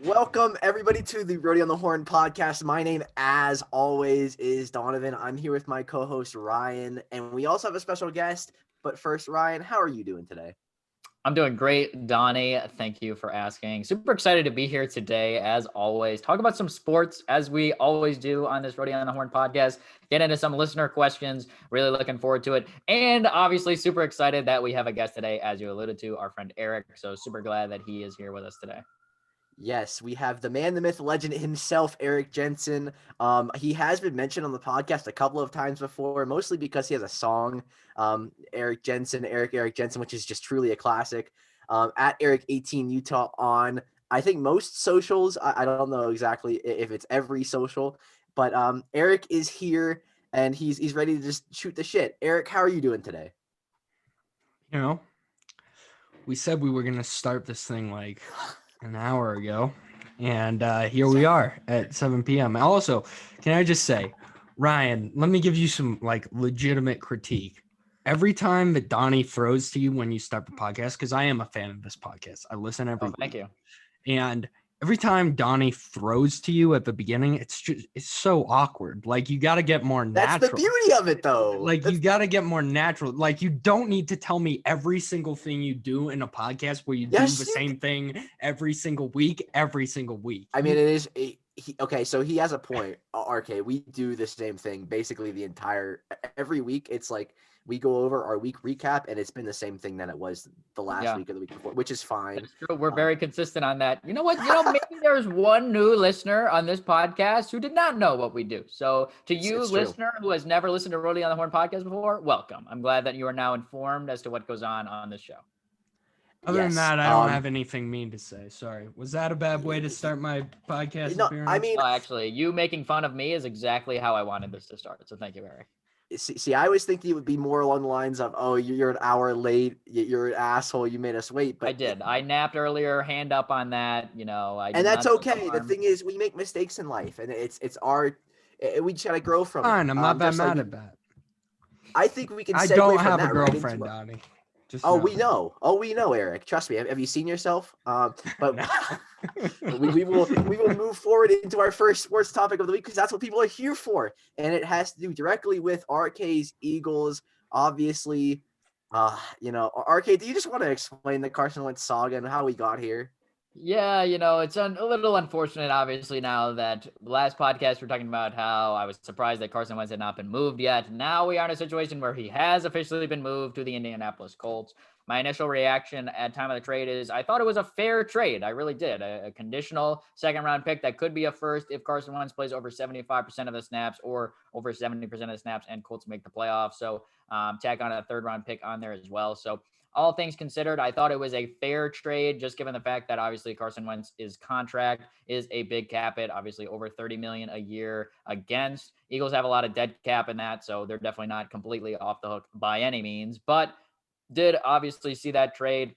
Welcome, everybody, to the Roadie on the Horn podcast. My name, as always, is Donovan. I'm here with my co-host, Ryan, and we also have a special guest. But first, Ryan, how are you doing today? I'm doing great, Donnie. Thank you for asking. Super excited to be here today, as always. Talk about some sports, as we always do on this Roadie on the Horn podcast. Get into some listener questions. Really looking forward to it. And obviously, super excited that we have a guest today, as you alluded to, our friend Eric. So super glad that he is here with us today. Yes, we have the man, the myth, legend himself, Eric Jensen. He has been mentioned on the podcast a couple of times before, mostly because he has a song, Eric Jensen, Eric Jensen, which is just truly a classic. At Eric18 Utah on, I think, most socials. I don't know exactly if it's every social, but Eric is here and he's ready to just shoot the shit. Eric, how are you doing today? You know, we said we were going to start this thing like an hour ago, and here we are at 7 p.m. Also, can I just say, Ryan, let me give you some like legitimate critique. Every time that Donnie throws to you when you start the podcast, because I am a fan of this podcast, I listen every week. Thank you. And every time Donnie throws to you at the beginning, it's so awkward. Like, you got to get more natural. That's the beauty of it, though. Like, you got to get more natural. Like, you don't need to tell me every single thing you do in a podcast where you do the same thing every single week. I mean, it is okay. So he has a point. RK, we do the same thing basically every week. It's like we go over our week recap, and it's been the same thing that it was the last week or the week before, which is fine. That's true. We're very consistent on that. You know what? Maybe there's one new listener on this podcast who did not know what we do. So to you, listener, who has never listened to Roadie on the Horn podcast before, welcome. I'm glad that you are now informed as to what goes on this show. Other than that, I don't have anything mean to say. Sorry. Was that a bad way to start my podcast appearance? I mean, actually, you making fun of me is exactly how I wanted this to start. So thank you, Eric. See, I always think it would be more along the lines of, oh, you're an hour late, you're an asshole, you made us wait. But I did. I napped earlier, hand up on that, and that's okay. The thing is, we make mistakes in life, and we just gotta grow from it. Fine, I'm not that mad at that. I think we can I segue don't from have that a girlfriend, Donnie. We know, Eric. Trust me. Have you seen yourself? But we will move forward into our first sports topic of the week, because that's what people are here for, and it has to do directly with RK's Eagles. Obviously, RK, do you just want to explain the Carson Wentz saga and how we got here? Yeah, it's a little unfortunate, obviously, now that last podcast we're talking about how I was surprised that Carson Wentz had not been moved yet. Now we are in a situation where he has officially been moved to the Indianapolis Colts. My initial reaction at time of the trade is I thought it was a fair trade. I really did. A conditional second-round pick that could be a first if Carson Wentz plays over 75% of the snaps or over 70% of the snaps and Colts make the playoffs. So tack on a third-round pick on there as well. So all things considered, I thought it was a fair trade, just given the fact that obviously Carson Wentz's contract is a big cap hit, obviously over $30 million a year against. Eagles have a lot of dead cap in that, so they're definitely not completely off the hook by any means, but did obviously see that trade.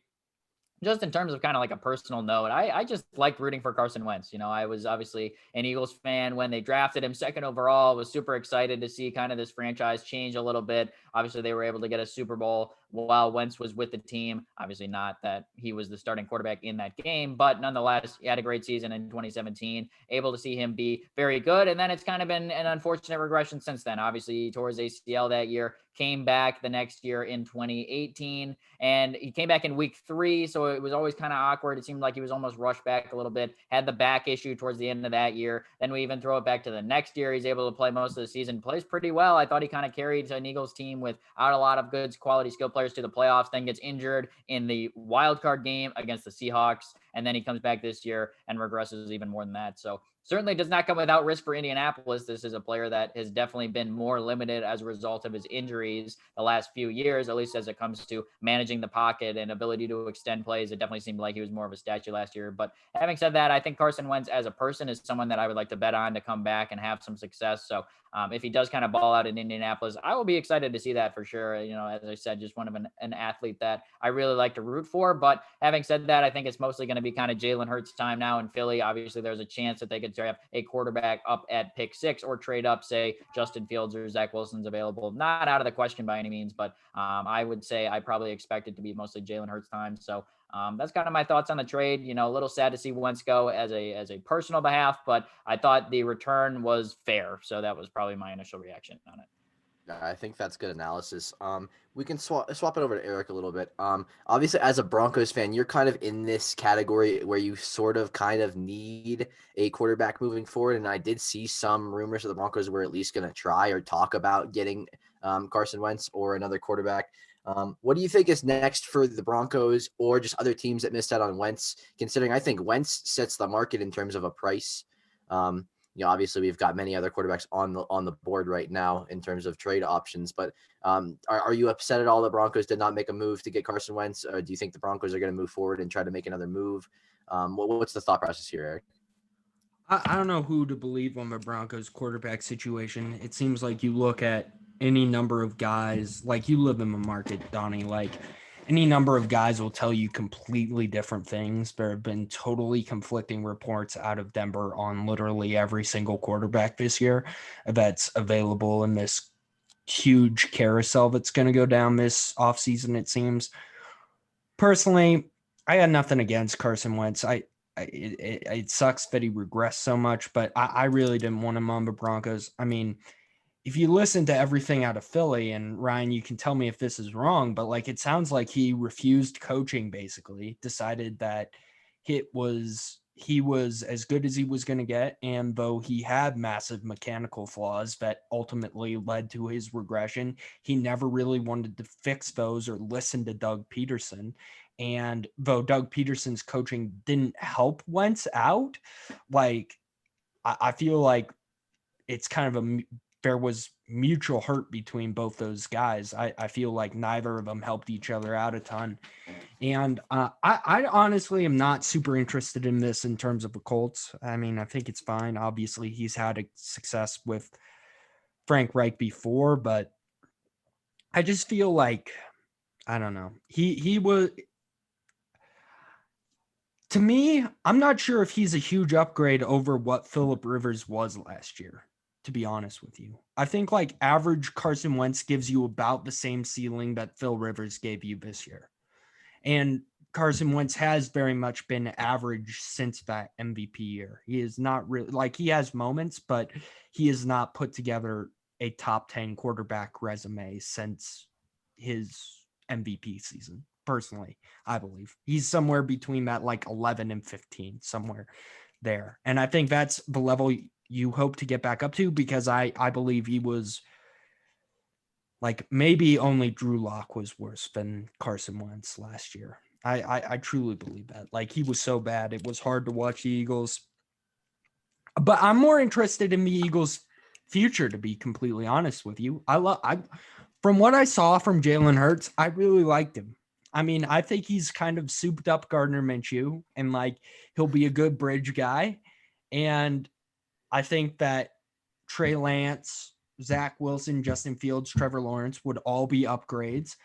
Just in terms of kind of like a personal note, I just liked rooting for Carson Wentz. I was obviously an Eagles fan when they drafted him second overall. Was super excited to see kind of this franchise change a little bit. Obviously, they were able to get a Super Bowl while Wentz was with the team. Obviously, not that he was the starting quarterback in that game, but nonetheless, he had a great season in 2017. Able to see him be very good. And then it's kind of been an unfortunate regression since then. Obviously, he tore his ACL that year, came back the next year in 2018, and he came back in week 3. So it was always kind of awkward. It seemed like he was almost rushed back a little bit, had the back issue towards the end of that year. Then we even throw it back to the next year. He's able to play most of the season, plays pretty well. I thought he kind of carried an Eagles team without a lot of good quality skill players to the playoffs, then gets injured in the wild card game against the Seahawks. And then he comes back this year and regresses even more than that. So certainly does not come without risk for Indianapolis. This is a player that has definitely been more limited as a result of his injuries the last few years, at least as it comes to managing the pocket and ability to extend plays. It definitely seemed like he was more of a statue last year. But having said that, I think Carson Wentz as a person is someone that I would like to bet on to come back and have some success. So if he does kind of ball out in Indianapolis, I will be excited to see that for sure. As I said, just one of an athlete that I really like to root for. But having said that, I think it's mostly going to be kind of Jalen Hurts' time now in Philly. Obviously, there's a chance that they could draft a quarterback up at pick 6 or trade up, say, Justin Fields or Zach Wilson's available. Not out of the question by any means, but I would say I probably expect it to be mostly Jalen Hurts' time. So That's kind of my thoughts on the trade. You know, a little sad to see Wentz go as a personal behalf, but I thought the return was fair. So that was probably my initial reaction on it. I think that's good analysis. We can swap it over to Eric a little bit. Obviously, as a Broncos fan, you're kind of in this category where you sort of kind of need a quarterback moving forward. And I did see some rumors that the Broncos were at least going to try or talk about getting Carson Wentz or another quarterback. What do you think is next for the Broncos or just other teams that missed out on Wentz? Considering I think Wentz sets the market in terms of a price. Obviously we've got many other quarterbacks on the board right now in terms of trade options, but are you upset at all the Broncos did not make a move to get Carson Wentz? Or do you think the Broncos are going to move forward and try to make another move? What's the thought process here, Eric? I don't know who to believe on the Broncos quarterback situation. It seems like you look at any number of guys, like you live in the market, Donnie, like any number of guys will tell you completely different things. There have been totally conflicting reports out of Denver on literally every single quarterback this year that's available in this huge carousel that's going to go down this offseason, it seems. Personally, I had nothing against Carson Wentz. It sucks that he regressed so much, but I really didn't want him on the Broncos. I mean, if you listen to everything out of Philly, and Ryan, you can tell me if this is wrong, but like it sounds like he refused coaching, basically decided that he was as good as he was going to get. And though he had massive mechanical flaws that ultimately led to his regression, he never really wanted to fix those or listen to Doug Peterson. And though Doug Peterson's coaching didn't help Wentz out, like I feel like it's kind of there was mutual hurt between both those guys. I feel like neither of them helped each other out a ton. And I honestly am not super interested in this in terms of the Colts. I mean, I think it's fine. Obviously, he's had a success with Frank Reich before, but I just feel like, I don't know. He was, to me, I'm not sure if he's a huge upgrade over what Phillip Rivers was last year, to be honest with you. I think like average Carson Wentz gives you about the same ceiling that Phil Rivers gave you this year. And Carson Wentz has very much been average since that MVP year. He is not really, like, he has moments, but he has not put together a top 10 quarterback resume since his MVP season. Personally, I believe he's somewhere between that, like 11 and 15, somewhere there. And I think that's the level you hope to get back up to, because I believe he was, like, maybe only Drew Lock was worse than Carson Wentz last year. I truly believe that. Like, he was so bad, it was hard to watch the Eagles. But I'm more interested in the Eagles' future, to be completely honest with you. From what I saw from Jalen Hurts, I really liked him. I mean, I think he's kind of souped up Gardner Minshew, and like he'll be a good bridge guy. And I think that Trey Lance, Zach Wilson, Justin Fields, Trevor Lawrence would all be upgrades.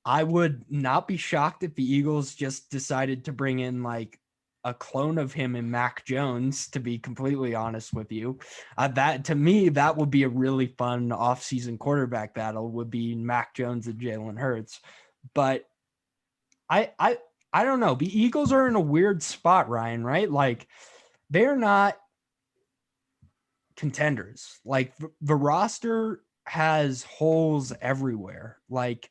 I would not be shocked if the Eagles just decided to bring in like a clone of him in Mac Jones, to be completely honest with you. That, to me, that would be a really fun offseason quarterback battle, would be Mac Jones and Jalen Hurts. But I don't know. The Eagles are in a weird spot, Ryan, right? Like, they're not contenders. Like, the roster has holes everywhere. Like,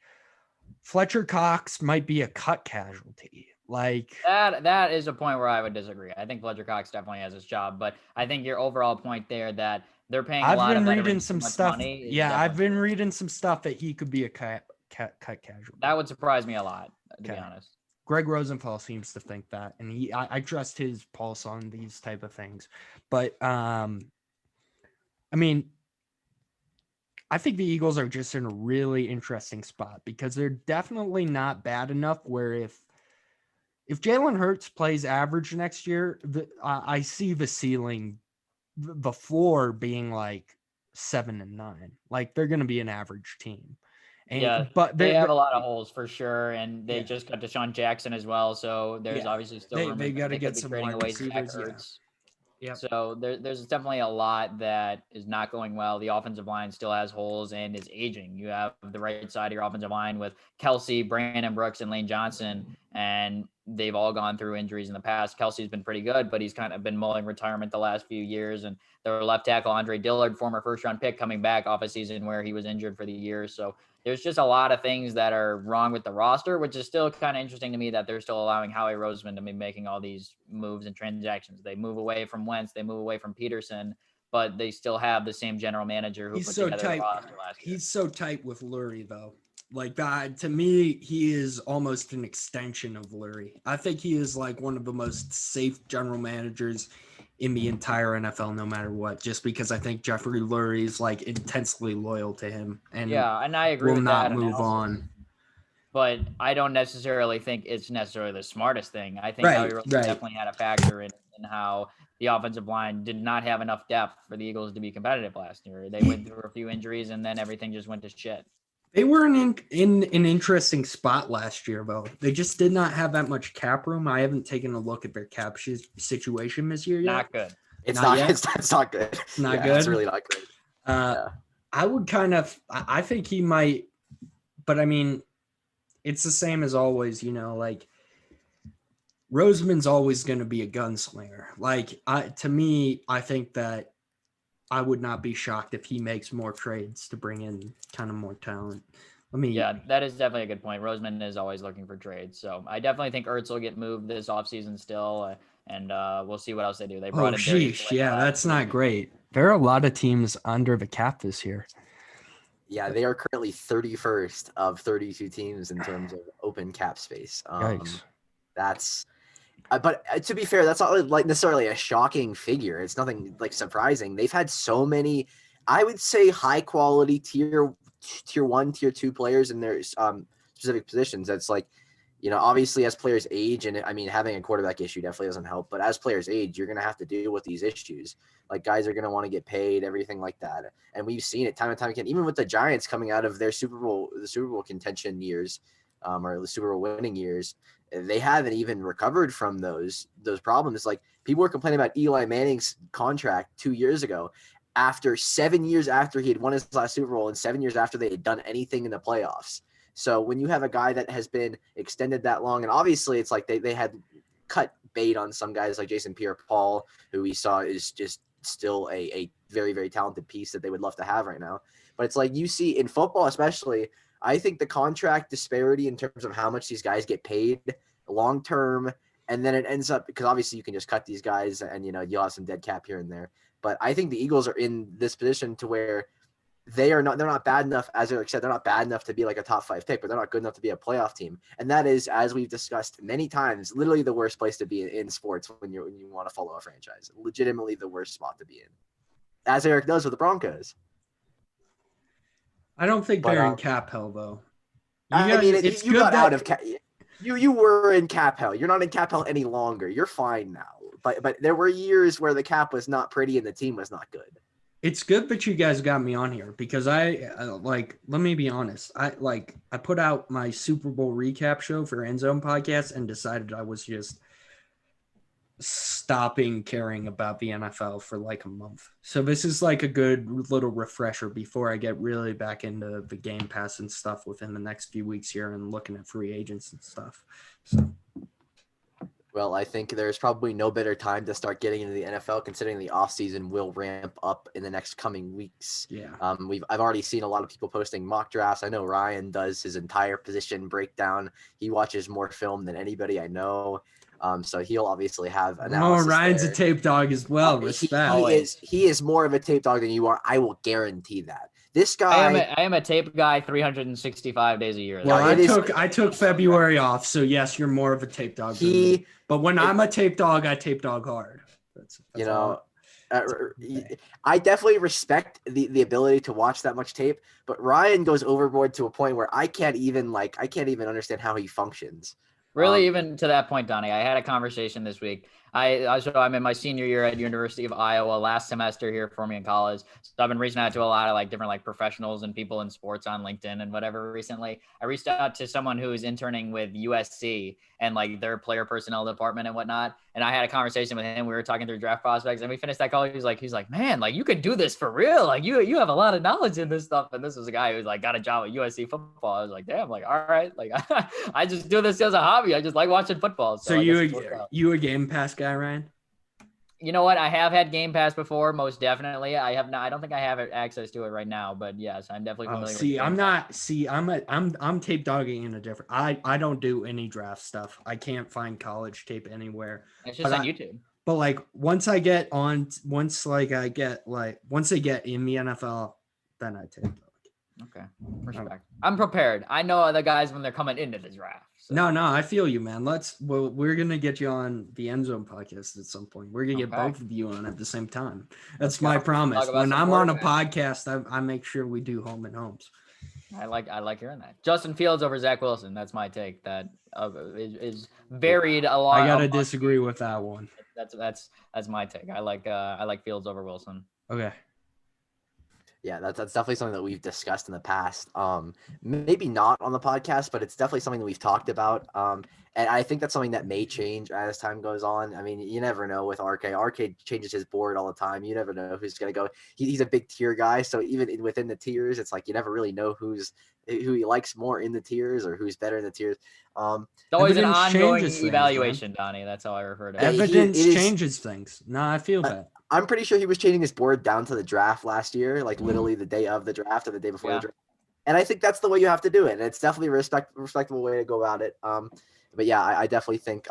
Fletcher Cox might be a cut casualty. Like, that is a point where I would disagree. I think Fletcher Cox definitely has his job, but I think your overall point there that they're paying a lot of I've been reading some stuff. Yeah, I've been true. reading some stuff that he could be a cut casualty. That would surprise me a lot, to be honest. Greg Rosenthal seems to think that, and I trust his pulse on these type of things. But I mean, I think the Eagles are just in a really interesting spot, because they're definitely not bad enough where if Jalen Hurts plays average next year, I see the ceiling, the floor being like 7 and 9. Like, they're going to be an average team. And, but they have a lot of holes for sure, and they just got Deshaun Jackson as well. So there's obviously still they got to get some wide receivers. Yeah. So there's definitely a lot that is not going well. The offensive line still has holes and is aging. You have the right side of your offensive line with Kelsey, Brandon Brooks, and Lane Johnson, and they've all gone through injuries in the past. Kelsey's been pretty good, but he's kind of been mulling retirement the last few years. And their left tackle, Andre Dillard, former first-round pick, coming back off a season where he was injured for the year. So there's just a lot of things that are wrong with the roster, which is still kind of interesting to me that they're still allowing Howie Roseman to be making all these moves and transactions. They move away from Wentz, they move away from Peterson, but they still have the same general manager who He's put so together tight. the roster last year. He's so tight with Lurie, though. Like that, to me, he is almost an extension of Lurie. I think he is like one of the most safe general managers in the entire NFL, no matter what, just because I think Jeffrey Lurie is like intensely loyal to him and And I agree will with not that move analysis. on. But I don't necessarily think it's necessarily the smartest thing. I think Right, Howie Roseman definitely had a factor in how the offensive line did not have enough depth for the Eagles to be competitive last year. They went through a few injuries and then everything just went to shit. They were in an interesting spot last year, though. They just did not have that much cap room. I haven't taken a look at their cap situation this year yet. Not good. It's Not not. yet? It's not good. It's not good. It's really not good. Yeah. I would I think he might, but I mean, it's the same as always, like Roseman's always going to be a gunslinger. Like to me, I think that I would not be shocked if he makes more trades to bring in kind of more talent. Yeah, that is definitely a good point. Roseman is always looking for trades. So I definitely think Ertz will get moved this offseason still. And we'll see what else they do. They brought in Darius Slay that's not great. There are a lot of teams under the cap this year. Yeah, they are currently 31st of 32 teams in terms of open cap space. Yikes. That's but to be fair, that's not like necessarily a shocking figure. It's nothing like surprising. They've had so many, I would say, high quality tier 1, tier 2 players in their specific positions. That's like, obviously as players age, and I mean, having a quarterback issue definitely doesn't help, but as players age, you're going to have to deal with these issues. Like guys are going to want to get paid, everything like that. And we've seen it time and time again, even with the Giants coming out of their the Super Bowl contention years, or the Super Bowl winning years. They haven't even recovered from those problems. Like people were complaining about Eli Manning's contract 2 years ago, after 7 years after he had won his last Super Bowl and 7 years after they had done anything in the playoffs. So when you have a guy that has been extended that long, and obviously it's like they had cut bait on some guys like Jason Pierre-Paul, who we saw is just still a very, very talented piece that they would love to have right now. But it's like you see in football especially, I think the contract disparity in terms of how much these guys get paid long term, and then it ends up, because obviously you can just cut these guys and you'll have some dead cap here and there. But I think the Eagles are in this position to where they're not bad enough, as Eric said, they're not bad enough to be like a top 5 pick, but they're not good enough to be a playoff team. And that is, as we've discussed many times, literally the worst place to be in sports when you want to follow a franchise. Legitimately the worst spot to be in, as Eric does with the Broncos. I don't think they're in cap hell, though. You got out of cap. You were in cap hell. You're not in cap hell any longer. You're fine now. But there were years where the cap was not pretty and the team was not good. It's good that you guys got me on here because let me be honest. I put out my Super Bowl recap show for End Zone Podcast and decided I was just stopping caring about the NFL for like a month. So this is like a good little refresher before I get really back into the Game Pass and stuff within the next few weeks here and looking at free agents and stuff. So. Well, I think there's probably no better time to start getting into the NFL, considering the offseason will ramp up in the next coming weeks. Yeah. I've already seen a lot of people posting mock drafts. I know Ryan does his entire position breakdown. He watches more film than anybody I know. So he'll obviously have analysis. Ryan's there. a tape dog as well. Respect. He is more of a tape dog than you are. I will guarantee that. This guy, I am a tape guy 365 days a year. Well, I took February off, so yes, you're more of a tape dog. But when I'm a tape dog, I tape dog hard. That's I definitely respect the ability to watch that much tape, but Ryan goes overboard to a point where I can't even understand how he functions. Really, even to that point, Donnie, I had a conversation this week. So I'm in my senior year at University of Iowa, last semester here for me in college. So I've been reaching out to a lot of like different like professionals and people in sports on LinkedIn and whatever recently. I reached out to someone who is interning with USC and like their player personnel department and whatnot. And I had a conversation with him. We were talking through draft prospects and we finished that call. He's like, man, like you could do this for real. Like you have a lot of knowledge in this stuff. And this was a guy who's like got a job at USC football. I was like, damn, like, all right. Like I just do this as a hobby. I just like watching football. So you a Game Pass guy, Ryan? You know what? I have had Game Pass before, most definitely. I have not. I don't think I have access to it right now, but yes, I'm definitely familiar. I'm tape dogging in a different. I don't do any draft stuff. I can't find college tape anywhere. It's just on YouTube. But like once they get in the NFL, then I tape. Okay, respect. I'm prepared. I know other guys when they're coming into the draft. So. No, I feel you, man. We're gonna get you on the End Zone podcast at some point. We're gonna get both of you on at the same time. That's my promise. When I'm on a podcast, I make sure we do home and homes. I like hearing that. Justin Fields over Zach Wilson. That's my take. That is varied a lot. I gotta disagree with that one. That's my take. I like Fields over Wilson. Okay. Yeah, that's definitely something that we've discussed in the past. Maybe not on the podcast, but it's definitely something that we've talked about. And I think that's something that may change as time goes on. I mean, you never know with RK. RK changes his board all the time. You never know who's going to go. He's a big tier guy, so even within the tiers, it's like you never really know who he likes more in the tiers or who's better in the tiers. It's always an ongoing evaluation, Donnie. That's how I refer to it. Evidence changes things. No, I feel that. I'm pretty sure he was changing his board down to the draft last year, like literally the day of the draft or the day before the draft. And I think that's the way you have to do it. And it's definitely a respectable way to go about it. But yeah, I definitely think,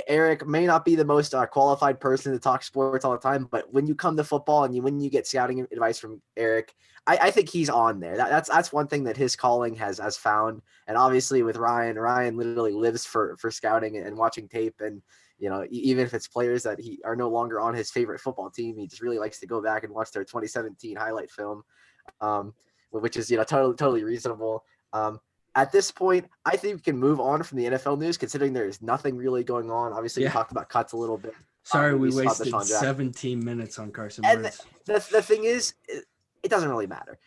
Eric may not be the most qualified person to talk sports all the time, but when you come to football and when you get scouting advice from Eric, I think he's on there. That's one thing that his calling has found. And obviously with Ryan literally lives for scouting and watching tape. And, even if it's players that he are no longer on his favorite football team, he just really likes to go back and watch their 2017 highlight film, which is, totally reasonable. At this point, I think we can move on from the NFL news, considering there is nothing really going on. Obviously, we talked about cuts a little bit. Sorry, we wasted 17 minutes on Carson Wentz. And the thing is, it doesn't really matter.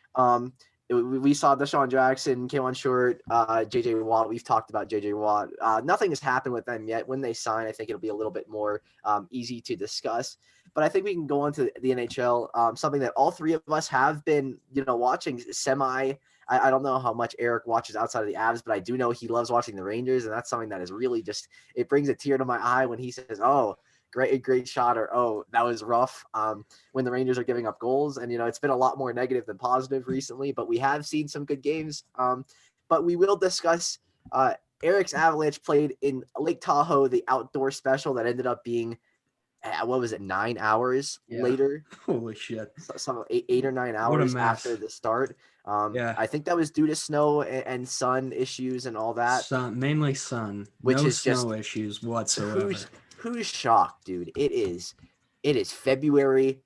We saw Deshaun Jackson, K'Wan Short, J.J. Watt. We've talked about J.J. Watt. Nothing has happened with them yet. When they sign, I think it'll be a little bit more easy to discuss. But I think we can go on to the NHL, something that all three of us have been, watching semi. I don't know how much Eric watches outside of the Avs, but I do know he loves watching the Rangers, and that's something that is really just – it brings a tear to my eye when he says, oh – great shot, or oh, that was rough, when the Rangers are giving up goals. And it's been a lot more negative than positive recently, but we have seen some good games. But we will discuss Eric's Avalanche played in Lake Tahoe, the outdoor special that ended up being 9 hours later. Holy shit. Some 8 or 9 hours after the start. I think that was due to snow and sun issues and all that. Mainly sun, which no is snow just issues whatsoever. Who's shocked, dude? It is February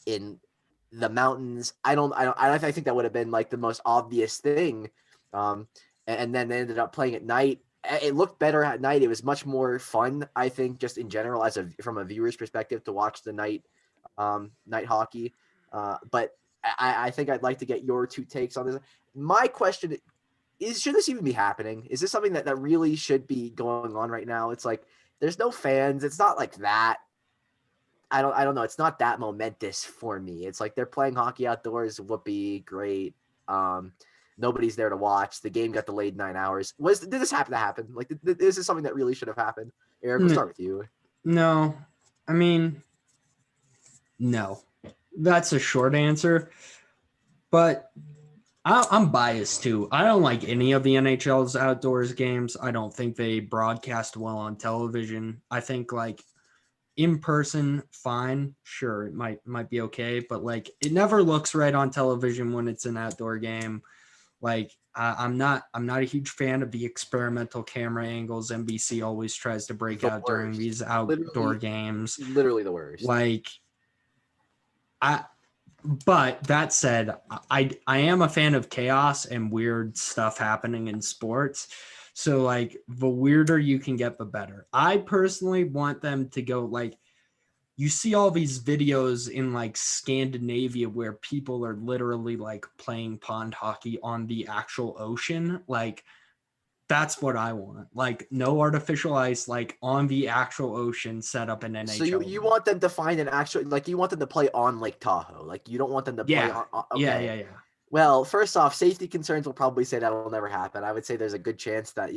in the mountains. I think that would have been like the most obvious thing. And then they ended up playing at night. It looked better at night. It was much more fun, I think, just in general, from a viewer's perspective, to watch the night hockey. But I think I'd like to get your two takes on this. My question is, should this even be happening? Is this something that really should be going on right now? It's like, there's no fans. It's not like that. I don't know. It's not that momentous for me. It's like they're playing hockey outdoors. Whoopee, great. Nobody's there to watch. The game got delayed 9 hours. Did this happen to happen? Like, this is something that really should have happened. Eric, we'll start with you. No. I mean, no. That's a short answer. But I'm biased too. I don't like any of the NHL's outdoors games. I don't think they broadcast well on television. I think like in person, fine, sure, it might be okay, but like it never looks right on television when it's an outdoor game. Like I'm not a huge fan of the experimental camera angles NBC always tries to break out during these outdoor games. Literally the worst. Like But that said, I am a fan of chaos and weird stuff happening in sports. So like the weirder you can get, the better. I personally want them to go like, you see all these videos in like Scandinavia where people are literally like playing pond hockey on the actual ocean. Like that's what I want. Like no artificial ice, like on the actual ocean, set up an NHL. So you want them to find an actual, like you want them to play on Lake Tahoe. Like you don't want them to play on. Okay. Yeah. Well, first off, safety concerns will probably say that will never happen. I would say there's a good chance that,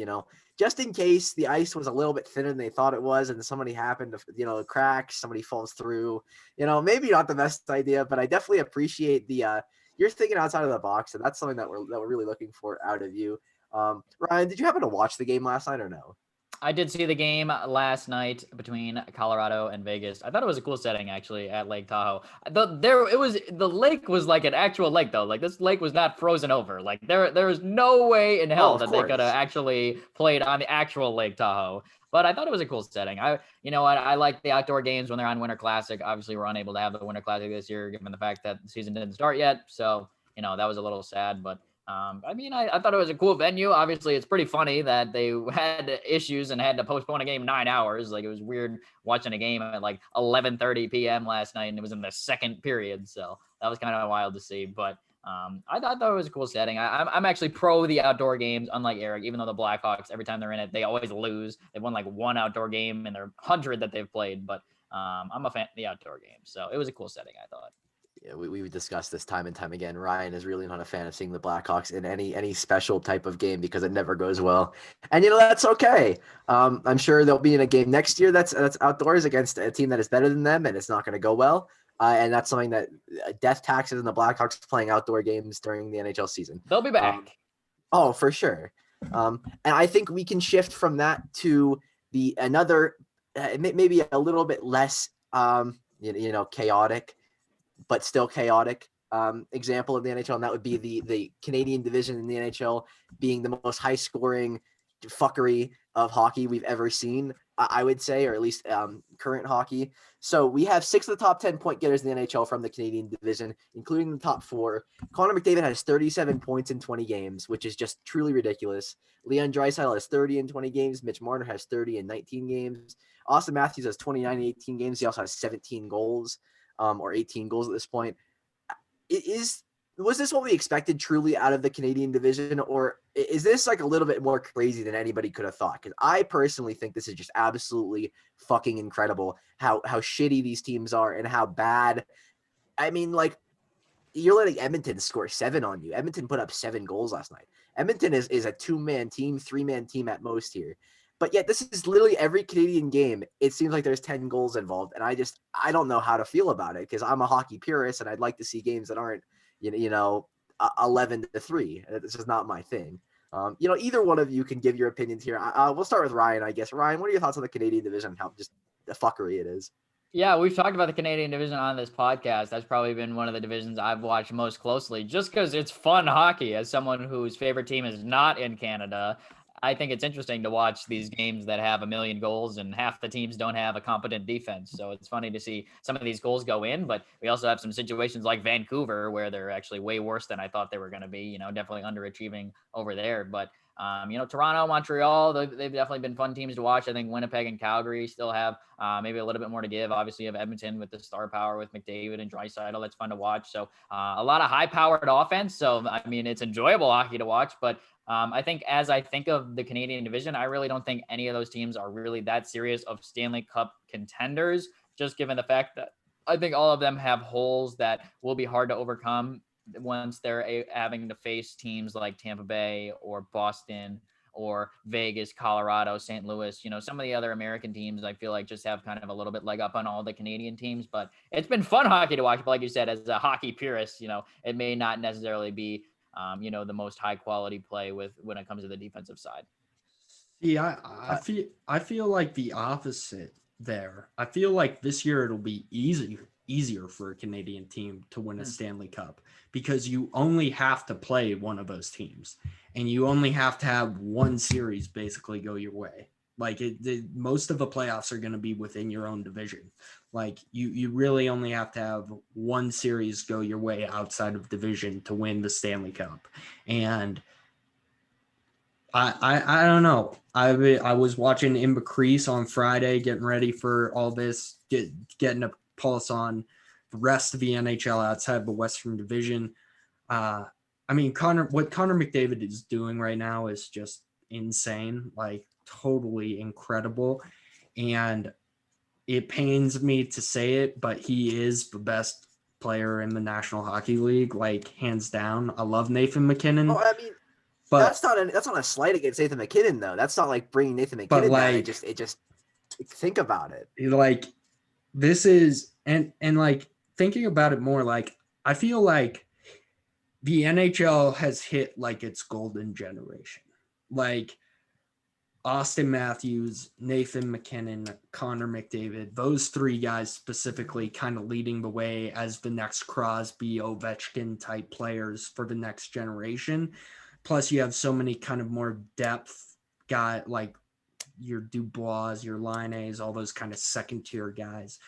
just in case the ice was a little bit thinner than they thought it was and somebody happened to, crack, somebody falls through, maybe not the best idea, but I definitely appreciate you're thinking outside of the box, and that's something that we're really looking for out of you. Ryan, did you happen to watch the game last night or no? I did see the game last night between Colorado and Vegas. I thought it was a cool setting actually at Lake Tahoe. The lake was like an actual lake though. Like this lake was not frozen over. Like there was no way in hell that they could have actually played on the actual Lake Tahoe. But I thought it was a cool setting. I like the outdoor games when they're on Winter Classic. Obviously, we're unable to have the Winter Classic this year given the fact that the season didn't start yet. So, that was a little sad, but I thought it was a cool venue. Obviously, it's pretty funny that they had issues and had to postpone a game 9 hours. Like it was weird watching a game at like 11:30 p.m. last night, and it was in the second period. So that was kind of wild to see. But I thought it was a cool setting. I'm actually pro the outdoor games, unlike Eric. Even though the Blackhawks, every time they're in it, they always lose. They've won like one outdoor game in their 100 that they've played. But I'm a fan of the outdoor games, so it was a cool setting, I thought. Yeah, we discussed this time and time again. Ryan is really not a fan of seeing the Blackhawks in any special type of game because it never goes well, and that's okay. I'm sure they'll be in a game next year that's outdoors against a team that is better than them, and it's not going to go well. And that's something that death taxes and the Blackhawks playing outdoor games during the NHL season. They'll be back. Oh, for sure. And I think we can shift from that to another maybe a little bit less chaotic, but still chaotic example of the NHL, and that would be the Canadian division in the NHL being the most high-scoring fuckery of hockey we've ever seen, I would say, or at least current hockey. So we have 6 of the top 10 point getters in the NHL from the Canadian division, including the top 4. Connor McDavid has 37 points in 20 games, which is just truly ridiculous. Leon Draisaitl has 30 in 20 games. Mitch Marner has 30 in 19 games. Austin Matthews has 29 in 18 games. He also has 17 goals. Or 18 goals at this point. Was this what we expected truly out of the Canadian division, or is this like a little bit more crazy than anybody could have thought? Because I personally think this is just absolutely fucking incredible how shitty these teams are and how bad. I mean, like, you're letting Edmonton score 7 on you. Edmonton put up 7 goals last night. Edmonton is a 2-man team, 3-man team at most here. But yet this is literally every Canadian game. It seems like there's 10 goals involved. And I don't know how to feel about it because I'm a hockey purist and I'd like to see games that aren't, 11-3. This is not my thing. Either one of you can give your opinions here. We'll start with Ryan, I guess. Ryan, what are your thoughts on the Canadian division and how just the fuckery it is? Yeah, we've talked about the Canadian division on this podcast. That's probably been one of the divisions I've watched most closely just because it's fun hockey. As someone whose favorite team is not in Canada, I think it's interesting to watch these games that have 1 million goals and half the teams don't have a competent defense. So it's funny to see some of these goals go in, but we also have some situations like Vancouver where they're actually way worse than I thought they were going to be, definitely underachieving over there. But, Toronto, Montreal, they've definitely been fun teams to watch. I think Winnipeg and Calgary still have maybe a little bit more to give. Obviously, you have Edmonton with the star power with McDavid and Draisaitl. That's fun to watch. So a lot of high-powered offense. So, it's enjoyable hockey to watch, but I think as I think of the Canadian division, I really don't think any of those teams are really that serious of Stanley Cup contenders, just given the fact that I think all of them have holes that will be hard to overcome once they're having to face teams like Tampa Bay or Boston or Vegas, Colorado, St. Louis. Some of the other American teams I feel like just have kind of a little bit leg up on all the Canadian teams, but it's been fun hockey to watch. But like you said, as a hockey purist, it may not necessarily be the most high quality play when it comes to the defensive side. Yeah, I feel like the opposite there. I feel like this year it'll be easier for a Canadian team to win a Stanley Cup because you only have to play one of those teams and you only have to have one series basically go your way. Like most of the playoffs are going to be within your own division. Like you really only have to have one series go your way outside of division to win the Stanley Cup. And I don't know. I was watching Imba Crease on Friday, getting ready for all this, getting a pulse on the rest of the NHL outside the Western Division. I mean, what Connor McDavid is doing right now is just insane, like totally incredible. And it pains me to say it, but he is the best player in the National Hockey League, like hands down. I love Nathan McKinnon. Oh, I mean, but that's not a slight against Nathan McKinnon though. That's not like bringing Nathan But, McKinnon down. like- It just think about it. like this is and like thinking about it more, like I feel like the NHL has hit like its golden generation. Like Austin Matthews, Nathan McKinnon, Connor McDavid, those three guys specifically kind of leading the way as the next Crosby, Ovechkin type players for the next generation. Plus you have so many kind of more depth guy, like your Dubois, your Laines, all those kind of second tier guys.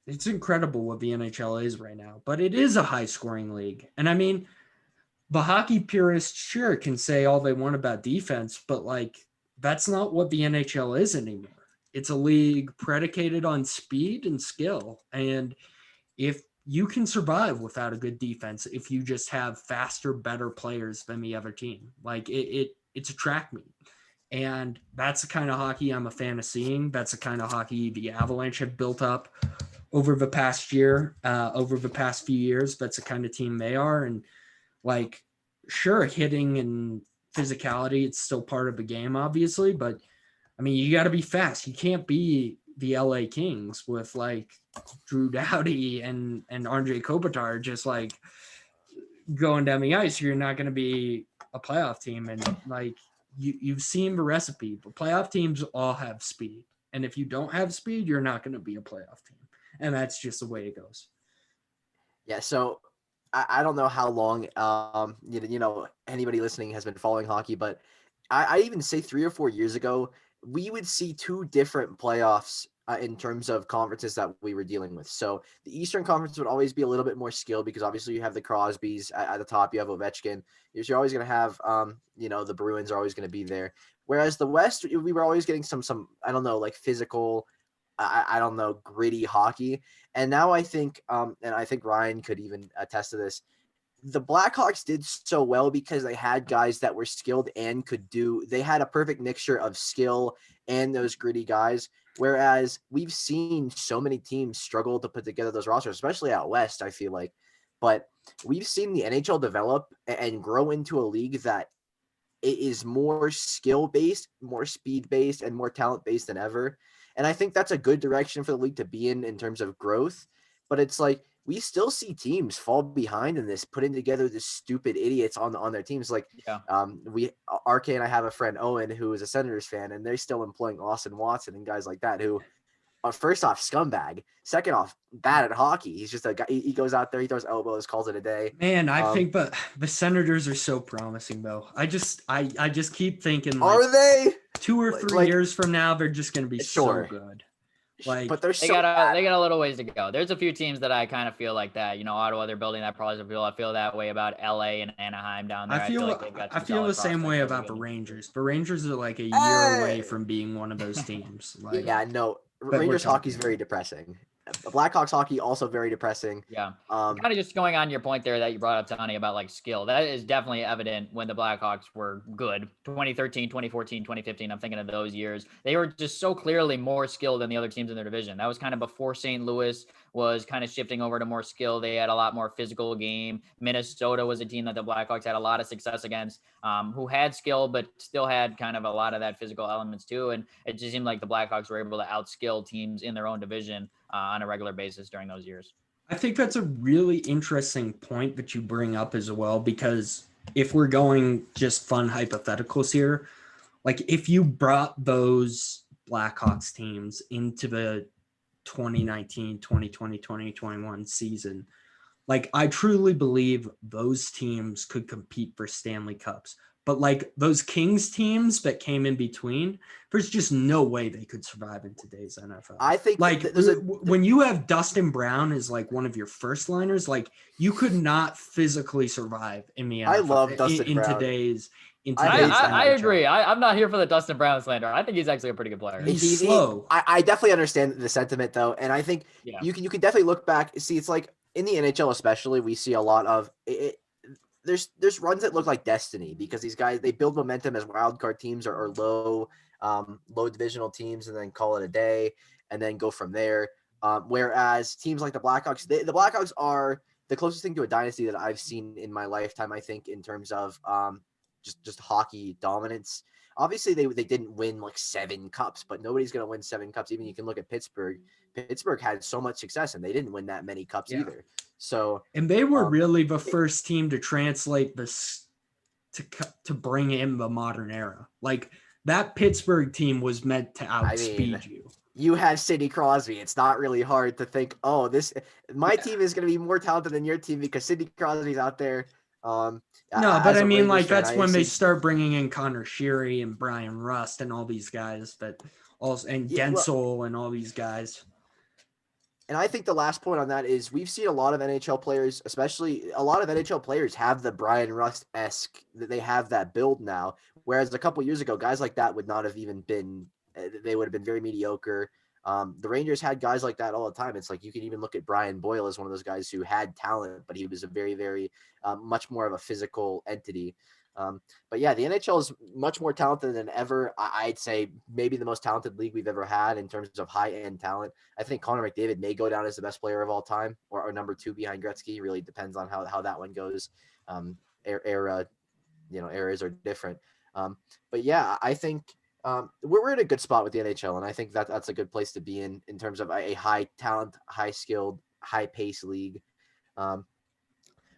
It's incredible what the NHL is right now, but it is a high scoring league. And I mean, the hockey purists sure can say all they want about defense, but like that's not what the NHL is anymore. It's a league predicated on speed and skill. And if you can survive without a good defense, if you just have faster, better players than the other team, like it's a track meet. And that's the kind of hockey I'm a fan of seeing. That's the kind of hockey the Avalanche have built up over the past year, over the past few years. That's the kind of team they are. And like, sure, hitting and physicality, it's still part of the game, obviously. But I mean, you got to be fast. You can't be the LA Kings with like Drew Doughty and RJ Kopitar just like going down the ice. You're not going to be a playoff team. And like, you've seen the recipe, but playoff teams all have speed. And if you don't have speed, you're not going to be a playoff team. And that's just the way it goes. Yeah. So I don't know how long, anybody listening has been following hockey, but I even say 3 or 4 years ago, we would see two different playoffs in terms of conferences that we were dealing with. So the Eastern Conference would always be a little bit more skilled because obviously you have the Crosbys at the top, you have Ovechkin. You're always going to have, the Bruins are always going to be there. Whereas the West, we were always getting some I don't know, like physical, I don't know, gritty hockey. And now I think, and I think Ryan could even attest to this, the Blackhawks did so well because they had guys that were skilled and they had a perfect mixture of skill and those gritty guys. Whereas we've seen so many teams struggle to put together those rosters, especially out West, I feel like. But we've seen the NHL develop and grow into a league that it is more skill-based, more speed-based, and more talent-based than ever. And I think that's a good direction for the league to be in terms of growth. But it's like we still see teams fall behind in this, putting together this stupid idiots on their teams. Like, RK and I have a friend, Owen, who is a Senators fan, and they're still employing Austin Watson and guys like that who are, first off, scumbag. Second off, bad at hockey. He's just a guy. He goes out there, he throws elbows, calls it a day. Man, I think, but the Senators are so promising, though. I just keep thinking, like, are they 2 or 3 years from now, they're just going to be so good. Like, but they're They so got a little ways to go. There's a few teams that I kind of feel like that. Ottawa, they're building that process. I feel that way about LA and Anaheim down there. I feel like they've got I feel the same way about the Rangers. The Rangers are like a year away from being one of those teams. Like, yeah, no, Rangers hockey is very depressing. Blackhawks hockey also very depressing. Yeah. Kind of just going on your point there that you brought up, Tony, about like skill. That is definitely evident when the Blackhawks were good. 2013, 2014, 2015. I'm thinking of those years. They were just so clearly more skilled than the other teams in their division. That was kind of before St. Louis was kind of shifting over to more skill. They had a lot more physical game. Minnesota was a team that the Blackhawks had a lot of success against, who had skill, but still had kind of a lot of that physical elements too. And it just seemed like the Blackhawks were able to outskill teams in their own division on a regular basis during those years. I think that's a really interesting point that you bring up as well, because if we're going just fun hypotheticals here, like if you brought those Blackhawks teams into the 2019, 2020, 2021 season, like I truly believe those teams could compete for Stanley Cups. But like those Kings teams that came in between, there's just no way they could survive in today's NFL. I think like when you have Dustin Brown as like one of your first liners, like you could not physically survive in the NFL. I love Dustin Brown. Today's I agree. I'm not here for the Dustin Brown slander. I think he's actually a pretty good player. He's slow. I definitely understand the sentiment though, and I think you can definitely look back. See, it's like in the NHL especially, we see a lot of it. There's runs that look like destiny because these guys, they build momentum as wild card teams or low divisional teams and then call it a day and then go from there. Whereas teams like the Blackhawks, the Blackhawks are the closest thing to a dynasty that I've seen in my lifetime, I think, in terms of just hockey dominance. Obviously, they didn't win like 7 cups, but nobody's going to win 7 cups. Even you can look at Pittsburgh. Pittsburgh had so much success, and they didn't win that many cups either. So, and they were really the first team to translate this to bring in the modern era. Like that Pittsburgh team was meant to outspeed you. You have Sidney Crosby. It's not really hard to think, my team is going to be more talented than your team because Sidney Crosby's out there. No, but I mean, like that's when they start bringing in Connor Sheary and Brian Rust and all these guys and Gensel and all these guys. And I think the last point on that is we've seen a lot of NHL players, especially a lot of NHL players have the Brian Rust-esque, that they have that build now. Whereas a couple years ago, guys like that would not have even been, they would have been very mediocre. The Rangers had guys like that all the time. It's like you can even look at Brian Boyle as one of those guys who had talent, but he was a very, very much more of a physical entity. But yeah, the NHL is much more talented than ever. I'd say maybe the most talented league we've ever had in terms of high-end talent. I think Connor McDavid may go down as the best player of all time or number 2 behind Gretzky. Really depends on how that one goes. Eras are different. But yeah, I think we're in a good spot with the NHL, and I think that's a good place to be in terms of a high talent, high skilled, high pace league.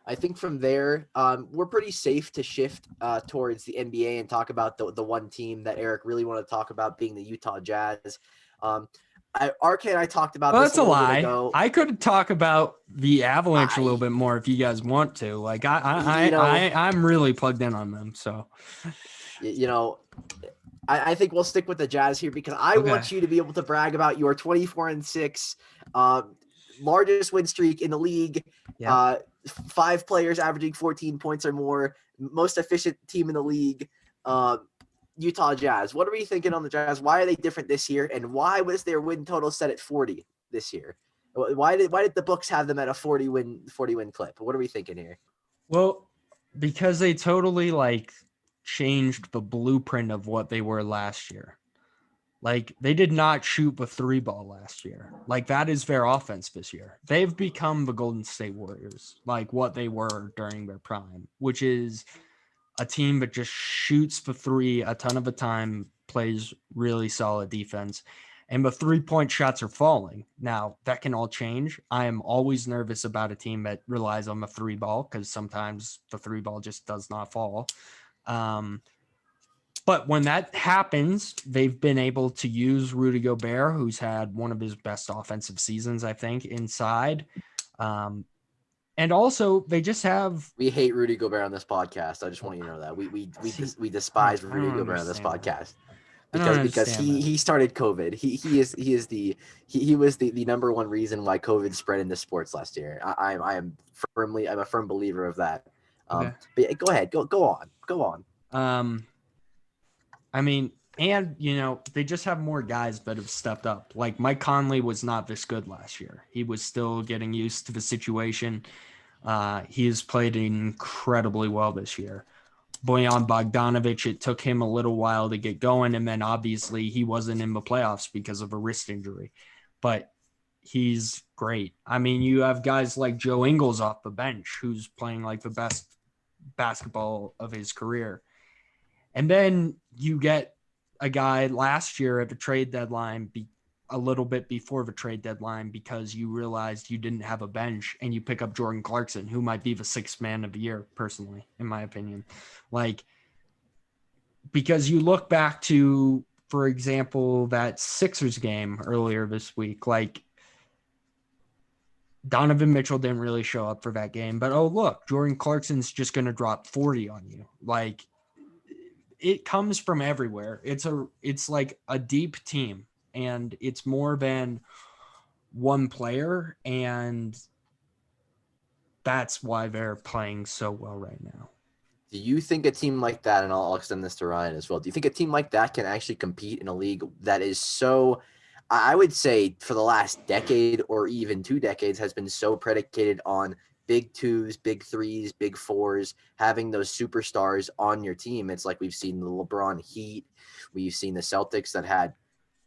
I think from there, we're pretty safe to shift towards the NBA and talk about the one team that Eric really wanted to talk about, being the Utah Jazz. RK and I talked about this that's a lie. I could talk about the Avalanche a little bit more if you guys want to. Like I'm really plugged in on them. So, I think we'll stick with the Jazz here because I want you to be able to brag about your 24-6, largest win streak in the league. Yeah. 5 players averaging 14 points or more, most efficient team in the league, Utah Jazz. What are we thinking on the Jazz? Why are they different this year? And why was their win total set at 40 this year? Why did the books have them at a 40 win clip? What are we thinking here? Well, because they totally changed the blueprint of what they were last year. Like they did not shoot the 3 ball last year. Like that is their offense this year. They've become the Golden State Warriors, like what they were during their prime, which is a team that just shoots the 3 a ton of the time, plays really solid defense, and the 3-point shots are falling. Now that can all change. I am always nervous about a team that relies on the 3 ball because sometimes the 3 ball just does not fall. But when that happens, they've been able to use Rudy Gobert, who's had one of his best offensive seasons, I think, inside. And also, they just have. We hate Rudy Gobert on this podcast. I just want you to know that we despise Rudy Gobert on this podcast because he started COVID. He was the number one reason why COVID spread into sports last year. I'm a firm believer of that. But go ahead, go on. I mean, and, they just have more guys that have stepped up. Like Mike Conley was not this good last year. He was still getting used to the situation. He has played incredibly well this year. Bojan Bogdanovic, it took him a little while to get going. And then obviously he wasn't in the playoffs because of a wrist injury. But he's great. I mean, you have guys like Joe Ingles off the bench who's playing like the best basketball of his career. And then you get a guy last year at the trade deadline, a little bit before the trade deadline, because you realized you didn't have a bench, and you pick up Jordan Clarkson, who might be the 6th man of the year, personally, in my opinion. Because you look back to, for example, that Sixers game earlier this week, Donovan Mitchell didn't really show up for that game, but look, Jordan Clarkson's just going to drop 40 on you. it comes from everywhere. It's like a deep team, and it's more than one player, and that's why they're playing so well right now. Do you think a team like that, and I'll extend this to Ryan as well, do you think a team like that can actually compete in a league that is so, I would say for the last decade or even 2 decades, has been so predicated on big twos, big threes, big fours, having those superstars on your team? It's like we've seen the LeBron Heat. We've seen the Celtics that had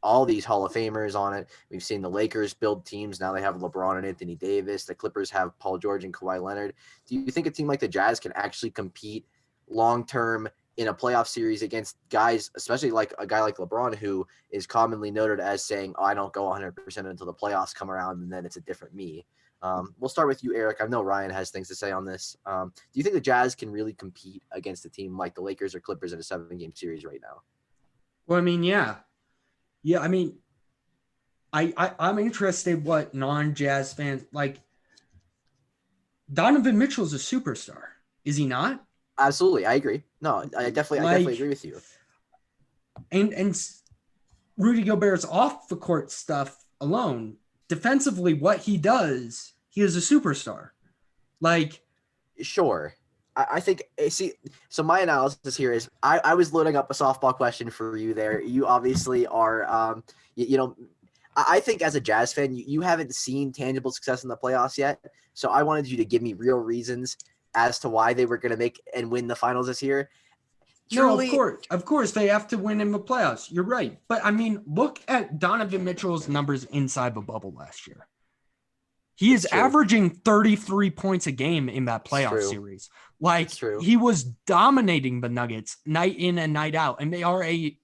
all these Hall of Famers on it. We've seen the Lakers build teams. Now they have LeBron and Anthony Davis. The Clippers have Paul George and Kawhi Leonard. Do you think a team like the Jazz can actually compete long-term in a playoff series against guys, especially like a guy like LeBron, who is commonly noted as saying, I don't go 100% until the playoffs come around, and then it's a different me? We'll start with you, Eric. I know Ryan has things to say on this. Do you think the Jazz can really compete against a team like the Lakers or Clippers in a 7-game series right now? Well, I mean, yeah. Yeah, I mean, I'm interested what non-Jazz fans like. Donovan Mitchell's a superstar, is he not? Absolutely, I agree. No, I definitely agree with you. And Rudy Gobert's off the court stuff alone, defensively, what he does, he is a superstar. Like, sure. I think, see, so my analysis here is I was loading up a softball question for you there. You obviously are, I think as a Jazz fan, you haven't seen tangible success in the playoffs yet. So I wanted you to give me real reasons as to why they were going to make and win the finals this year. Truly, no, of course they have to win in the playoffs. You're right. But I mean, look at Donovan Mitchell's numbers inside the bubble last year. He is averaging 33 points a game in that playoff series. Like, he was dominating the Nuggets night in and night out. And they are a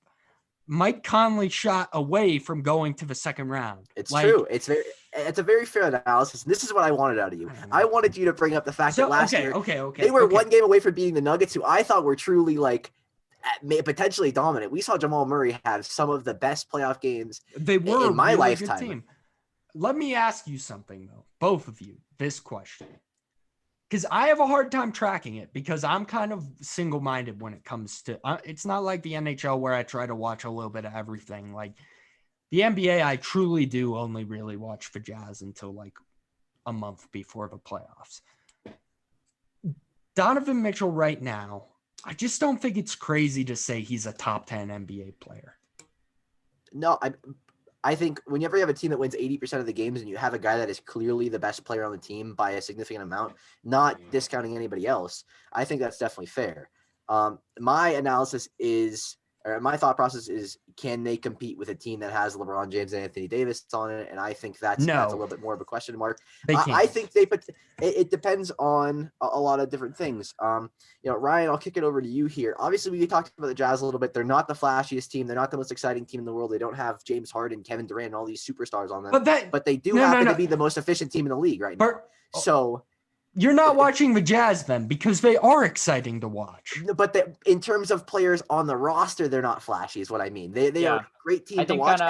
Mike Conley shot away from going to the second round. It's true. It's a very fair analysis. This is what I wanted out of you. I wanted you to bring up the fact that last year they were 1 game away from beating the Nuggets, who I thought were truly like potentially dominant. We saw Jamal Murray have some of the best playoff games they were in my lifetime. Good team. Let me ask you something, though, both of you, this question. Because I have a hard time tracking it because I'm kind of single-minded when it comes to it's not like the NHL where I try to watch a little bit of everything. Like the NBA, I truly do only really watch the Jazz until like a month before the playoffs. Donovan Mitchell right now, I just don't think it's crazy to say he's a top 10 NBA player. No, I think whenever you have a team that wins 80% of the games and you have a guy that is clearly the best player on the team by a significant amount, not discounting anybody else, I think that's definitely fair. My analysis is, or my thought process is, can they compete with a team that has LeBron James and Anthony Davis on it? And I think that's a little bit more of a question mark. I think it depends on a lot of different things. Ryan, I'll kick it over to you here. Obviously, we talked about the Jazz a little bit. They're not the flashiest team. They're not the most exciting team in the world. They don't have James Harden, Kevin Durant, and all these superstars on them. But they do happen to be the most efficient team in the league right now. So you're not watching the Jazz then because they are exciting to watch. But in terms of players on the roster, they're not flashy is what I mean. They are a great team to watch.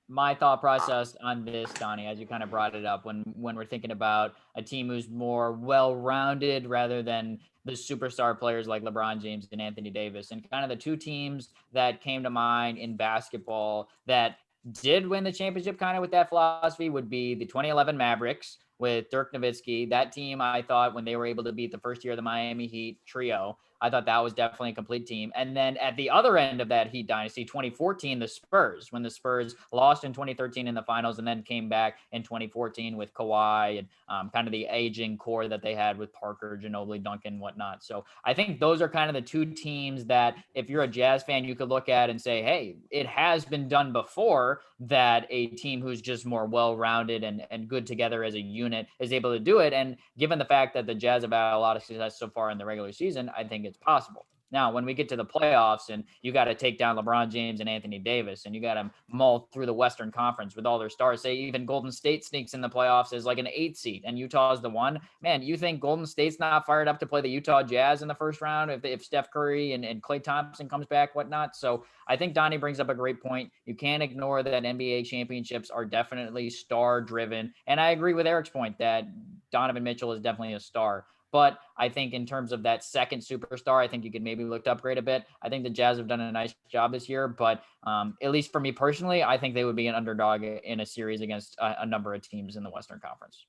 My thought process on this, Donnie, as you kind of brought it up, when we're thinking about a team who's more well-rounded rather than the superstar players like LeBron James and Anthony Davis, and kind of the two teams that came to mind in basketball that did win the championship kind of with that philosophy would be the 2011 Mavericks with Dirk Nowitzki. That team, I thought, when they were able to beat the first year of the Miami Heat trio, I thought that was definitely a complete team. And then at the other end of that Heat dynasty, 2014, the Spurs, when the Spurs lost in 2013 in the finals and then came back in 2014 with Kawhi and kind of the aging core that they had with Parker, Ginobili, Duncan, whatnot. So I think those are kind of the two teams that if you're a Jazz fan, you could look at and say, hey, it has been done before that a team who's just more well-rounded and good together as a unit is able to do it. And given the fact that the Jazz have had a lot of success so far in the regular season, I think it's possible. Now, when we get to the playoffs and you got to take down LeBron James and Anthony Davis and you got to mull through the Western Conference with all their stars, say even Golden State sneaks in the playoffs as like an 8 seed and Utah is the 1, man, you think Golden State's not fired up to play the Utah Jazz in the first round if Steph Curry and Klay Thompson comes back, whatnot. So I think Donnie brings up a great point. You can't ignore that NBA championships are definitely star driven. And I agree with Eric's point that Donovan Mitchell is definitely a star. But I think in terms of that second superstar, I think you could maybe look to upgrade a bit. I think the Jazz have done a nice job this year, but at least for me personally, I think they would be an underdog in a series against a number of teams in the Western Conference.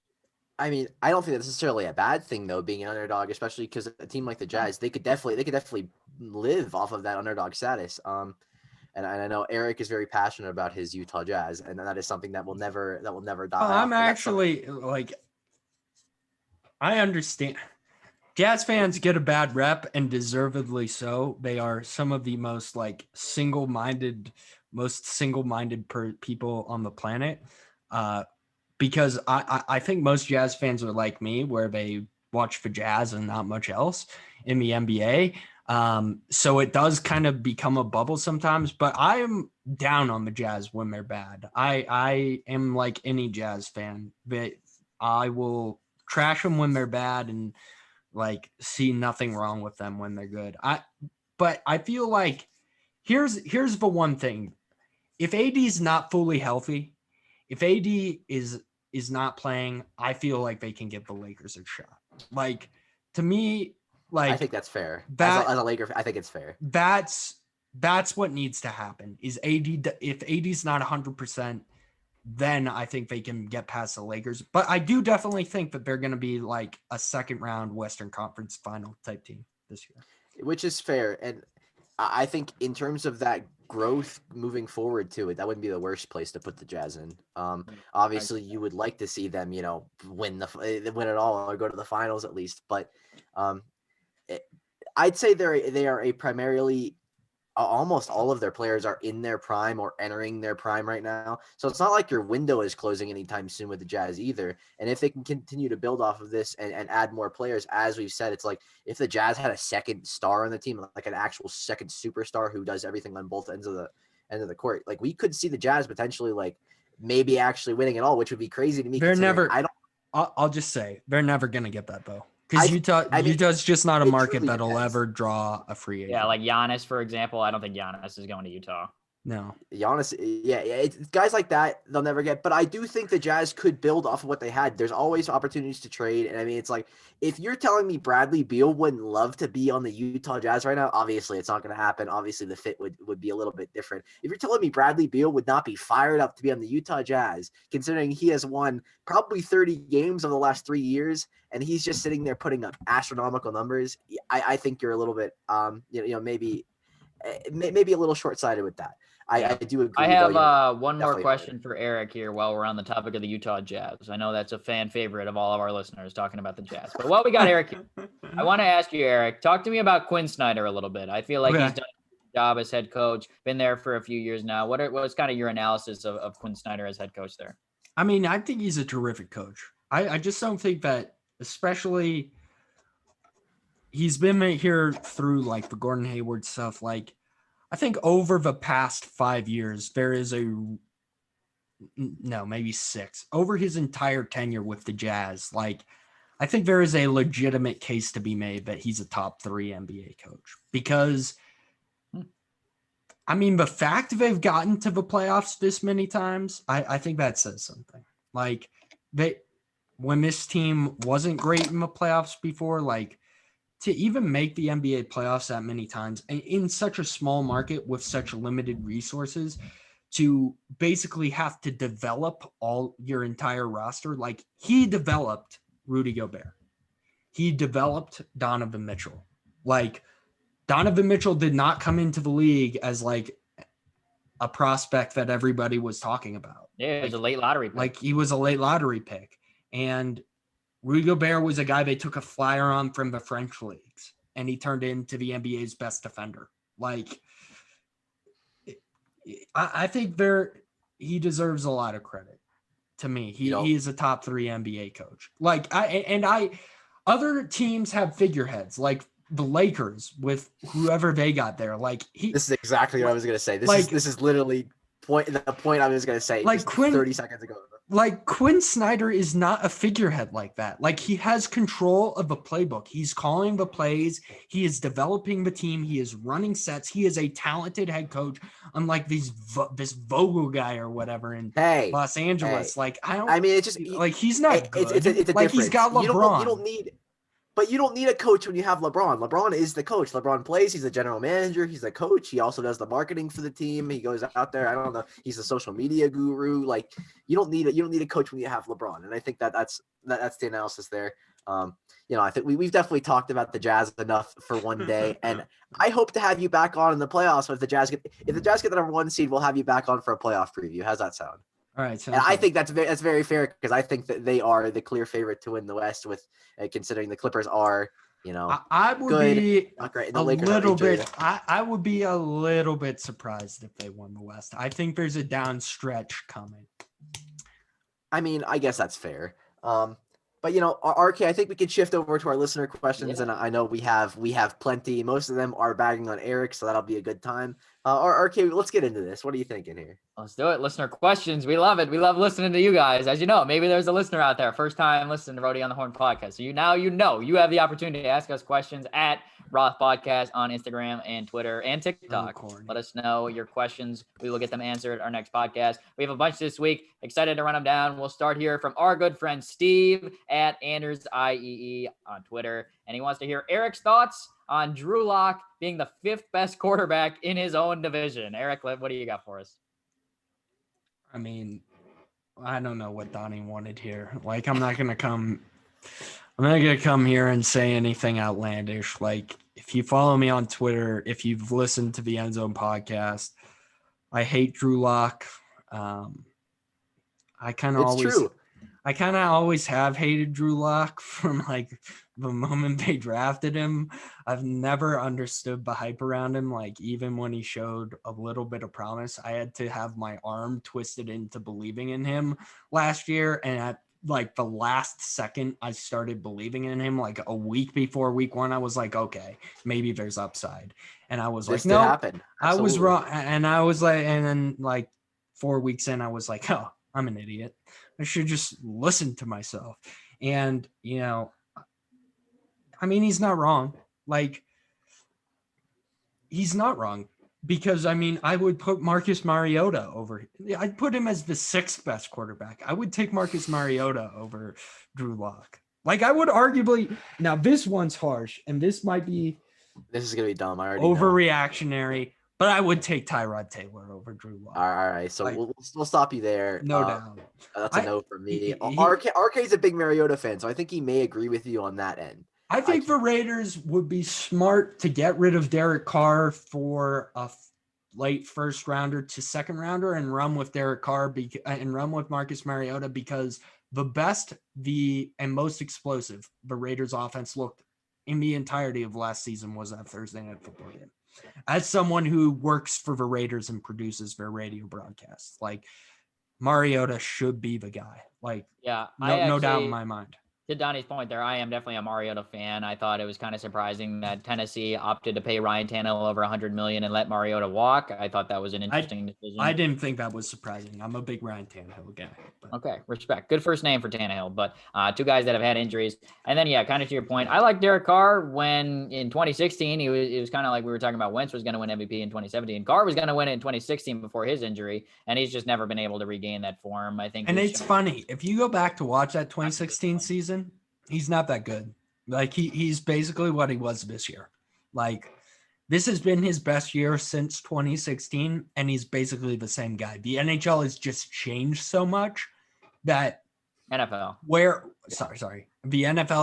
I mean, I don't think that's necessarily a bad thing though, being an underdog, especially because a team like the Jazz, they could definitely live off of that underdog status. And I know Eric is very passionate about his Utah Jazz, and that is something that will never die. I'm actually like, I understand. Jazz fans get a bad rep, and deservedly so. They are some of the most like single-minded people on the planet. Because I think most Jazz fans are like me, where they watch the Jazz and not much else in the NBA. So it does kind of become a bubble sometimes, but I am down on the Jazz when they're bad. I am like any Jazz fan, but I will trash them when they're bad and like see nothing wrong with them when they're good. But I feel like here's the one thing. If AD is not fully healthy, if AD is not playing, I feel like they can give the Lakers a shot. Like, to me, like, I think that's fair. As a Laker, I think it's fair. That's what needs to happen. Is if AD's not 100%, then I think they can get past the Lakers. But I do definitely think that they're going to be like a second round Western Conference final type team this year, which is fair. And I think in terms of that growth moving forward to it, that wouldn't be the worst place to put the Jazz in. Obviously you would like to see them, win it all or go to the finals at least. But I'd say they are a primarily almost all of their players are in their prime or entering their prime right now. So it's not like your window is closing anytime soon with the Jazz either. And if they can continue to build off of this and add more players, as we've said, it's like if the Jazz had a second star on the team, like an actual second superstar who does everything on both ends of the court, like we could see the Jazz potentially like maybe actually winning it all, which would be crazy to me. I'll just say they're never going to get that though. Because Utah's just not a market that'll ever draw a free agent. Yeah, like Giannis, for example. I don't think Giannis is going to Utah. No. Giannis, it's guys like that they'll never get. But I do think the Jazz could build off of what they had. There's always opportunities to trade. And I mean, it's like, if you're telling me Bradley Beal wouldn't love to be on the Utah Jazz right now, obviously it's not going to happen. Obviously the fit would be a little bit different. If you're telling me Bradley Beal would not be fired up to be on the Utah Jazz, considering he has won probably 30 games over the last 3 years, and he's just sitting there putting up astronomical numbers, I think you're a little bit, maybe a little short-sighted with that. I do agree. I have one more question for Eric here while we're on the topic of the Utah Jazz. I know that's a fan favorite of all of our listeners talking about the Jazz. But while we got Eric here, I want to ask you, Eric, talk to me about Quinn Snyder a little bit. I feel like he's done a job as head coach, been there for a few years now. What's kind of your analysis of Quinn Snyder as head coach there? I mean, I think he's a terrific coach. I just don't think that, especially he's been here through like the Gordon Hayward stuff. Like, I think over the past 5 years, there is maybe 6 over his entire tenure with the Jazz. Like, I think there is a legitimate case to be made that he's a top 3 NBA coach because, I mean, the fact they've gotten to the playoffs this many times, I think that says something. Like, when this team wasn't great in the playoffs before, like, to even make the NBA playoffs that many times in such a small market with such limited resources, to basically have to develop all your entire roster. Like, he developed Rudy Gobert. He developed Donovan Mitchell. Like, Donovan Mitchell did not come into the league as like a prospect that everybody was talking about. Yeah, it was a late lottery pick. Like, he was a late lottery pick. And Rudy Gobert was a guy they took a flyer on from the French leagues, and he turned into the NBA's best defender. Like, I think he deserves a lot of credit. To me, he is a top 3 NBA coach. Like, other teams have figureheads, like the Lakers with whoever they got there. Like, this is exactly what I was gonna say. This is literally the point I was gonna say. Like, 30 seconds ago. Like, Quinn Snyder is not a figurehead like that. Like, he has control of the playbook. He's calling the plays. He is developing the team. He is running sets. He is a talented head coach, unlike this Vogel guy or whatever in Los Angeles. Like, it's just like, he's not good. It's a like, he's got LeBron. You don't need. But you don't need a coach when you have LeBron. LeBron is the coach. LeBron plays. He's the general manager. He's the coach. He also does the marketing for the team. He goes out there. I don't know. He's a social media guru. Like you don't need a coach when you have LeBron. And I think that's the analysis there. I think we've definitely talked about the Jazz enough for one day, and I hope to have you back on in the playoffs. If the Jazz get the number 1 seed, we'll have you back on for a playoff preview. How's that sound? All right, and I think that's very fair because I think that they are the clear favorite to win the West. With considering the Clippers are, I would good, be not great. a little bit. I would be a little bit surprised if they won the West. I think there's a down stretch coming. I mean, I guess that's fair. But RK, I think we can shift over to our listener questions, and I know we have plenty. Most of them are bagging on Eric, so that'll be a good time. RK, let's get into this. What are you thinking here? Let's do it. Listener questions. We love it. We love listening to you guys. As you know, maybe there's a listener out there, first time listening to Roadie on the Horn podcast. So you have the opportunity to ask us questions at Roth Podcast on Instagram and Twitter and TikTok. Let us know your questions. We will get them answered our next podcast. We have a bunch this week. Excited to run them down. We'll start here from our good friend Steve at Anders IEE on Twitter. And he wants to hear Eric's thoughts on Drew Lock being the 5th best quarterback in his own division. Eric, what do you got for us? I mean, I don't know what Donnie wanted here. Like, I'm not gonna come here and say anything outlandish. Like, if you follow me on Twitter, if you've listened to the End Zone podcast, I hate Drew Lock. I kind of always have hated Drew Lock from like the moment they drafted him. I've never understood the hype around him. Like, even when he showed a little bit of promise, I had to have my arm twisted into believing in him last year. And at like the last second I started believing in him, like a week before week 1, I was like, okay, maybe there's upside. And I was like, no, I was wrong. And I was like, and then like 4 weeks in, I was like, oh, I'm an idiot. I should just listen to myself. And, I mean, he's not wrong. Like, he's not wrong because, I mean, I would put Marcus Mariota over. I'd put him as the 6th best quarterback. I would take Marcus Mariota over Drew Lock. Like, I would arguably – now, this one's harsh, and this might be – this is going to be dumb. I already overreactionary. But I would take Tyrod Taylor over Drew Lock. All right. So like, we'll stop you there. No doubt. That's a no for me. RK's a big Mariota fan, so I think he may agree with you on that end. I think the Raiders would be smart to get rid of Derek Carr for a late 1st rounder to 2nd rounder and run with Derek Carr and run with Marcus Mariota because the best, and most explosive the Raiders offense looked in the entirety of last season was that Thursday Night Football game. As someone who works for the Raiders and produces their radio broadcasts, like Mariota should be the guy. Like, no doubt in my mind. To Donnie's point there, I am definitely a Mariota fan. I thought it was kind of surprising that Tennessee opted to pay Ryan Tannehill over $100 million and let Mariota walk. I thought that was an interesting decision. I didn't think that was surprising. I'm a big Ryan Tannehill guy. Okay, respect. Good first name for Tannehill, but 2 guys that have had injuries. And then, kind of to your point, I like Derek Carr when in 2016, it was kind of like we were talking about Wentz was going to win MVP in 2017. Carr was going to win it in 2016 before his injury, and he's just never been able to regain that form. I think. And it's funny. If you go back to watch that 2016 season, he's not that good. Like he's basically what he was this year. Like this has been his best year since 2016, and he's basically the same guy. The NHL has just changed so much that the NFL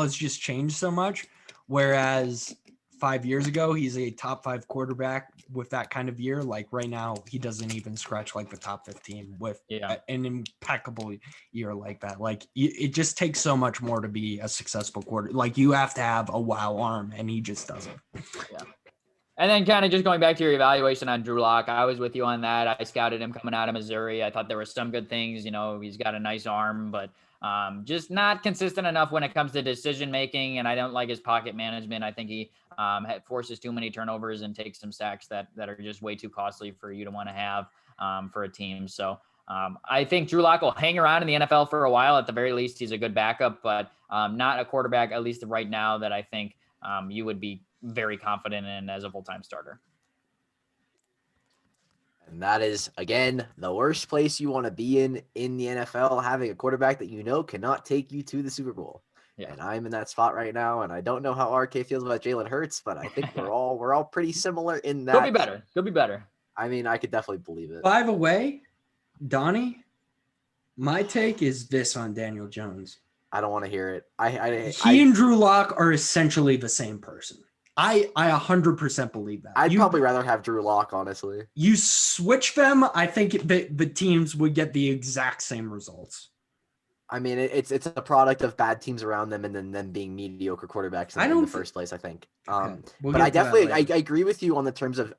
has just changed so much. Whereas 5 years ago, he's a top 5 quarterback with that kind of year. Like right now, he doesn't even scratch like the top 15 with an impeccable year like that. Like it just takes so much more to be a successful quarter. Like you have to have a wow arm, and he just doesn't. Yeah. And then kind of just going back to your evaluation on Drew Lock, I was with you on that. I scouted him coming out of Missouri. I thought there were some good things. He's got a nice arm, but just not consistent enough when it comes to decision making. And I don't like his pocket management. I think he forces too many turnovers and takes some sacks that are just way too costly for you to want to have for a team. So I think Drew Lock will hang around in the NFL for a while. At the very least, he's a good backup, but not a quarterback, at least right now, that I think you would be very confident in as a full-time starter. And that is, again, the worst place you want to be in the NFL, having a quarterback that cannot take you to the Super Bowl. Yeah. And I'm in that spot right now, and I don't know how RK feels about Jalen Hurts, but I think we're all pretty similar in that. Could be better. Could be better. I mean, I could definitely believe it. By the way, Donnie, my take is this on Daniel Jones. I don't want to hear it. He and Drew Lock are essentially the same person. I 100% believe that. I'd probably rather have Drew Lock, honestly. You switch them, I think the teams would get the exact same results. I mean, it's a product of bad teams around them and then them being mediocre quarterbacks in the first place, I think. We'll but I definitely I agree with you on the terms of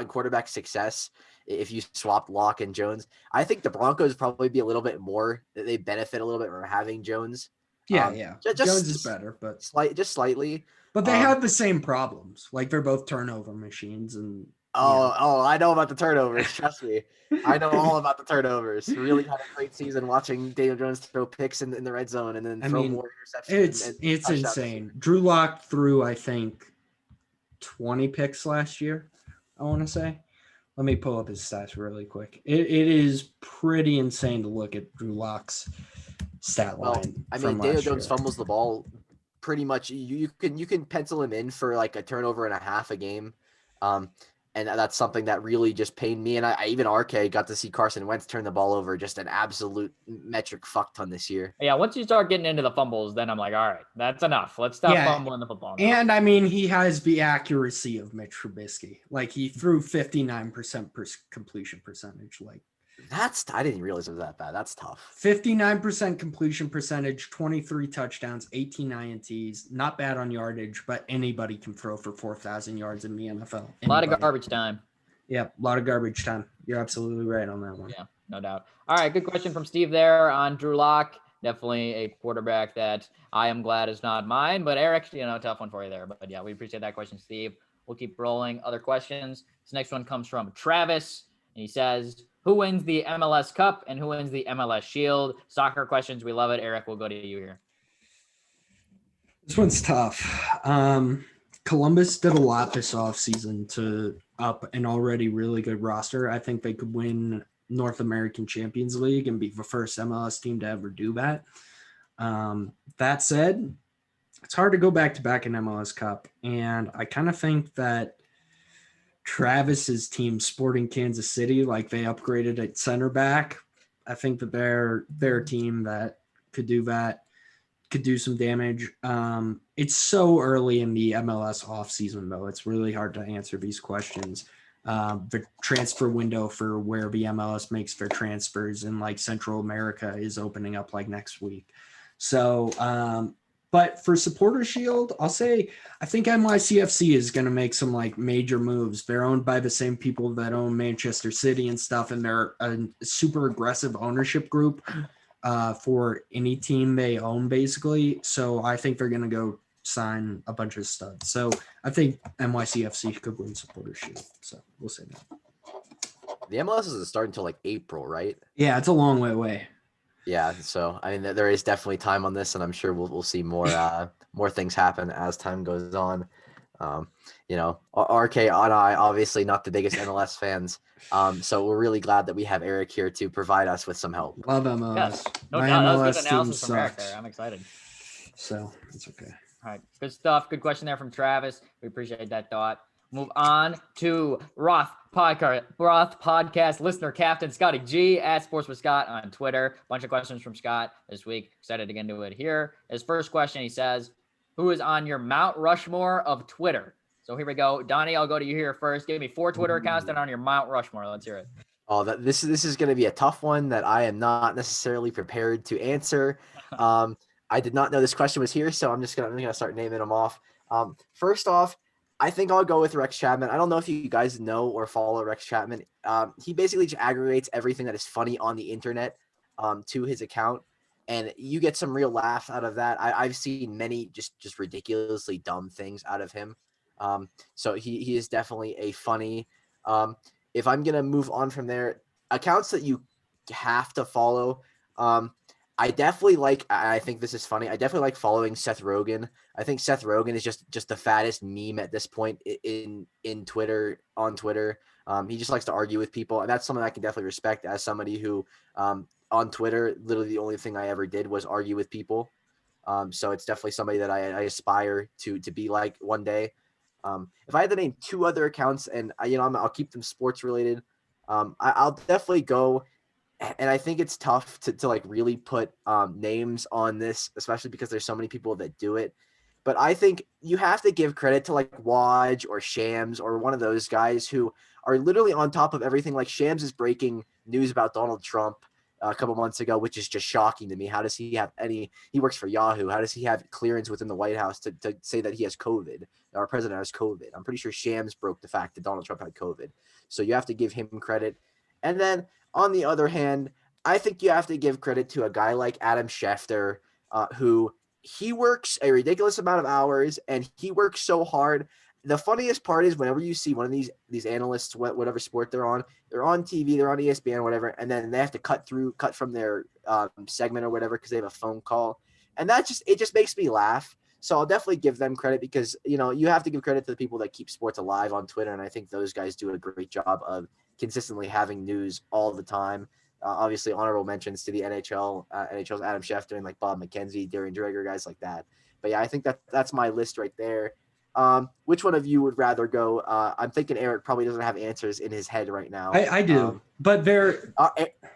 quarterback success. If you swapped Lock and Jones, I think the Broncos probably be a little bit more. They benefit a little bit from having Jones. Yeah. Jones is better, but slightly. But they have the same problems. Like they're both turnover machines, and I know about the turnovers. Trust me, I know all about the turnovers. Really had a great season watching Daniel Jones throw picks in the red zone and then throw more interceptions. It's insane. Drew Lock threw, I think, 20 picks last year. I want to say. Let me pull up his stats really quick. It is pretty insane to look at Drew Lock's stat line. I mean, Daniel Jones fumbles the ball pretty much. You can pencil him in for like a turnover and a half a game. And that's something that really just pained me. And I even RK got to see Carson Wentz turn the ball over, just an absolute metric fuck ton this year. Yeah, once you start getting into the fumbles, then I'm like, all right, that's enough. Let's stop fumbling the football now. And I mean, he has the accuracy of Mitch Trubisky. Like he threw 59% completion percentage. Like I didn't realize it was that bad. That's tough. 59% completion percentage, 23 touchdowns, 18 INTs. Not bad on yardage, but anybody can throw for 4,000 yards in the NFL. A lot of garbage time. Yeah, a lot of garbage time. You're absolutely right on that one. Yeah, no doubt. All right, good question from Steve there on Drew Lock. Definitely a quarterback that I am glad is not mine. But Eric, tough one for you there. But yeah, we appreciate that question, Steve. We'll keep rolling. Other questions. This next one comes from Travis. And he says, who wins the MLS Cup and who wins the MLS Shield? Soccer questions. We love it. Eric, we'll go to you here. This one's tough. Columbus did a lot this offseason to up an already really good roster. I think they could win North American Champions League and be the first MLS team to ever do that. That said, it's hard to go back-to-back in MLS Cup. And I kind of think that Travis's team, Sporting Kansas City, like they upgraded at center back. I think that they're a team that could do that, could do some damage. It's so early in the MLS offseason, though. It's really hard to answer these questions. The transfer window for where the MLS makes their transfers in like Central America is opening up like next week. So, but for Supporter Shield, I'll say I think NYCFC is going to make some like major moves. They're owned by the same people that own Manchester City and stuff, and they're a super aggressive ownership group for any team they own, basically. So I think they're going to go sign a bunch of studs. So I think NYCFC could win Supporter Shield. So we'll say that. The MLS isn't starting until like April, right? Yeah, it's a long way away. Yeah, so I mean, there is definitely time on this, and I'm sure we'll see more more things happen as time goes on. RK and I obviously not the biggest MLS fans, so we're really glad that we have Eric here to provide us with some help. Love MLS. Yes, no My doubt. That was MLS good team analysis from Eric sucks. there. I'm excited. So it's okay. All right, good stuff. Good question there from Travis. We appreciate that thought. Move on to Roth Podcast listener captain Scotty G at Sports with Scott on Twitter. Bunch of questions from Scott this week. Excited to get into it here. His first question, he says, who is on your Mount Rushmore of Twitter? So here we go. Donnie, I'll go to you here first. Give me 4 Twitter accounts that are on your Mount Rushmore. Let's hear it. Oh, this is going to be a tough one that I am not necessarily prepared to answer. I did not know this question was here, so I'm gonna start naming them off. First off, I think I'll go with Rex Chapman. I don't know if you guys know or follow Rex Chapman. He basically just aggregates everything that is funny on the internet to his account, and you get some real laughs out of that. I've seen many just ridiculously dumb things out of him. So he is definitely a funny. If I'm gonna move on from there, accounts that you have to follow. I definitely like. I think this is funny. I definitely like following Seth Rogen. I think Seth Rogen is just the fattest meme at this point in Twitter on Twitter. He just likes to argue with people, and that's something I can definitely respect as somebody who on Twitter, literally the only thing I ever did was argue with people. So it's definitely somebody that I aspire to be like one day. If I had to name two other accounts, and I'll keep them sports related, I'll definitely go. And I think it's tough to like really put names on this, especially because there's so many people that do it. But I think you have to give credit to like Waj or Shams or one of those guys who are literally on top of everything. Like Shams is breaking news about Donald Trump a couple months ago, which is just shocking to me. How does he have he works for Yahoo. How does he have clearance within the White House to say that he has COVID? Our president has COVID. I'm pretty sure Shams broke the fact that Donald Trump had COVID. So you have to give him credit. And then on the other hand, I think you have to give credit to a guy like Adam Schefter, who he works a ridiculous amount of hours and he works so hard. The funniest part is whenever you see one of these analysts, whatever sport they're on TV, they're on ESPN or whatever, and then they have to cut from their segment or whatever because they have a phone call, and it just makes me laugh. So I'll definitely give them credit because you have to give credit to the people that keep sports alive on Twitter, and I think those guys do a great job of consistently having news all the time. Obviously, honorable mentions to the NHL, NHL's Adam Schefter and like Bob McKenzie, Darren Dreger, guys like that. But yeah, I think that's my list right there. Which one of you would rather go? I'm thinking Eric probably doesn't have answers in his head right now. I do, but they're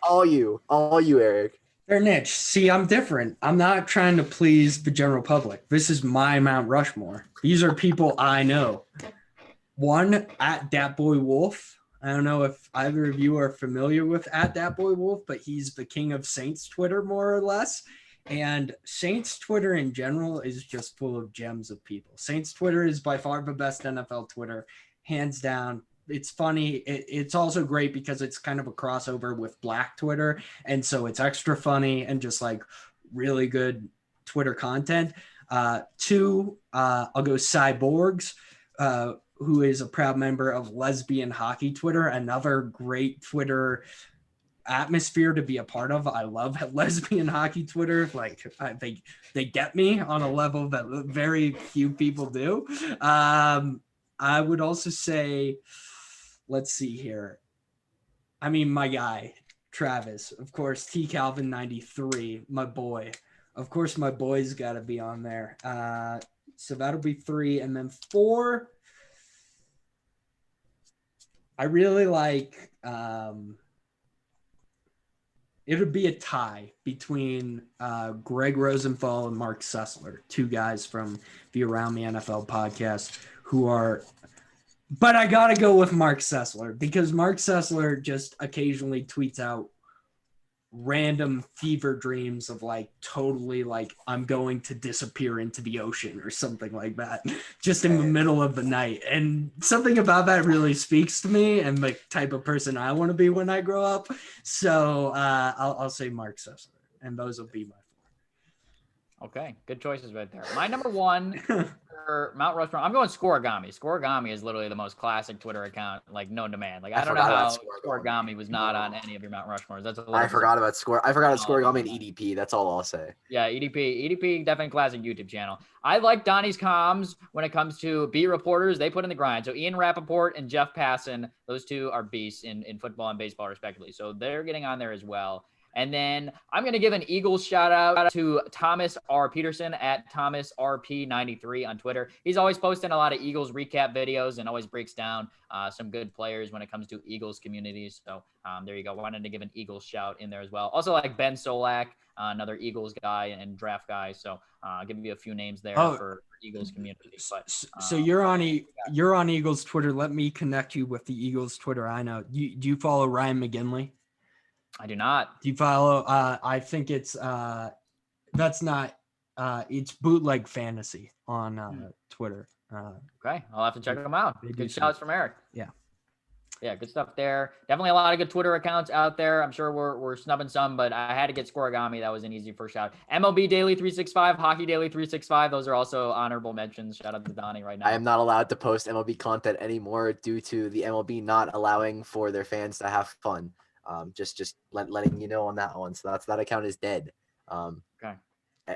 all you, Eric. They're niche. See, I'm different. I'm not trying to please the general public. This is my Mount Rushmore. These are people I know. One, at Dat Boy Wolf. I don't know if either of you are familiar with at Dat Boy Wolf, but he's the king of Saints Twitter, more or less. And Saints Twitter in general is just full of gems of people. Saints Twitter is by far the best NFL Twitter, hands down. It's funny. It's also great because it's kind of a crossover with Black Twitter. And so it's extra funny and just like really good Twitter content. Two, I'll go Cyborgs, who is a proud member of Lesbian Hockey Twitter, another great Twitter atmosphere to be a part of. I love Lesbian Hockey Twitter. Like they get me on a level that very few people do. I would also say, let's see here. I mean, my guy, Travis, of course, T Calvin 93, my boy. Of course, my boy's got to be on there. So that'll be 3. And then 4, I really like, it would be a tie between Greg Rosenthal and Mark Sessler, two guys from the Around the NFL podcast who are, but I got to go with Mark Sessler because Mark Sessler just occasionally tweets out random fever dreams of like totally like I'm going to disappear into the ocean or something like that just in the middle of the night, and something about that really speaks to me and the type of person I want to be when I grow up. So I'll say Mark Sessler, and those will be my 4. Okay, good choices right there. My number 1 for Mount Rushmore, I'm going Scorigami. Scorigami is literally the most classic Twitter account, like known to man. Like I don't know how Scorigami was not on any of your Mount Rushmores. I forgot about Scorigami and EDP. That's all I'll say. Yeah, EDP, definitely classic YouTube channel. I like Donnie's comms when it comes to beat reporters. They put in the grind. So Ian Rappaport and Jeff Passan, those two are beasts in football and baseball respectively. So they're getting on there as well. And then I'm going to give an Eagles shout out to Thomas R. Peterson at Thomas RP93 on Twitter. He's always posting a lot of Eagles recap videos and always breaks down some good players when it comes to Eagles communities. So there you go. Wanted to give an Eagles shout in there as well. Also like Ben Solak, another Eagles guy and draft guy. So I'll give you a few names there for Eagles community. But, so you're on Eagles Twitter. Let me connect you with the Eagles Twitter. I know. Do you follow Ryan McGinley? I do not. Do you follow? I think it's that's not. It's Bootleg Fantasy on Twitter. Okay, I'll have to check them out. Good shouts from Eric. Yeah, good stuff there. Definitely a lot of good Twitter accounts out there. I'm sure we're snubbing some, but I had to get Scorigami. That was an easy first shout. MLB Daily 365, Hockey Daily 365. Those are also honorable mentions. Shout out to Donnie right now. I am not allowed to post MLB content anymore due to the MLB not allowing for their fans to have fun. Just letting you know on that one. So that account is dead. Okay.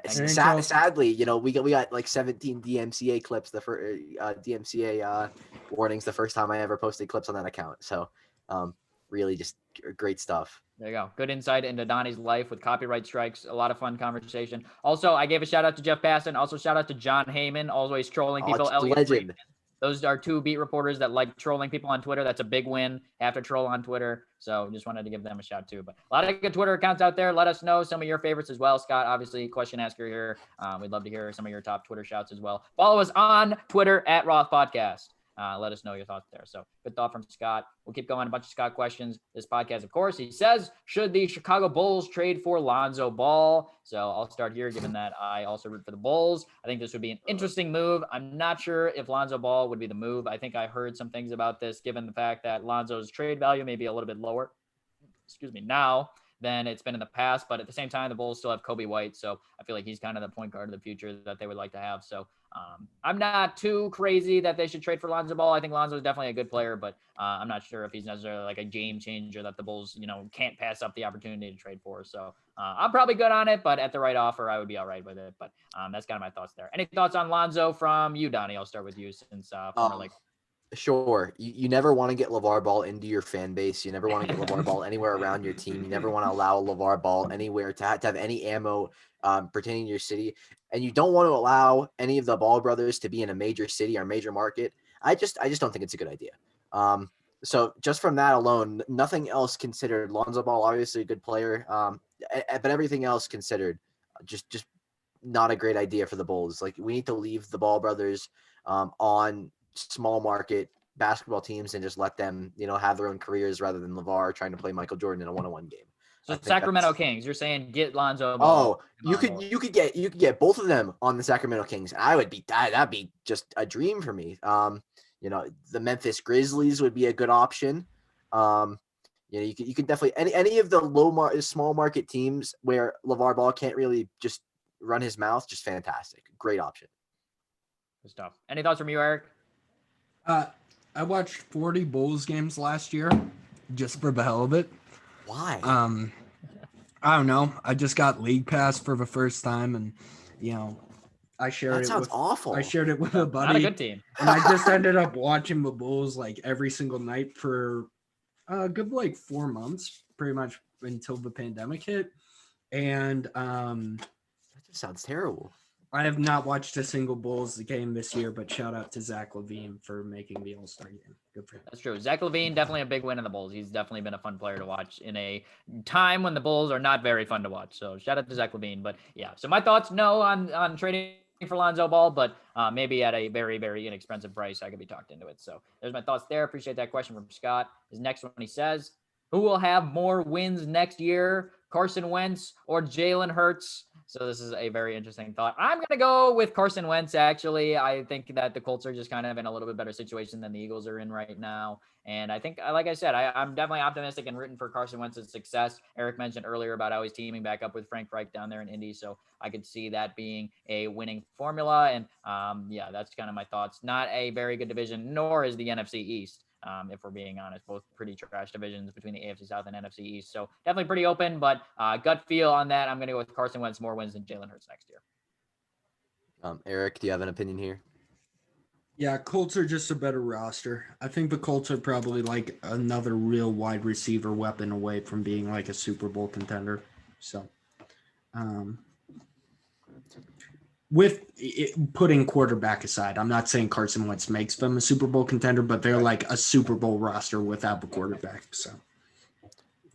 Sadly, we got like 17 DMCA clips, the first DMCA warnings the first time I ever posted clips on that account. So really just great stuff. There you go. Good insight into Donnie's life with copyright strikes. A lot of fun conversation. Also, I gave a shout out to Jeff Passan. Also, shout out to John Heyman, always trolling people. Elliot Legend. Friedman. Those are two beat reporters that like trolling people on Twitter. That's a big win. Have to troll on Twitter. So just wanted to give them a shout too. But a lot of good Twitter accounts out there. Let us know some of your favorites as well. Scott, obviously, question asker here. We'd love to hear some of your top Twitter shouts as well. Follow us on Twitter at Roth Podcast. Let us know your thoughts there. So good thought from Scott. We'll keep going. A bunch of Scott questions. This podcast, of course, he says, should the Chicago Bulls trade for Lonzo Ball? So I'll start here, given that I also root for the Bulls. I think this would be an interesting move. I'm not sure if Lonzo Ball would be the move. I think I heard some things about this, given the fact that Lonzo's trade value may be a little bit lower, now than it's been in the past. But at the same time, the Bulls still have Kobe White. So I feel like he's kind of the point guard of the future that they would like to have. So I'm not too crazy that they should trade for Lonzo Ball. I think Lonzo is definitely a good player, but I'm not sure if he's necessarily like a game changer that the Bulls, can't pass up the opportunity to trade for. So I'm probably good on it, but at the right offer, I would be all right with it. But that's kind of my thoughts there. Any thoughts on Lonzo from you, Donnie? I'll start with you since Sure. You never want to get LeVar Ball into your fan base. You never want to get LeVar Ball anywhere around your team. You never want to allow LeVar Ball anywhere to have any ammo pertaining to your city. And you don't want to allow any of the Ball brothers to be in a major city or major market. I just don't think it's a good idea. So just from that alone, nothing else considered. Lonzo Ball, obviously a good player, but everything else considered, just not a great idea for the Bulls. Like, we need to leave the Ball brothers on small market basketball teams and just let them, have their own careers rather than LeVar trying to play Michael Jordan in a one-on-one game. So Sacramento Kings, you're saying get Lonzo Ball. You could get both of them on the Sacramento Kings. That'd be just a dream for me. The Memphis Grizzlies would be a good option. You could definitely any of the small market teams where LeVar Ball can't really just run his mouth, just fantastic. Great option. Good stuff. Any thoughts from you, Eric? I watched 40 Bulls games last year just for the hell of it. Why? I don't know. I just got League Pass for the first time, and I shared it. That sounds awful. I shared it with a buddy. Not a good team. And I just ended up watching the Bulls like every single night for a good 4 months, pretty much until the pandemic hit. And that just sounds terrible. I have not watched a single Bulls game this year, but shout out to Zach LaVine for making the All-Star game. Good for him. That's true. Zach LaVine, definitely a big win in the Bulls. He's definitely been a fun player to watch in a time when the Bulls are not very fun to watch. So shout out to Zach LaVine. But yeah, so my thoughts, no on trading for Lonzo Ball, but maybe at a very, very inexpensive price, I could be talked into it. So there's my thoughts there. Appreciate that question from Scott. His next one, he says, who will have more wins next year, Carson Wentz or Jalen Hurts? So this is a very interesting thought. I'm going to go with Carson Wentz, actually. I think that the Colts are just kind of in a little bit better situation than the Eagles are in right now. And I think, like I said, I'm definitely optimistic and rooting for Carson Wentz's success. Eric mentioned earlier about how he's teaming back up with Frank Reich down there in Indy. So I could see that being a winning formula. And that's kind of my thoughts. Not a very good division, nor is the NFC East. If we're being honest, both pretty trash divisions between the AFC South and NFC East. So definitely pretty open, but gut feel on that. I'm going to go with Carson Wentz, more wins than Jalen Hurts next year. Eric, do you have an opinion here? Yeah, Colts are just a better roster. I think the Colts are probably like another real wide receiver weapon away from being like a Super Bowl contender. So, with putting quarterback aside, I'm not saying Carson Wentz makes them a Super Bowl contender, but they're like a Super Bowl roster without the quarterback. So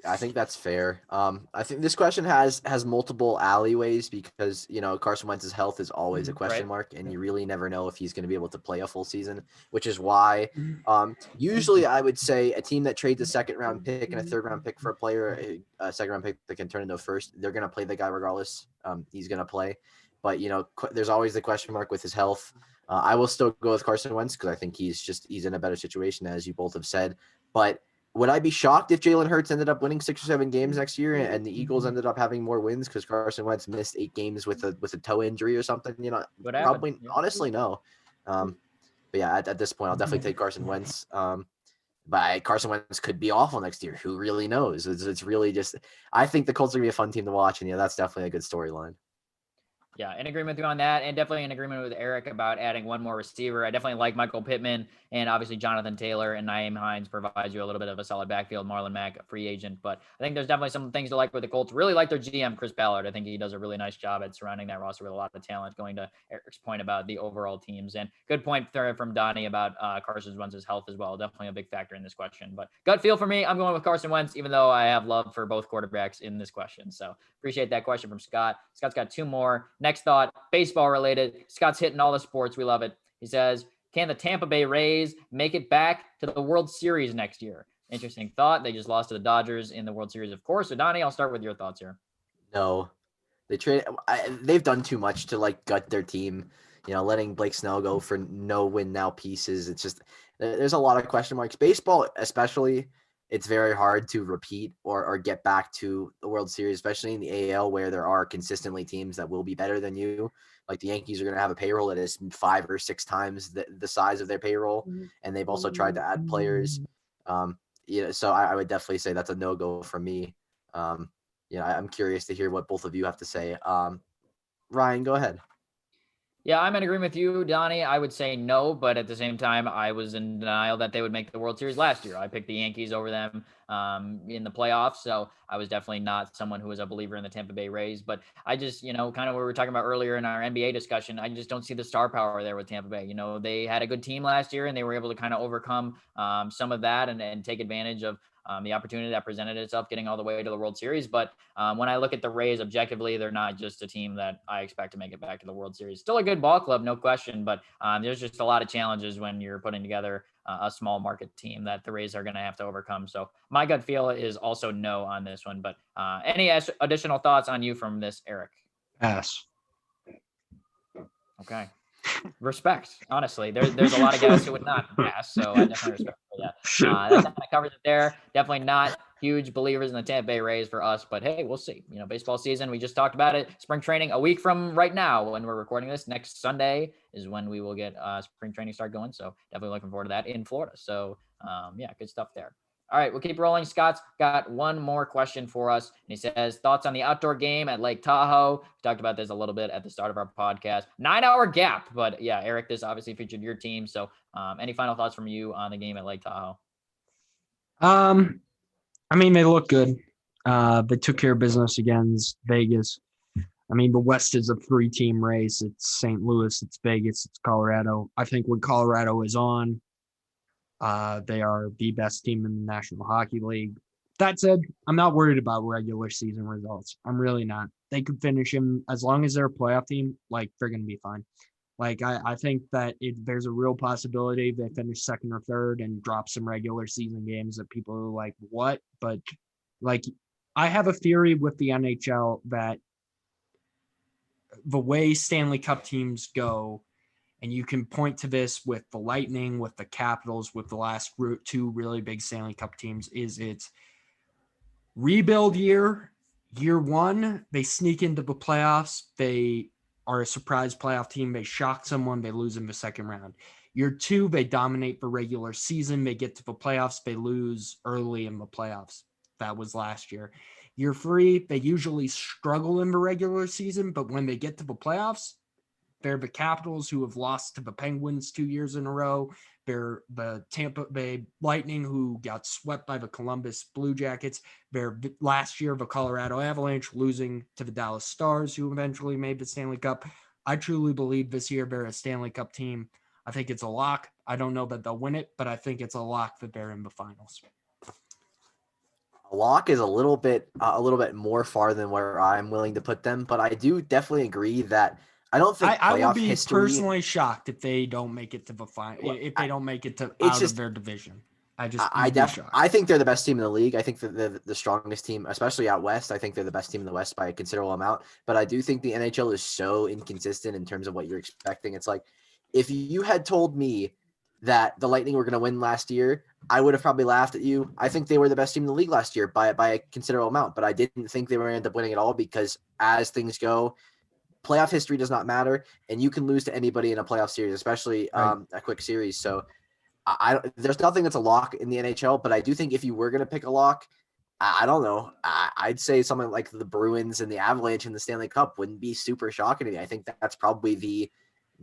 I think that's fair. I think this question has multiple alleyways because, Carson Wentz's health is always a question mark, and you really never know if he's going to be able to play a full season, which is why usually I would say a team that trades a second-round pick and a third-round pick for a player, a second-round pick that can turn into a first, they're going to play the guy regardless. He's going to play. But, there's always the question mark with his health. I will still go with Carson Wentz because I think he's in a better situation, as you both have said. But would I be shocked if Jalen Hurts ended up winning 6 or 7 games next year and the Eagles ended up having more wins because Carson Wentz missed 8 games with a toe injury or something? Probably, honestly, no. But yeah, at this point, I'll definitely take Carson Wentz. But Carson Wentz could be awful next year. Who really knows? It's really just – I think the Colts are going to be a fun team to watch, and, that's definitely a good storyline. Yeah, in agreement with you on that, and definitely in agreement with Eric about adding one more receiver. I definitely like Michael Pittman, and obviously Jonathan Taylor and Nyheim Hines provides you a little bit of a solid backfield. Marlon Mack, a free agent, but I think there's definitely some things to like with the Colts. Really like their GM, Chris Ballard. I think he does a really nice job at surrounding that roster with a lot of talent, going to Eric's point about the overall teams. And good point there from Donnie about Carson Wentz's health as well. Definitely a big factor in this question. But gut feel for me, I'm going with Carson Wentz, even though I have love for both quarterbacks in this question. So appreciate that question from Scott. Scott's got two more. Next thought, baseball related. Scott's hitting all the sports. We love it. He says, can the Tampa Bay Rays make it back to the World Series next year? Interesting thought. They just lost to the Dodgers in the World Series, of course. So, Donnie, I'll start with your thoughts here. No, they've done too much to like gut their team. Letting Blake Snell go for no win now pieces. It's just there's a lot of question marks. Baseball, especially, it's very hard to repeat or get back to the World Series, especially in the AL where there are consistently teams that will be better than you. Like the Yankees are going to have a payroll that is 5 or 6 times the size of their payroll, and they've also tried to add players. So I would definitely say that's a no-go from me. I'm curious to hear what both of you have to say. Ryan, go ahead. Yeah, I'm in agreement with you, Donnie. I would say no, but at the same time, I was in denial that they would make the World Series last year. I picked the Yankees over them in the playoffs, so I was definitely not someone who was a believer in the Tampa Bay Rays. But I just, kind of what we were talking about earlier in our NBA discussion, I just don't see the star power there with Tampa Bay. They had a good team last year, and they were able to kind of overcome some of that and take advantage of the opportunity that presented itself getting all the way to the World Series. But when I look at the Rays objectively, they're not just a team that I expect to make it back to the World Series. Still a good ball club, no question, but there's just a lot of challenges when you're putting together a small market team that the Rays are going to have to overcome. So my gut feel is also no on this one, but any additional thoughts on you from this, Eric? Pass. Okay. Respect. Honestly, there's a lot of guys who would not pass, so I definitely respect for that. That kind of covers it there. Definitely not huge believers in the Tampa Bay Rays for us, but hey, we'll see. Baseball season, we just talked about it. Spring training a week from right now when we're recording this. Next Sunday is when we will get spring training start going. So definitely looking forward to that in Florida. So yeah, good stuff there. All right, we'll keep rolling. Scott's got one more question for us. And he says, thoughts on the outdoor game at Lake Tahoe? We talked about this a little bit at the start of our podcast. 9-hour gap. But yeah, Eric, this obviously featured your team. So any final thoughts from you on the game at Lake Tahoe? They look good. They took care of business against Vegas. The West is a 3-team race. It's St. Louis, it's Vegas, it's Colorado. I think when Colorado is on, they are the best team in the National Hockey League. That said, I'm not worried about regular season results. I'm really not. They could finish them as long as they're a playoff team. They're going to be fine. I think that there's a real possibility they finish second or third and drop some regular season games that people are like, what? But I have a theory with the NHL that the way Stanley Cup teams go, and you can point to this with the Lightning, with the Capitals, with the last 2 really big Stanley Cup teams, is it's rebuild year 1, they sneak into the playoffs, they are a surprise playoff team, they shock someone, they lose in the second round. Year 2, they dominate the regular season, they get to the playoffs, they lose early in the playoffs. That was last year. Year 3, they usually struggle in the regular season, but when they get to the playoffs, they're the Capitals who have lost to the Penguins 2 years in a row. They're the Tampa Bay Lightning who got swept by the Columbus Blue Jackets. They're last year the Colorado Avalanche losing to the Dallas Stars who eventually made the Stanley Cup. I truly believe this year they're a Stanley Cup team. I think it's a lock. I don't know that they'll win it, but I think it's a lock that they're in the finals. A lock is a little bit more far than where I'm willing to put them, but I do definitely agree that I don't think I would be personally shocked if they don't make it to the final. If they don't make it to out of their division, I think they're the best team in the league. I think that they're the strongest team, especially out west. I think they're the best team in the West by a considerable amount. But I do think the NHL is so inconsistent in terms of what you're expecting. It's like if you had told me that the Lightning were going to win last year, I would have probably laughed at you. I think they were the best team in the league last year by a considerable amount, but I didn't think they were going to end up winning at all because as things go, playoff history does not matter, and you can lose to anybody in a playoff series, especially a quick series. So there's nothing that's a lock in the NHL, but I do think if you were going to pick a lock, I don't know. I'd say something like the Bruins and the Avalanche in the Stanley Cup wouldn't be super shocking to me. I think that's probably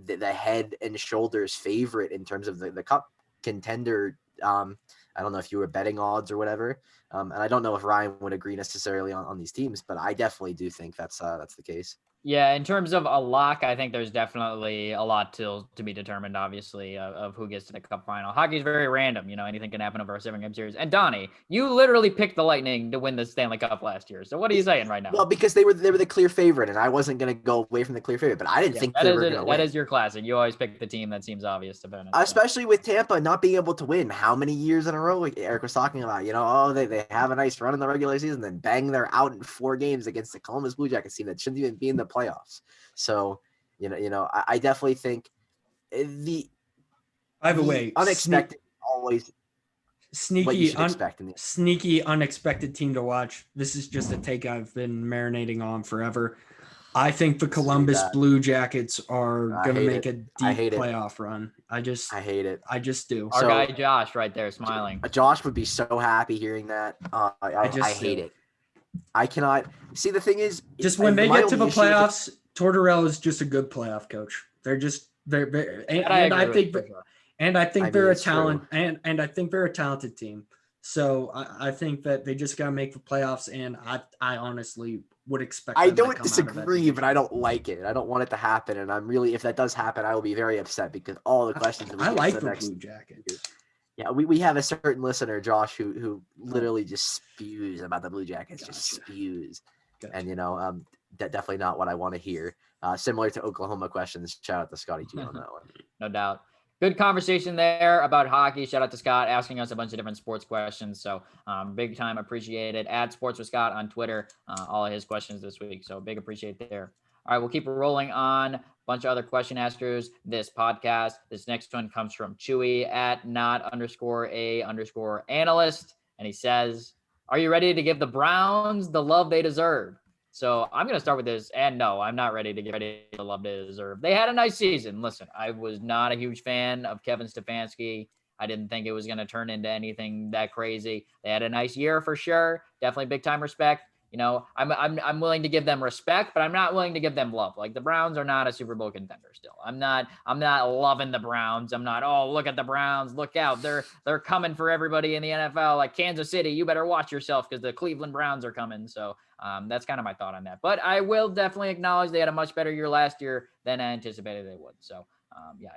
the head and shoulders favorite in terms of the cup contender. I don't know if you were betting odds or whatever. And I don't know if Ryan would agree necessarily on these teams, but I definitely do think that's the case. Yeah, in terms of a lock, I think there's definitely a lot to be determined, obviously, of who gets to the cup final. Hockey's very random, anything can happen over a 7-game series. And Donnie, you literally picked the Lightning to win the Stanley Cup last year. So what are you saying right now? Well, because they were the clear favorite, and I wasn't going to go away from the clear favorite, but I didn't think they were going to win. That is your classic. You always pick the team that seems obvious to win. Especially with Tampa not being able to win. How many years in a row Eric was talking about, they have a nice run in the regular season, then bang, they're out in 4 games against the Columbus Blue Jackets team that shouldn't even be in the playoffs. So, I definitely think by the way, unexpected always sneaky, unexpected team to watch. This is just a take I've been marinating on forever. I think the Columbus Blue Jackets are going to make a deep playoff run. I hate it. I just do. Our guy Josh right there smiling. Josh would be so happy hearing that. I hate it. I cannot see. The thing is, just when they get to the playoffs, Tortorella is just a good playoff coach. I think they're a talent, and I think they're a talented team. So I think that they just got to make the playoffs, and I honestly would expect. I don't disagree, but I don't like it. I don't want it to happen, and I'm really, if that does happen, I will be very upset because all the questions. I like the Blue Jackets. Yeah, we have a certain listener, Josh, who literally just spews about the Blue Jackets, just spews. Gotcha. And definitely not what I want to hear. Similar to Oklahoma questions. Shout out to Scotty G on that one. No doubt. Good conversation there about hockey. Shout out to Scott asking us a bunch of different sports questions. So big time appreciated. At Sports with Scott on Twitter, all of his questions this week. So big appreciate there. All right, we'll keep rolling on. Bunch of other question askers this podcast. This next one comes from Chewy at not_a_analyst. And he says, are you ready to give the Browns the love they deserve? So I'm going to start with this. And no, I'm not ready to give the love they deserve. They had a nice season. Listen, I was not a huge fan of Kevin Stefanski. I didn't think it was going to turn into anything that crazy. They had a nice year for sure. Definitely big time respect. I'm willing to give them respect, but I'm not willing to give them love. Like the Browns are not a Super Bowl contender still. I'm not loving the Browns. I'm not, oh, look at the Browns. Look out. They're coming for everybody in the NFL. Like Kansas City, you better watch yourself because the Cleveland Browns are coming. So that's kind of my thought on that. But I will definitely acknowledge they had a much better year last year than I anticipated they would. So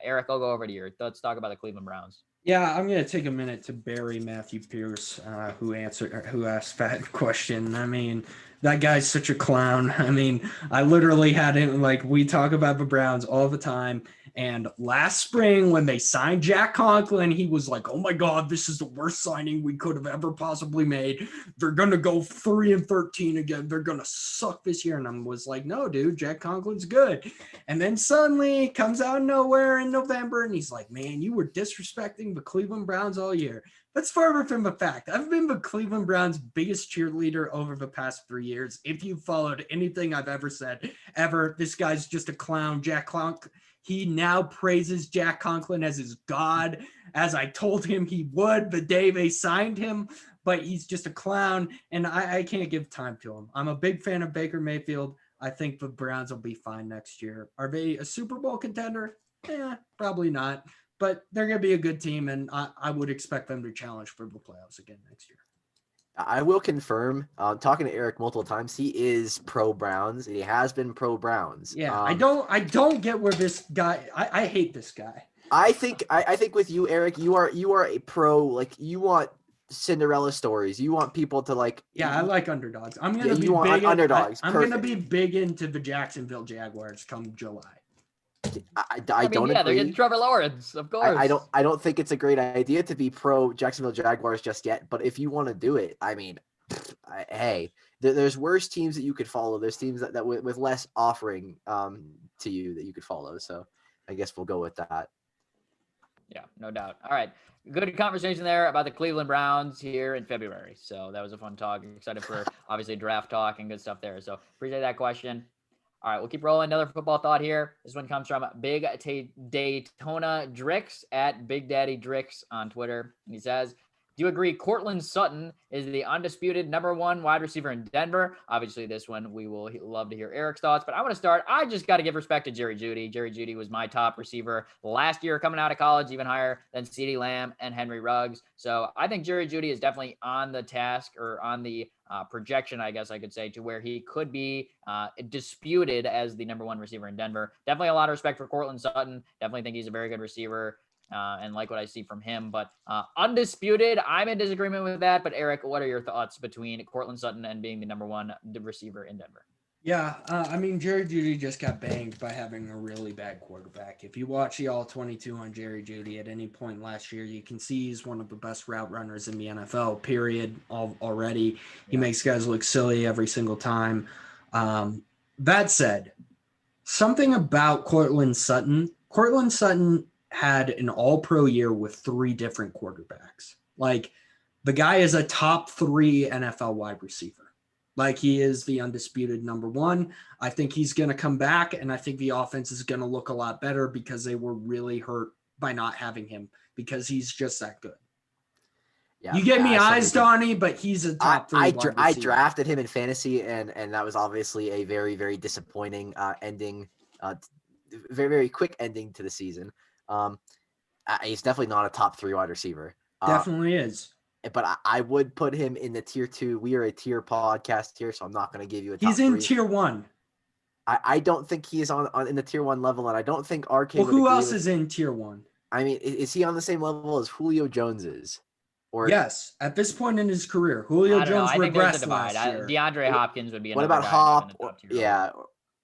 Eric, I'll go over to you. Let's talk about the Cleveland Browns. Yeah, I'm going to take a minute to bury Matthew Pierce, who asked that question. I mean, that guy's such a clown. I mean, I literally had him, we talk about the Browns all the time. And last spring when they signed Jack Conklin, he was like, oh my God, this is the worst signing we could have ever possibly made. They're going to go 3-13 again. They're going to suck this year. And I was like, no, dude, Jack Conklin's good. And then suddenly comes out of nowhere in November. And he's like, man, you were disrespecting the Cleveland Browns all year. That's farther from the fact. I've been the Cleveland Browns' biggest cheerleader over the past 3 years. If you followed anything I've ever said, ever, this guy's just a clown. Jack Conklin. He now praises Jack Conklin as his god, as I told him he would the day they signed him, but he's just a clown, and I can't give time to him. I'm a big fan of Baker Mayfield. I think the Browns will be fine next year. Are they a Super Bowl contender? Probably not, but they're going to be a good team, and I would expect them to challenge for the playoffs again next year. I will confirm, talking to Eric multiple times, he is pro Browns. He has been pro Browns. Yeah, I don't get where this guy. I hate this guy. I think with you, Eric, you are a pro. Like you want Cinderella stories. You want people to Yeah, I like underdogs. I'm gonna be big underdogs. I'm gonna be big into the Jacksonville Jaguars come July. I don't agree. They're getting Trevor Lawrence, of course. I don't think it's a great idea to be pro Jacksonville Jaguars just yet. But if you want to do it, I mean, hey, there's worse teams that you could follow. There's teams that with less offering to you that you could follow. So I guess we'll go with that. Yeah, no doubt. All right. Good conversation there about the Cleveland Browns here in February. So that was a fun talk. Excited for obviously draft talk and good stuff there. So appreciate that question. All right, we'll keep rolling. Another football thought here. This one comes from Big Daytona Drix at Big Daddy Drix on Twitter. And he says, Do you agree Cortland Sutton is the undisputed #1 wide receiver in Denver? Obviously, this one we will love to hear Eric's thoughts, but I want to start. I just got to give respect to Jerry Jeudy. Jerry Jeudy was my top receiver last year coming out of college, even higher than CeeDee Lamb and Henry Ruggs. So I think Jerry Jeudy is definitely on the task or on the projection, I guess I could say, to where he could be disputed as the #1 receiver in Denver. Definitely a lot of respect for Cortland Sutton. Definitely think he's a very good receiver. And like what I see from him, but undisputed, I'm in disagreement with that. But Eric, what are your thoughts between Cortland Sutton and being the #1 receiver in Denver? Yeah, I mean, Jerry Jeudy just got banged by having a really bad quarterback. If you watch the All-22 on Jerry Jeudy at any point last year, you can see he's one of the best route runners in the NFL, period, already. He makes guys look silly every single time. That said, something about Cortland Sutton had an all-pro year with 3 different quarterbacks. Like, the guy is a top 3 NFL wide receiver. Like, he is the undisputed #1. I think he's going to come back, and I think the offense is going to look a lot better because they were really hurt by not having him because he's just that good. Yeah, you get me eyes, Donnie, but he's a top 3 wide receiver. I drafted him in fantasy, and that was obviously a very, very disappointing ending, very, very quick ending to the season. He's definitely not a top 3 wide receiver. Definitely is. But I would put him in the tier 2. We are a tier podcast here, so I'm not going to give you a top He's in 3. tier 1. I don't think he is on in the tier 1 level, and I don't think RK. Well, who else is in tier 1? I mean, is he on the same level as Julio Jones is? Or yes, at this point in his career, Julio Jones regressed last year. DeAndre Hopkins would be. What about Hop?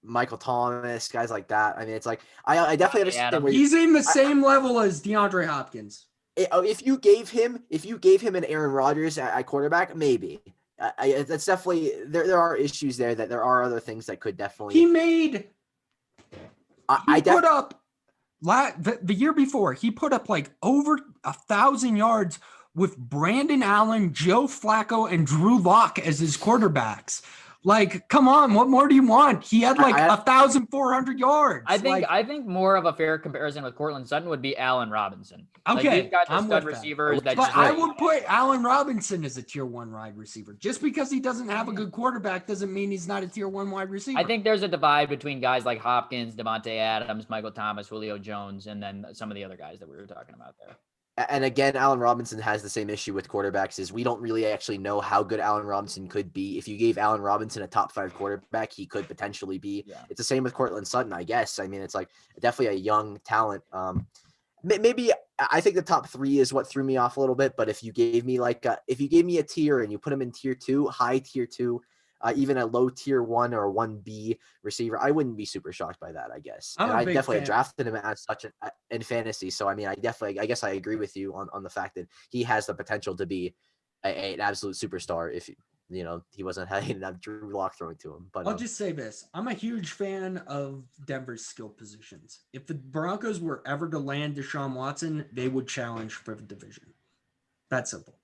Michael Thomas, guys like that. I mean, it's like I definitely understand. He's in the same level as DeAndre Hopkins. If you gave him an Aaron Rodgers at quarterback, maybe. That's definitely there are issues there that there are other things that could definitely. He made. Put up the year before. He put up like over 1,000 yards with Brandon Allen, Joe Flacco, and Drew Lock as his quarterbacks. Like, come on, what more do you want? He had like 1,400 yards. I think more of a fair comparison with Cortland Sutton would be Allen Robinson. Okay, like, they've got the stud receivers. But I would put Allen Robinson as a tier 1 wide receiver. Just because he doesn't have a good quarterback doesn't mean he's not a tier 1 wide receiver. I think there's a divide between guys like Hopkins, Devontae Adams, Michael Thomas, Julio Jones, and then some of the other guys that we were talking about there. And again, Allen Robinson has the same issue with quarterbacks is we don't really actually know how good Allen Robinson could be. If you gave Allen Robinson a top 5 quarterback, he could potentially be. Yeah. It's the same with Cortland Sutton, I guess. I mean, it's like definitely a young talent. Maybe I think the top 3 is what threw me off a little bit. But if you gave me a tier and you put him in tier 2, high tier 2, even a low tier 1 or 1B receiver, I wouldn't be super shocked by that, I guess. And I definitely drafted him as such in fantasy. So, I mean, I guess I agree with you on the fact that he has the potential to be an absolute superstar if, he wasn't having that Drew Lock throwing to him. But I'll just say this. I'm a huge fan of Denver's skill positions. If the Broncos were ever to land Deshaun Watson, they would challenge for the division. That's simple.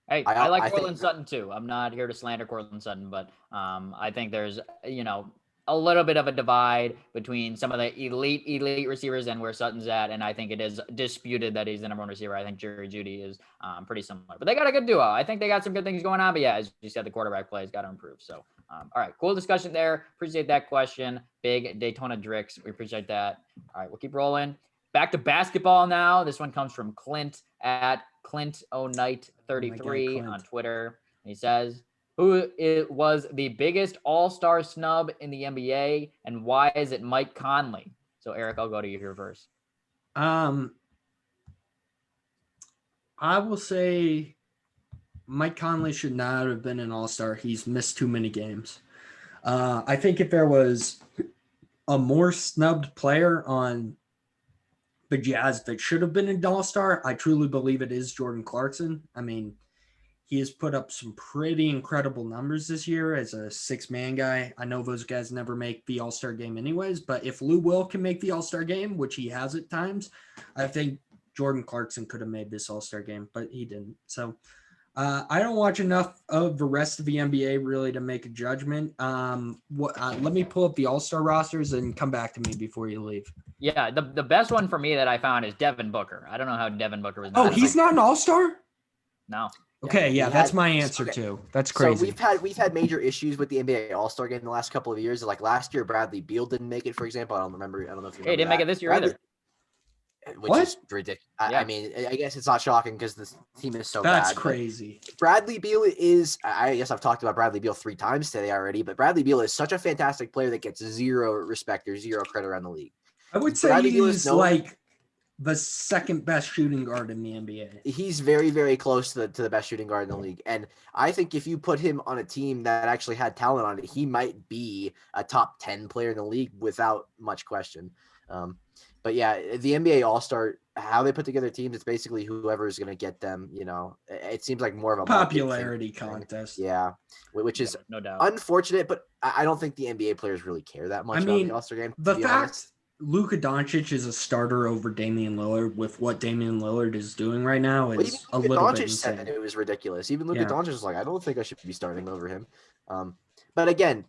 Hey, I like Cortland Sutton too. I'm not here to slander Cortland Sutton, but I think there's, a little bit of a divide between some of the elite receivers and where Sutton's at. And I think it is disputed that he's the #1 receiver. I think Jerry Jeudy is pretty similar, but they got a good duo. I think they got some good things going on, but yeah, as you said, the quarterback play has got to improve. So, all right, cool discussion there. Appreciate that question. Big Daytona Drix. We appreciate that. All right, we'll keep rolling. Back to basketball now. This one comes from Clint at ClintO'Knight33 on Twitter. He says, who was the biggest all-star snub in the NBA, and why is it Mike Conley? So, Eric, I'll go to you here first. I will say Mike Conley should not have been an all-star. He's missed too many games. I think if there was a more snubbed player on the Jazz that should have been an all-star, I truly believe it is Jordan Clarkson. I mean, he has put up some pretty incredible numbers this year as a 6-man guy. I know those guys never make the all-star game anyways, but if Lou Will can make the all-star game, which he has at times, I think Jordan Clarkson could have made this all-star game, but he didn't. So I don't watch enough of the rest of the NBA really to make a judgment. Let me pull up the all-star rosters and come back to me before you leave. Yeah, the best one for me that I found is Devin Booker. I don't know how Devin Booker was. Oh, he's not an all-star? No. Okay, yeah, that's my answer too. That's crazy. So we've had major issues with the NBA All-Star game in the last couple of years. Like last year, Bradley Beal didn't make it, for example. I don't know if you remember. He didn't make it this year either. Which is ridiculous. I mean, I guess it's not shocking because this team is so bad. That's crazy. Bradley Beal is, I guess I've talked about Bradley Beal 3 times today already, but Bradley Beal is such a fantastic player that gets zero respect or zero credit around the league. I would say he's like the second best shooting guard in the NBA. He's very, very close to the best shooting guard in the league. And I think if you put him on a team that actually had talent on it, he might be a top 10 player in the league without much question. But yeah, the NBA All-Star, how they put together teams, it's basically whoever's going to get them, it seems like more of a popularity contest. Yeah, which is no doubt unfortunate, but I don't think the NBA players really care that much about the All-Star game. The fact Luka Doncic is a starter over Damian Lillard with what Damian Lillard is doing right now is a little bit insane. Said it was ridiculous. Even Luka Doncic was like, I don't think I should be starting over him. But again,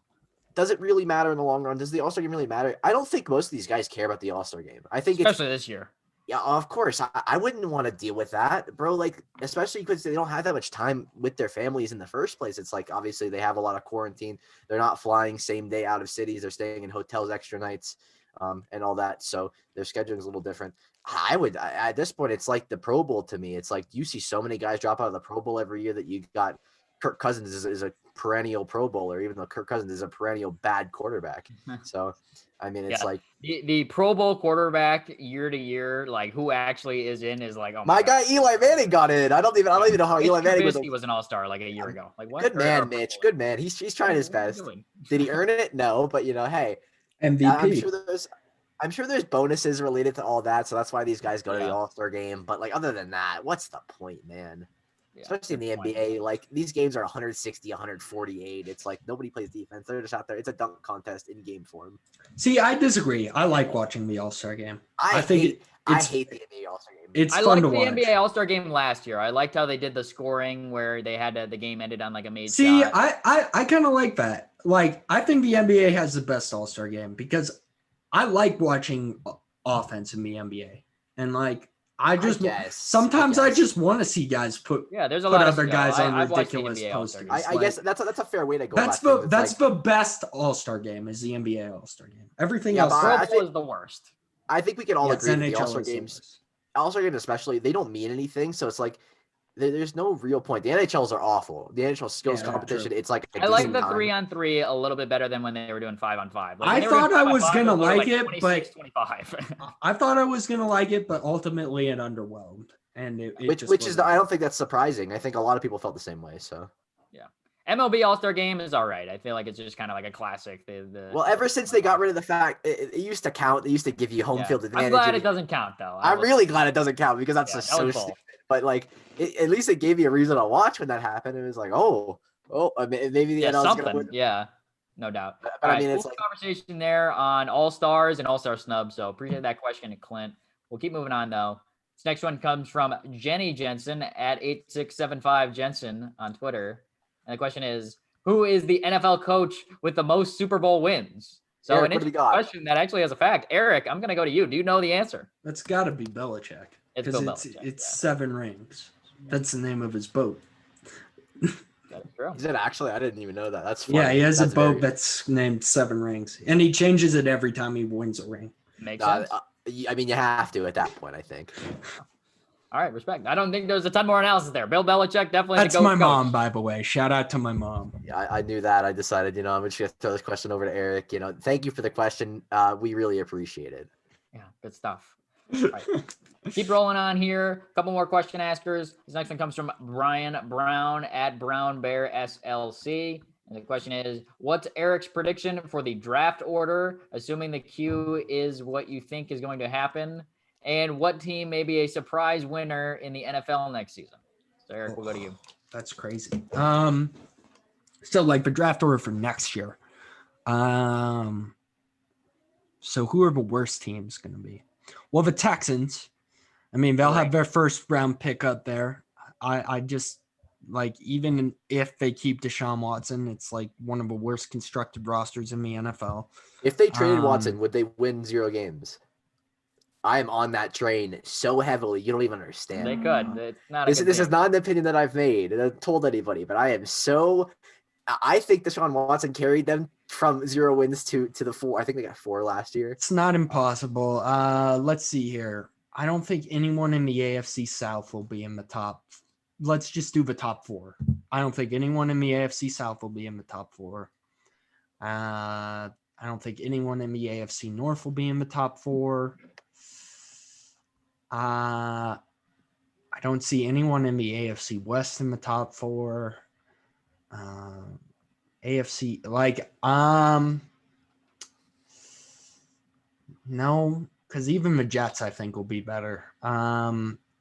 does it really matter in the long run? Does the All-Star game really matter? I don't think most of these guys care about the All-Star game. I think especially this year. Yeah, of course. I wouldn't want to deal with that, bro. Like, especially because they don't have that much time with their families in the first place. It's like, obviously, they have a lot of quarantine. They're not flying same day out of cities. They're staying in hotels extra nights and all that. So their scheduling is a little different. At this point, it's like the Pro Bowl to me. It's like you see so many guys drop out of the Pro Bowl every year that you got. Kirk Cousins is a perennial Pro Bowler, even though Kirk Cousins is a perennial bad quarterback. So, I mean, it's like the Pro Bowl quarterback year to year, like who actually is in is like, oh my guy Eli Manning got in. I don't even know how Eli Manning was an All-Star like a year ago. Like what? Good man, Mitch. Good man. He's trying his best. Did he earn it? No, but hey, MVP. I'm sure there's bonuses related to all that, so that's why these guys go to the All-Star game. But like, other than that, what's the point, man? Especially in the NBA, like these games are 160, 148. It's like nobody plays defense. They're just out there. It's a dunk contest in game form. See, I disagree. I like watching the All-Star game. I hate the NBA All-Star game. It's fun to watch. I liked the NBA All-Star game last year. I liked how they did the scoring where they had the game ended on like a made shot. I kind of like that. Like, I think the NBA has the best All-Star game because I like watching offense in the NBA. And like, I just want to see guys put other guys on ridiculous posters. I guess that's a fair way to go. That's the best All-Star game is the NBA All-Star game. Everything else is the worst. I think we can all agree that the All-Star games, especially, they don't mean anything. So it's like there's no real point. The NHLs are awful. The NHL skills competition, it's like I like the 3-on-3 a little bit better than when they were doing 5-on-5. I thought I was gonna like it, but 25. I thought I was gonna like it, but ultimately it underwhelmed. And I don't think that's surprising. I think a lot of people felt the same way. So yeah. MLB All-Star Game is all right. I feel like it's just kind of like a classic. Well, ever since they got rid of the fact it used to count, they used to give you home field advantage. I'm glad it doesn't count though. I'm really glad it doesn't count because that's just so stupid. But like, at least it gave you a reason to watch when that happened. It was like, maybe the NL is going to win. Yeah, no doubt. But I mean, it's like conversation there on All-Stars and All-Star snubs. So appreciate that question, Clint. We'll keep moving on though. This next one comes from Jenny Jensen at 8675 Jensen on Twitter. And the question is, who is the NFL coach with the most Super Bowl wins? So Eric, an interesting question that actually has a fact. Eric, I'm going to go to you. Do you know the answer? That's got to be Belichick. It's 7 rings. That's the name of his boat. That's true. Is it actually? I didn't even know that. That's funny. Yeah, he has a boat that's named 7 rings. And he changes it every time he wins a ring. Makes sense. I mean, you have to at that point, I think. All right, respect. I don't think there's a ton more analysis there. Bill Belichick definitely. That's my mom, by the way. Shout out to my mom. Yeah, I knew that. I decided, I'm just gonna throw this question over to Eric. Thank you for the question. We really appreciate it. Yeah, good stuff. All right. Keep rolling on here. A couple more question askers. This next one comes from Brian Brown at Brown Bear SLC. And the question is, what's Eric's prediction for the draft order, assuming the queue is what you think is going to happen? And what team may be a surprise winner in the NFL next season? So Eric, we'll go to you. That's crazy. So like the draft order for next year. So who are the worst teams going to be? Well, the Texans. I mean, they'll have their first round pick up there. I just like, even if they keep Deshaun Watson, it's like one of the worst constructed rosters in the NFL. If they traded Watson, would they win 0 games? I am on that train so heavily. You don't even understand. They could. It's not a This good is team. not an opinion that I've made and I've told anybody, but I think Deshaun Watson carried them from 0 wins to the 4. I think they got 4 last year. It's not impossible. Let's see here. I don't think anyone in the AFC South will be in the top. Let's just do the top 4. I don't think anyone in the AFC South will be in the top 4. I don't think anyone in the AFC North will be in the top 4. I don't see anyone in the AFC West in the top 4. AFC, no, because even the Jets, I think, will be better.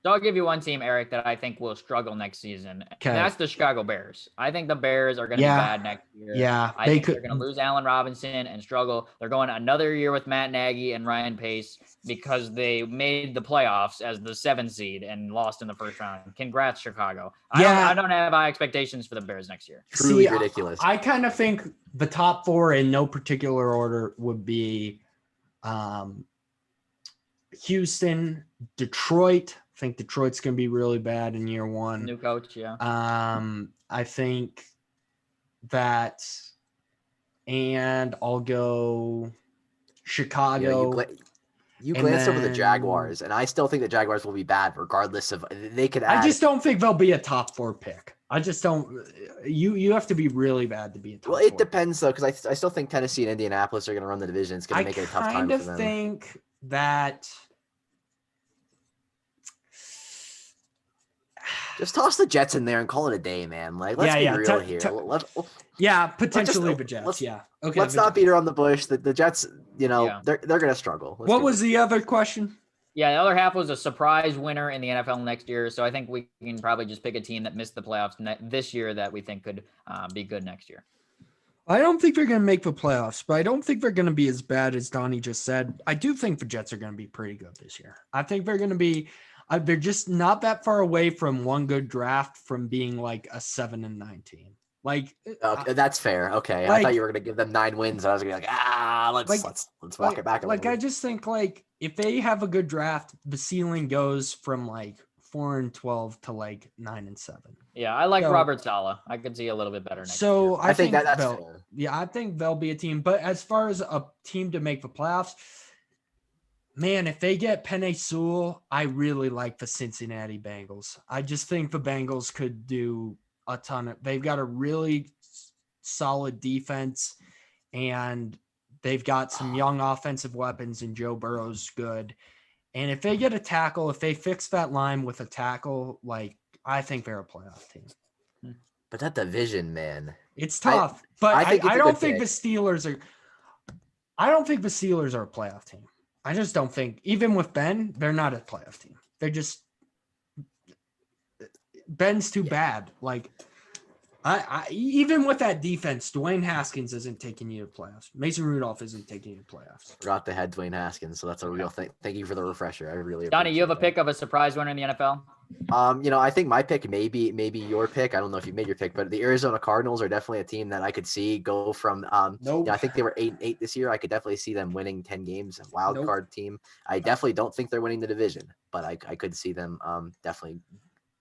So I'll give you one team, Eric, that I think will struggle next season. Okay. And that's the Chicago Bears. I think the Bears are going to be bad next year. Yeah. I think they're going to lose Allen Robinson and struggle. They're going another year with Matt Nagy and Ryan Pace because they made the playoffs as the 7th seed and lost in the first round. Congrats, Chicago. I don't have high expectations for the Bears next year. Truly ridiculous. I kind of think the top 4 in no particular order would be Houston, Detroit. I think Detroit's going to be really bad in year 1. New coach, yeah. I think that, and I'll go Chicago. You glanced over the Jaguars, and I still think the Jaguars will be bad regardless of they could add. I just don't think they'll be a top 4 pick. I just don't. You have to be really bad to be a top 4. Well, it depends though, because I still think Tennessee and Indianapolis are going to run the division. It's going to make it a tough time for them. I think that. Just toss the Jets in there and call it a day, man. Like, let's be real here. Potentially the Jets. Yeah. Okay. Let's not beat around the bush. The Jets, they're going to struggle. What was the other question? Yeah, the other half was a surprise winner in the NFL next year. So I think we can probably just pick a team that missed the playoffs this year that we think could be good next year. I don't think they're going to make the playoffs, but I don't think they're going to be as bad as Donnie just said. I do think the Jets are going to be pretty good this year. I think they're going to be. They're just not that far away from one good draft from being like a 7-9 team. Like, that's fair. Okay, I thought you were going to give them 9 wins. I was going to be let's walk it back. I just think if they have a good draft, the ceiling goes from 4-12 to 9-7. Yeah, I like Robert Saleh. I could see a little bit better next year. So I think that's fair. Yeah, I think they'll be a team. But as far as a team to make the playoffs. Man, if they get Penei Sewell, I really like the Cincinnati Bengals. I just think the Bengals could do a ton of – they've got a really solid defense, and they've got some young offensive weapons, and Joe Burrow's good. And if they get a tackle, if they fix that line with a tackle, I think they're a playoff team. But that division, man. It's tough. I don't think the Steelers are – I don't think the Steelers are a playoff team. I just don't think, even with Ben, they're not a playoff team. They're just Ben's too bad. Even with that defense, Dwayne Haskins isn't taking you to playoffs. Mason Rudolph isn't taking you to playoffs. Forgot they had Dwayne Haskins, so that's a real thing. Thank you for the refresher. I really Donnie, you have a that. pick of a surprise winner in the NFL? I think my pick may be your pick. I don't know if you made your pick, but the Arizona Cardinals are definitely a team that I could see go from Nope. I think they were 8-8 this year. I could definitely see them winning 10 games, a wild card team. I definitely don't think they're winning the division, but I could see them definitely.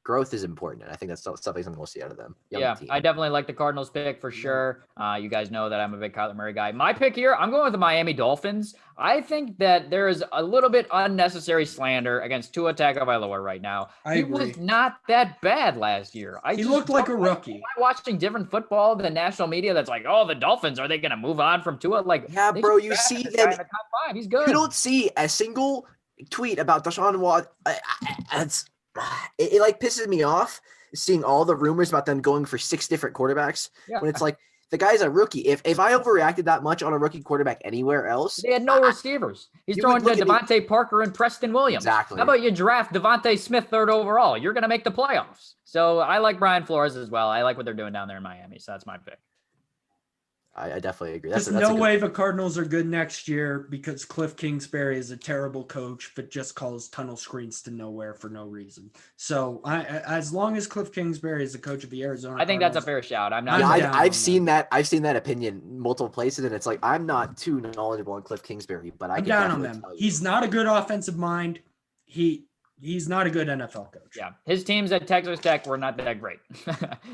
Growth is important, and I think that's something we'll see out of them. Team. I definitely like the Cardinals pick for sure. You guys know that I'm a big Kyler Murray guy. My pick here, I'm going with the Miami Dolphins. I think that there is a little bit unnecessary slander against Tua Tagovailoa right now. He was not that bad last year. He looked like a rookie. Am I watching different football than national media that's like, oh, the Dolphins, are they going to move on from Tua? Yeah, bro, you see them in the top 5. He's good. You don't see a single tweet about Deshaun Watson. It pisses me off seeing all the rumors about them going for 6 different quarterbacks when it's the guy's a rookie. If I overreacted that much on a rookie quarterback anywhere else, they had no receivers. He's throwing to Devontae Parker and Preston Williams. Exactly. How about you draft Devontae Smith 3rd overall? You're going to make the playoffs. So I like Brian Flores as well. I like what they're doing down there in Miami. So that's my pick. I definitely agree. There's no way the Cardinals are good next year because Cliff Kingsbury is a terrible coach that just calls tunnel screens to nowhere for no reason. So as long as Cliff Kingsbury is the coach of the Arizona I think Cardinals, that's a fair shout. I'm not. Yeah, I've seen that. I've seen that opinion multiple places, and it's like I'm not too knowledgeable on Cliff Kingsbury, but I'm down on them. He's not a good offensive mind. He's not a good NFL coach. Yeah, his teams at Texas Tech were not that great.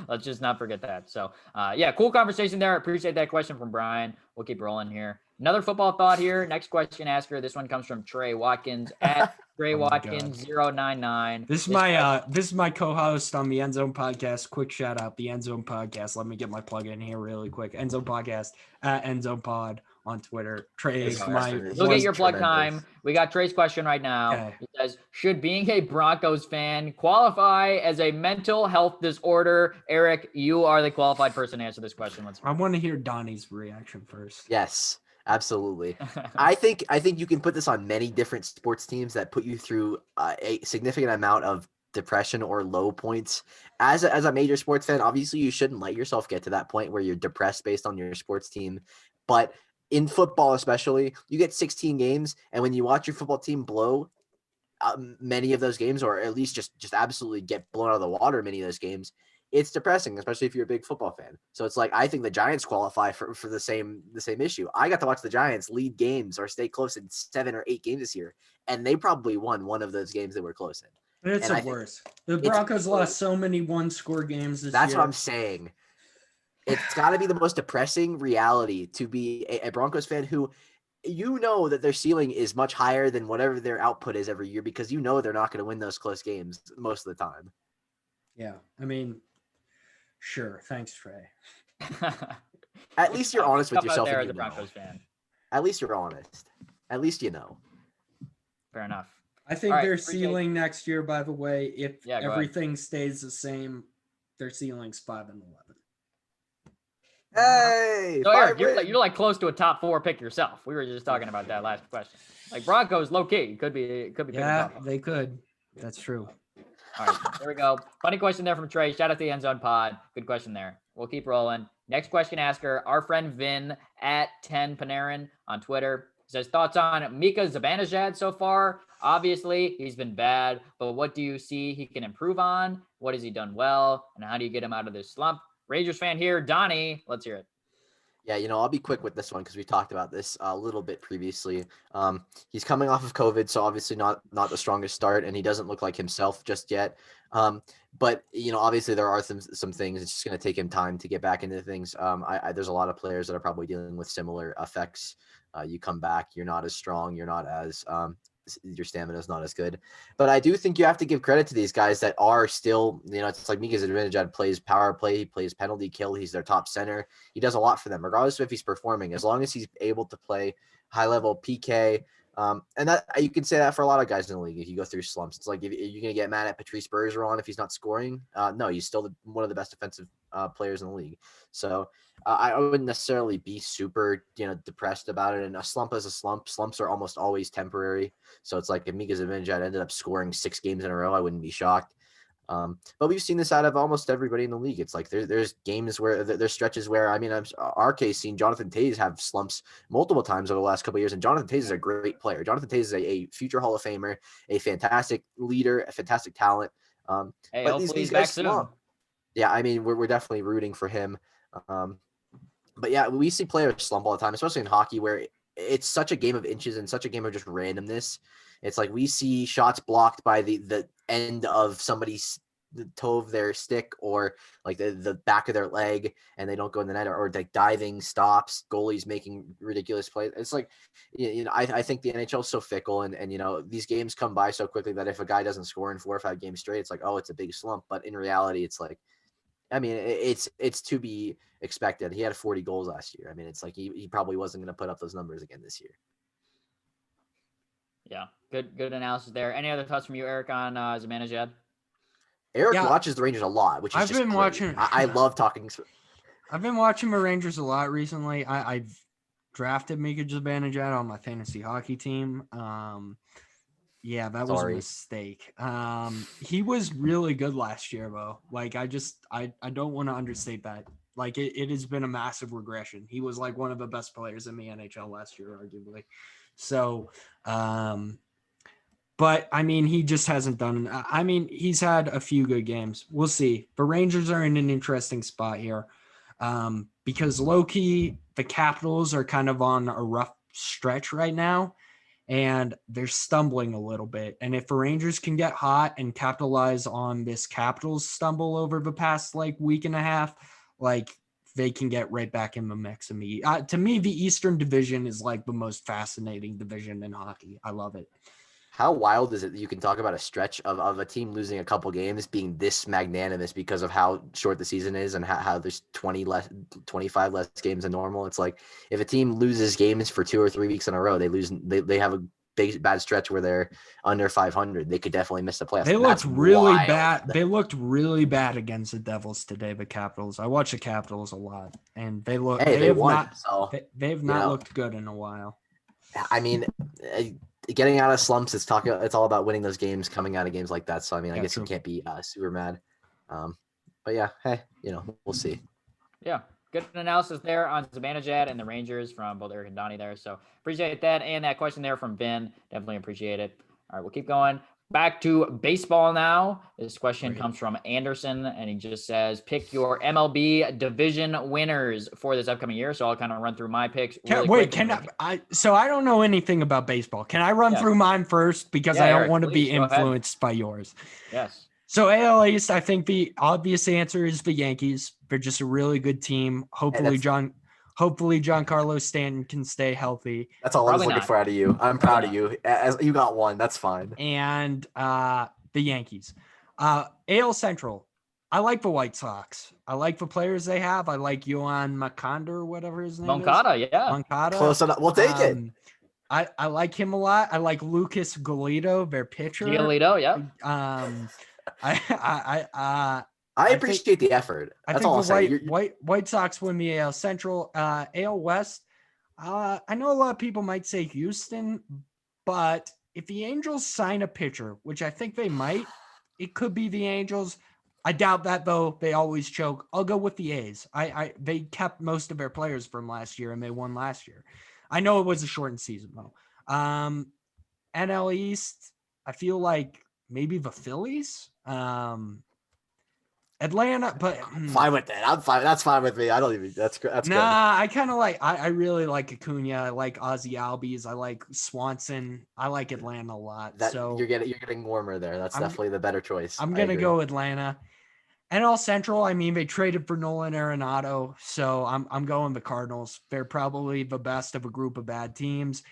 Let's just not forget that. So, yeah, cool conversation there. Appreciate that question from Brian. We'll keep rolling here. Another football thought here. Next question asker. This one comes from Trey Watkins at Trey Watkins 099. This is my co-host on the End Zone Podcast. Quick shout out, the End Zone Podcast. Let me get my plug in here really quick. End Zone Podcast at End Zone Pod on Twitter. Trey is You'll get your plug time. We got Trey's question right now. Okay. It says, should being a Broncos fan qualify as a mental health disorder? Eric, you are the qualified person to answer this question. I want to hear Donnie's reaction first. Yes, absolutely. I think you can put this on many different sports teams that put you through a significant amount of depression or low points. As a major sports fan, obviously you shouldn't let yourself get to that point where you're depressed based on your sports team. But in football, especially, you get 16 games, and when you watch your football team blow many of those games, or at least just absolutely get blown out of the water many of those games, it's depressing, especially if you're a big football fan. So it's like I think the Giants qualify for the same issue. I got to watch the Giants lead games or stay close in 7 or 8 games this year, and they probably won one of those games they were close in. It's the worst. The Broncos lost so many one-score games this year. That's what I'm saying. It's got to be the most depressing reality to be a Broncos fan who you know that their ceiling is much higher than whatever their output is every year because you know they're not going to win those close games most of the time. Yeah, I mean, sure. Thanks, Trey. At least you're honest with yourself. There as a Broncos fan. At least you're honest. At least you know. Fair enough. I think their ceiling next year, by the way, if everything stays the same, their ceiling's 5-11. Hey, so Eric, you're like close to a top 4 pick yourself. We were just talking about that last question. Like Broncos, low key, could be. Yeah, they could. That's true. All right, there we go. Funny question there from Trey. Shout out to the End Zone Pod. Good question there. We'll keep rolling. Next question asker, our friend Vin at 10 Panarin on Twitter says thoughts on Mika Zibanejad so far. Obviously, he's been bad, but what do you see he can improve on? What has he done well, and how do you get him out of this slump? Rangers fan here, Donnie. Let's hear it. Yeah, I'll be quick with this one because we talked about this a little bit previously. He's coming off of COVID, so obviously not the strongest start, and he doesn't look like himself just yet. But obviously there are some things. It's just going to take him time to get back into things. There's a lot of players that are probably dealing with similar effects. You come back, you're not as strong, you're not as your stamina is not as good. But I do think you have to give credit to these guys that are still, it's like Mika Zibanejad plays power play, he plays penalty kill, he's their top center. He does a lot for them, regardless of if he's performing, as long as he's able to play high level PK. And that you can say that for a lot of guys in the league. If you go through slumps, it's like if you're gonna get mad at Patrice Bergeron if he's not scoring. No, he's still one of the best defensive players in the league. So I wouldn't necessarily be super depressed about it. And a slump is a slump. Slumps are almost always temporary. So it's like if Mika Zibanejad ended up scoring 6 games in a row, I wouldn't be shocked. But we've seen this out of almost everybody in the league. It's like there's games where there's stretches where our case seen Jonathan Toews have slumps multiple times over the last couple of years, and Jonathan Toews is a great player. Jonathan Toews is a future Hall of Famer, a fantastic leader, a fantastic talent. But these guys slump. Yeah, we're definitely rooting for him. But yeah, we see players slump all the time, especially in hockey, where it's such a game of inches and such a game of just randomness. It's like we see shots blocked by the end of somebody's the toe of their stick or like the back of their leg, and they don't go in the net, or like diving stops, goalies making ridiculous plays. It's like, I think the NHL is so fickle, and these games come by so quickly that if a guy doesn't score in 4 or 5 games straight, it's like, oh, it's a big slump. But in reality, it's like, it's to be expected. He had 40 goals last year. It's like he probably wasn't going to put up those numbers again this year. Yeah, good analysis there. Any other thoughts from you, Eric, on Zibanejad? Eric watches the Rangers a lot, which is watching. I love talking. I've been watching the Rangers a lot recently. I've drafted Mika Zibanejad on my fantasy hockey team. Yeah, that was a mistake. He was really good last year, though. Like, I don't want to understate that. Like it has been a massive regression. He was like one of the best players in the NHL last year, arguably. So, but I mean, he just hasn't done. I mean, he's had a few good games. We'll see. The Rangers are in an interesting spot here, because low-key, the Capitals are kind of on a rough stretch right now, and they're stumbling a little bit. And if the Rangers can get hot and capitalize on this Capitals stumble over the past like week and a half, like they can get right back in the mix. To me, the Eastern Division is like the most fascinating division in hockey. I love it. How wild is it that you can talk about a stretch of a team losing a couple games being this magnanimous because of how short the season is and how there's 25 less games than normal? It's like if a team loses games for 2 or 3 weeks in a row, they have a bad stretch where they're under 500. They could definitely miss the playoffs. They looked really bad. They looked really bad against the Devils today, the Capitals. I watch the Capitals a lot, and they look. Hey, they have won, not. So, they have not looked good in a while. I mean, getting out of slumps, it's all about winning those games, coming out of games like that. So, I mean, I guess you can't be super mad. But yeah, hey, we'll see. Yeah. Good analysis there on Zibanejad and the Rangers from both Eric and Donnie there. So appreciate that. And that question there from Ben. Definitely appreciate it. All right, we'll keep going. Back to baseball now. This question comes from Anderson, and he just says, pick your MLB division winners for this upcoming year. So I'll kind of run through my picks. So I don't know anything about baseball. Can I run through mine first? Because I don't want to be influenced by yours. Yes. So AL East, I think the obvious answer is the Yankees. They're just a really good team. Hopefully Giancarlo Stanton can stay healthy. That's all I was looking for out of you. I'm proud of you. As you got one, that's fine. And the Yankees. AL Central, I like the White Sox. I like the players they have. I like Yohan Moncada or whatever his name is. Moncada. Close enough. We'll take it. I like him a lot. I like Lucas Giolito, their pitcher. I appreciate the effort. That's all I'll say. White Sox win the AL Central. AL West, I know a lot of people might say Houston, but if the Angels sign a pitcher, which I think they might, it could be the Angels. I doubt that, though. They always choke. I'll go with the A's. They kept most of their players from last year, and they won last year. I know it was a shortened season, though. NL East, I feel like maybe the Phillies. Atlanta, but fine with that. I'm fine. That's fine with me. I don't even. That's good. I kind of like. I really like Acuna. I like Ozzy Albies. I like Swanson. I like Atlanta a lot. So you're getting warmer there. That's definitely the better choice. I'm gonna go Atlanta. NL Central. I mean, they traded for Nolan Arenado, so I'm going the Cardinals. They're probably the best of a group of bad teams.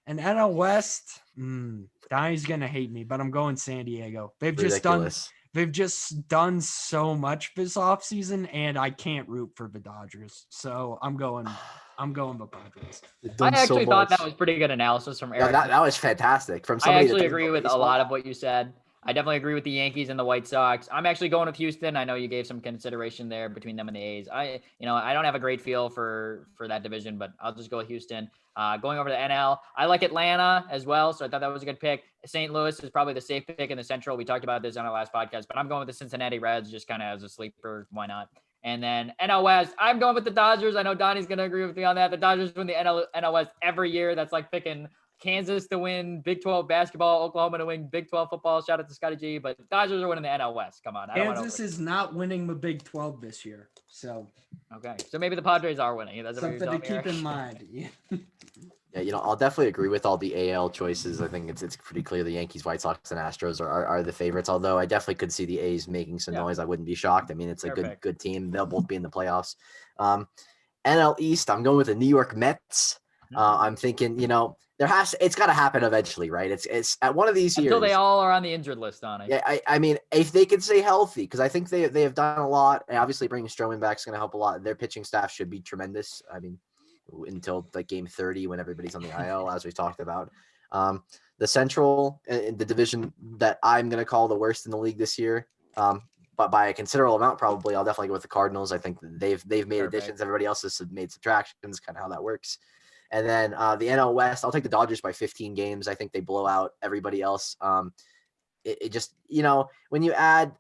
And NL West. Donnie's gonna hate me, but I'm going San Diego. They've just done so much this offseason, and I can't root for the Dodgers. So I'm going the Padres. I actually thought that was pretty good analysis from Eric. That was fantastic. I actually agree with a lot of what you said. I definitely agree with the Yankees and the White Sox. I'm actually going with Houston. I know you gave some consideration there between them and the A's. I don't have a great feel for that division, but I'll just go with Houston. Going over to NL, I like Atlanta as well, so I thought that was a good pick. St. Louis is probably the safe pick in the Central. We talked about this on our last podcast, but I'm going with the Cincinnati Reds just kind of as a sleeper. Why not? And then NL West, I'm going with the Dodgers. I know Donnie's going to agree with me on that. The Dodgers win the NL West every year. That's like picking Kansas to win Big 12 basketball, Oklahoma to win Big 12 football. Shout out to Scotty G, but the Dodgers are winning the NL West. Come on. Kansas is not winning the Big 12 this year. So okay. So maybe the Padres are winning. That's something to keep in mind. Yeah, I'll definitely agree with all the AL choices. I think it's pretty clear the Yankees, White Sox, and Astros are the favorites, although I definitely could see the A's making some noise. I wouldn't be shocked. I mean, it's a good team. They'll both be in the playoffs. NL East, I'm going with the New York Mets. I'm thinking, it's got to happen eventually, right? It's at one of these years. Until they all are on the injured list, on it. Yeah, I mean, if they can stay healthy, because I think they have done a lot, and obviously bringing Stroman back is going to help a lot. Their pitching staff should be tremendous. I mean, until like game 30 when everybody's on the IL, as we talked about. The Central, the division that I'm going to call the worst in the league this year, but by a considerable amount, probably, I'll definitely go with the Cardinals. I think they've made additions. Everybody else has made subtractions, kind of how that works. And then the NL West, I'll take the Dodgers by 15 games. I think they blow out everybody else. It just, when you add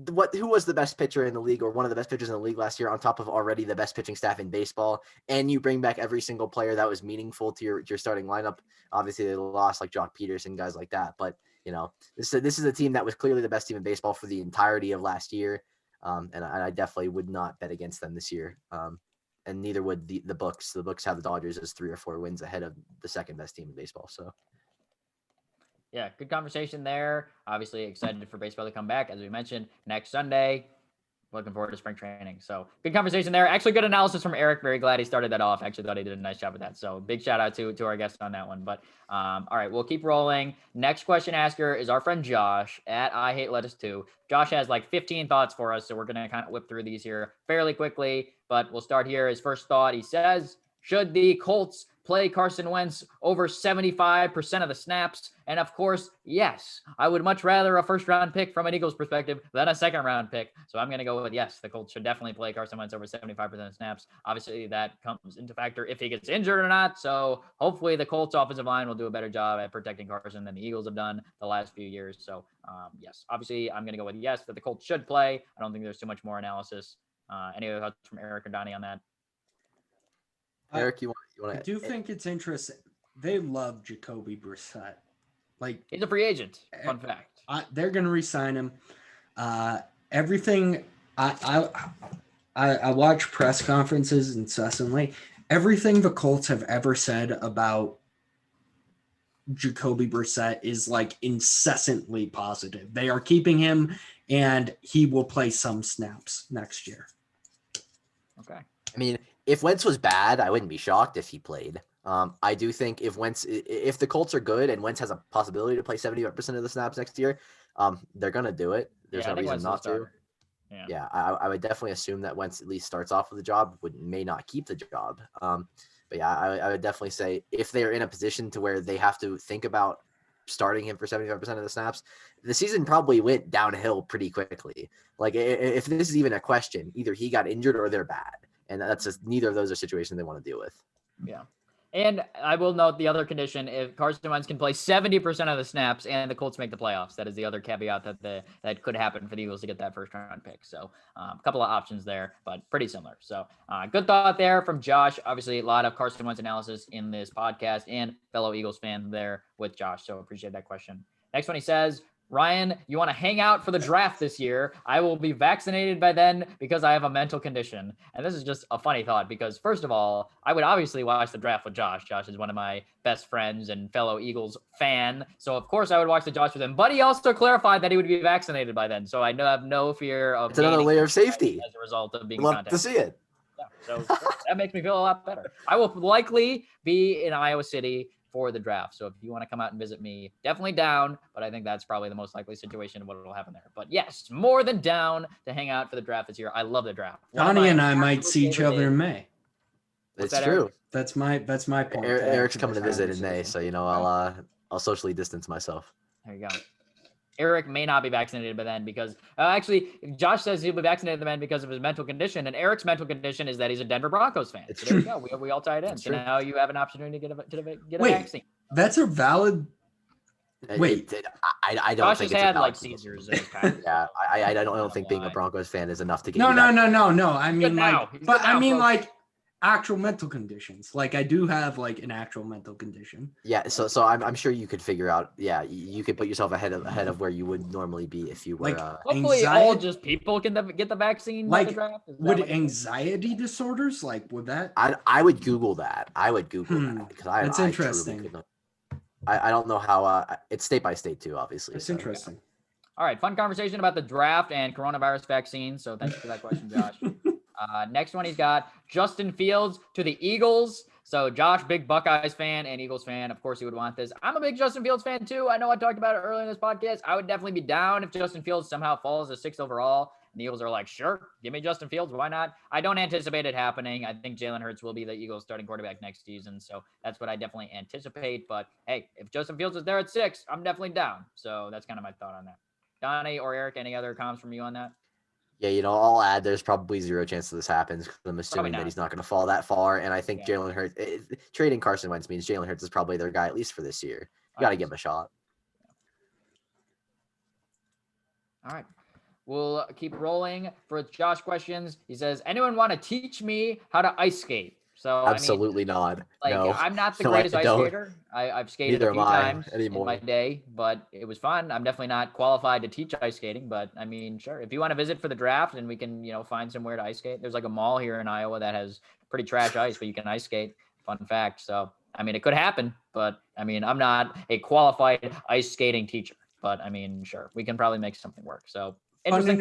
who was the best pitcher in the league or one of the best pitchers in the league last year on top of already the best pitching staff in baseball, and you bring back every single player that was meaningful to your starting lineup. Obviously they lost like Jock Peterson, guys like that, but this is a team that was clearly the best team in baseball for the entirety of last year. And I definitely would not bet against them this year. And neither would the books. The books have the Dodgers as 3 or 4 wins ahead of the second best team in baseball. So yeah, good conversation there. Obviously excited for baseball to come back, as we mentioned, next Sunday. Looking forward to spring training. So good conversation there. Actually, good analysis from Eric. Very glad he started that off. Actually thought he did a nice job with that. So big shout out to our guest on that one. But all right, we'll keep rolling. Next question asker is our friend Josh at I Hate Lettuce 2. Josh has like 15 thoughts for us. So we're going to kind of whip through these here fairly quickly. But we'll start here. His first thought, he says, should the Colts play Carson Wentz over 75% of the snaps? And of course, yes, I would much rather a first-round pick from an Eagles perspective than a second-round pick. So I'm going to go with yes, the Colts should definitely play Carson Wentz over 75% of snaps. Obviously, that comes into factor if he gets injured or not. So hopefully the Colts offensive line will do a better job at protecting Carson than the Eagles have done the last few years. So yes, obviously I'm going to go with yes, that the Colts should play. I don't think there's too much more analysis. Any other thoughts from Eric or Donnie on that? Eric, you want I do think it's interesting. They love Jacoby Brissett. Like, he's a free agent. Fun fact. They're going to re-sign him. Everything. I watch press conferences incessantly. Everything the Colts have ever said about Jacoby Brissett is like incessantly positive. They are keeping him, and he will play some snaps next year. Okay. I mean, if Wentz was bad, I wouldn't be shocked if he played. I do think if the Colts are good and Wentz has a possibility to play 75% of the snaps next year, they're going to do it. There's no reason not to. Yeah, I would definitely assume that Wentz at least starts off with the job, may not keep the job. But yeah, I would definitely say if they're in a position to where they have to think about starting him for 75% of the snaps, the season probably went downhill pretty quickly. Like if this is even a question, either he got injured or they're bad. And that's just neither of those are situations they want to deal with. Yeah. And I will note the other condition, if Carson Wentz can play 70% of the snaps and the Colts make the playoffs, that is the other caveat that could happen for the Eagles to get that first round pick. So a couple of options there, but pretty similar. So good thought there from Josh. Obviously, a lot of Carson Wentz analysis in this podcast and fellow Eagles fan there with Josh. So appreciate that question. Next one, he says, Ryan, you want to hang out for the draft this year? I will be vaccinated by then because I have a mental condition. And this is just a funny thought because, first of all, I would obviously watch the draft with Josh. Josh is one of my best friends and fellow Eagles fan. So, of course, I would watch the Josh with him. But he also clarified that he would be vaccinated by then. So I have no fear of... It's another layer of safety. As a result of being Love in contact. to see it. Yeah, so that makes me feel a lot better. I will likely be in Iowa City for the draft. So if you want to come out and visit me, definitely down, but I think that's probably the most likely situation of what will happen there. But yes, more than down to hang out for the draft this year. I love the draft. Donnie and I might see each other in May. It's true. That's my point. Eric's coming to visit in May, so I'll socially distance myself. There you go. Eric may not be vaccinated by then because actually Josh says he'll be vaccinated by then because of his mental condition, and Eric's mental condition is that he's a Denver Broncos fan. So there you go. We all tie it in. So now you have an opportunity to get a vaccine. That's a valid. Wait, I don't Josh think has it's had a like Caesars. Yeah, I don't think being a Broncos fan is enough to get. No. I mean, like actual mental conditions. Like I do have like an actual mental condition. Yeah, so I'm sure you could figure out. Yeah, you could put yourself ahead of where you would normally be if you were. Like, hopefully, all just people can get the vaccine. Like, the draft. would anxiety disorders would that? I would Google that. I would Google that because that's interesting. I don't know how. It's state by state too, obviously. It's interesting. All right, fun conversation about the draft and coronavirus vaccine. So thanks for that question, Josh. Next one, he's got Justin Fields to the Eagles. So Josh, big Buckeyes fan and Eagles fan. Of course, he would want this. I'm a big Justin Fields fan too. I know I talked about it earlier in this podcast. I would definitely be down if Justin Fields somehow falls to 6th overall. And the Eagles are like, sure, give me Justin Fields. Why not? I don't anticipate it happening. I think Jalen Hurts will be the Eagles starting quarterback next season. So that's what I definitely anticipate. But hey, if Justin Fields is there at 6, I'm definitely down. So that's kind of my thought on that. Donnie or Eric, any other comments from you on that? Yeah, I'll add there's probably zero chance that this happens because I'm assuming that he's not going to fall that far. And I think Jalen Hurts, trading Carson Wentz means Jalen Hurts is probably their guy, at least for this year. You got to give him a shot. All right. We'll keep rolling for Josh questions. He says, anyone want to teach me how to ice skate? So Absolutely not. No. I'm not the No, greatest I ice don't. skater. I've skated Neither a few am I times in anymore. my day, but it was fun. I'm definitely not qualified to teach ice skating, but I mean, sure. If you want to visit for the draft and we can, find somewhere to ice skate, there's like a mall here in Iowa that has pretty trash ice, but you can ice skate. Fun fact. So, I mean, it could happen, but I mean, I'm not a qualified ice skating teacher, but I mean, sure, we can probably make something work. So interesting.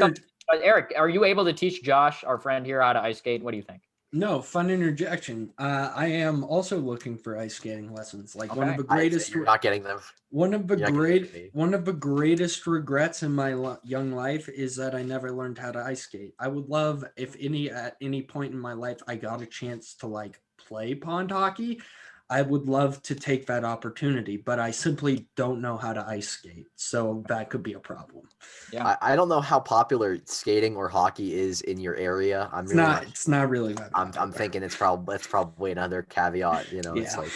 Eric, are you able to teach Josh, our friend here, how to ice skate? What do you think? No, fun interjection. I am also looking for ice skating lessons. Like one of the I'd say greatest. you're not getting them. One of the You're not gonna get me. one of the greatest regrets in my young life is that I never learned how to ice skate. I would love if at any point in my life I got a chance to like play pond hockey. I would love to take that opportunity, but I simply don't know how to ice skate. So that could be a problem. Yeah. I don't know how popular skating or hockey is in your area. It's not really that I'm thinking it's probably another caveat, Yeah. It's like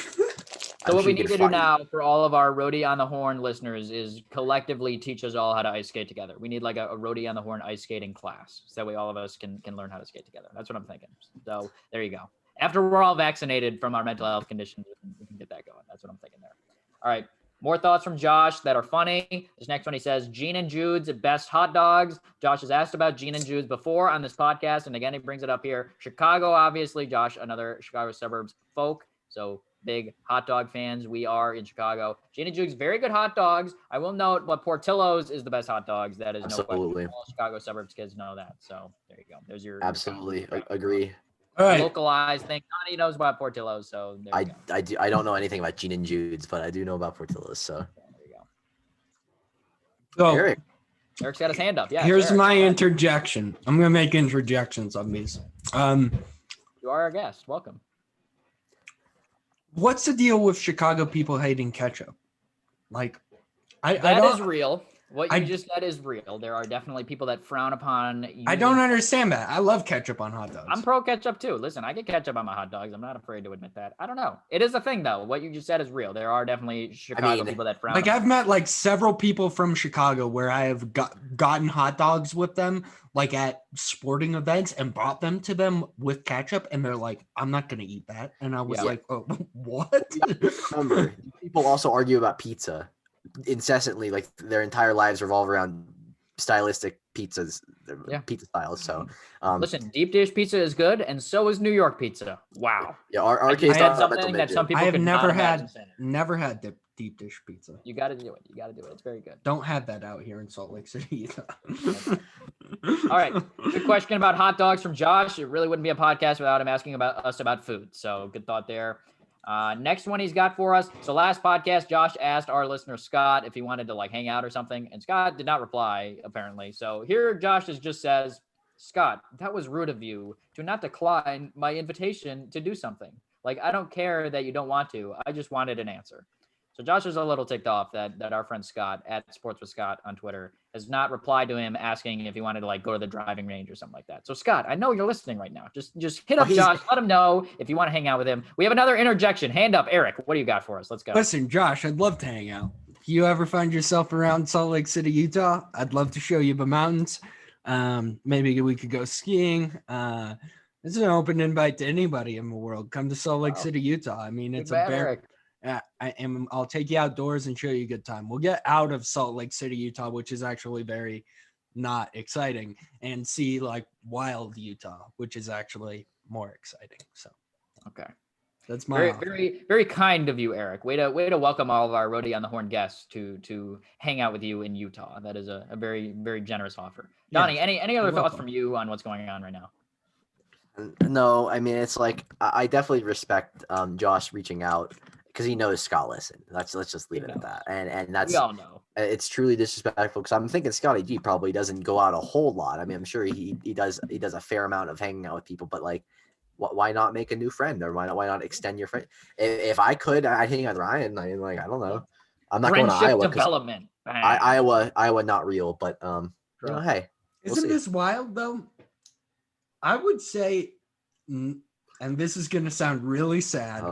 So what we need to do now for all of our Roadie on the Horn listeners is collectively teach us all how to ice skate together. We need like a Roadie on the Horn ice skating class. So that way all of us can learn how to skate together. That's what I'm thinking. So there you go. After we're all vaccinated from our mental health conditions, we can get that going. That's what I'm thinking there. All right. More thoughts from Josh that are funny. This next one, he says, Gene and Jude's best hot dogs. Josh has asked about Gene and Jude's before on this podcast. And again, he brings it up here. Chicago, obviously, Josh, another Chicago suburbs folk. So big hot dog fans we are in Chicago. Gene and Jude's very good hot dogs. I will note what Portillo's is the best hot dogs. That is Absolutely. no question. All Chicago suburbs kids know that. So there you go. There's your absolutely agree. All right. Localized thing. Donnie knows about Portillo's, so there you go. I don't know anything about Gene and Jude's, but I do know about Portillo's. So there you go. So Eric's got his hand up. Yeah. here's Eric, my interjection. I'm gonna make interjections on these. You are our guest. Welcome. What's the deal with Chicago people hating ketchup? Like, That is real. What you just said is real. There are definitely people that frown upon. I don't understand that. I love ketchup on hot dogs. I'm pro ketchup too. Listen, I get ketchup on my hot dogs. I'm not afraid to admit that. I don't know. It is a thing though. What you just said is real. There are definitely Chicago people that frown. Like I've met like several people from Chicago where I have gotten hot dogs with them, like at sporting events, and brought them to them with ketchup, and they're like, "I'm not gonna eat that," and I was like, "Oh, what?" Remember, people also argue about pizza incessantly, like their entire lives revolve around stylistic pizzas, pizza styles. So listen, deep dish pizza is good, and so is New York pizza. Wow. Yeah, our case something that some people I have could never had deep dish pizza. You got to do it. It's very good. Don't have that out here in Salt Lake City either. All right. Good question about hot dogs from Josh. It really wouldn't be a podcast without him asking us about food. So good thought there. Next one he's got for us. So last podcast, Josh asked our listener Scott if he wanted to like hang out or something, and Scott did not reply apparently. So here Josh just says, Scott, that was rude of you to not decline my invitation to do something. Like, I don't care that you don't want to. I just wanted an answer. So Josh is a little ticked off that our friend Scott at Sports with Scott on Twitter has not replied to him asking if he wanted to like go to the driving range or something like that. So Scott, I know you're listening right now. Just hit up Josh. Let him know if you want to hang out with him. We have another interjection. Hand up, Eric. What do you got for us? Let's go. Listen, Josh, I'd love to hang out. If you ever find yourself around Salt Lake City, Utah, I'd love to show you the mountains. Maybe we could go skiing. This is an open invite to anybody in the world. Come to Salt Lake City, Utah. I mean, it's I'll take you outdoors and show you a good time. We'll get out of Salt Lake City, Utah, which is actually very not exciting, and see like wild Utah, which is actually more exciting. So, okay. That's my very, very kind of you, Eric. Way to welcome all of our Roadie on the Horn guests to hang out with you in Utah. That is a very, very generous offer. Donnie, Yeah, any other thoughts from you on what's going on right now? No, I mean, it's like I definitely respect Josh reaching out because he knows Scott listen. Let's just leave it at that. And that's, we all know it's truly disrespectful because I'm thinking Scotty G probably doesn't go out a whole lot. I mean, I'm sure he does a fair amount of hanging out with people, but like, why not make a new friend, or why not extend your friend? If I could, I'd hang out with Ryan. I mean, like, I don't know. I'm not going to Iowa. Development. Iowa, not real, but you know, hey, isn't this wild though? I would say, and this is going to sound really sad.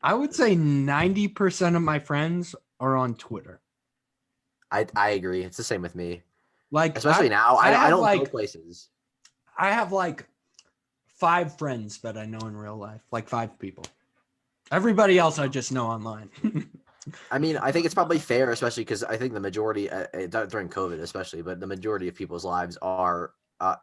I would say 90% of my friends are on Twitter. I agree. It's the same with me. Like especially now. I don't go places. I have like 5 friends that I know in real life, like 5 people. Everybody else I just know online. I mean, I think it's probably fair, especially because I think the majority during COVID, especially, but the majority of people's lives are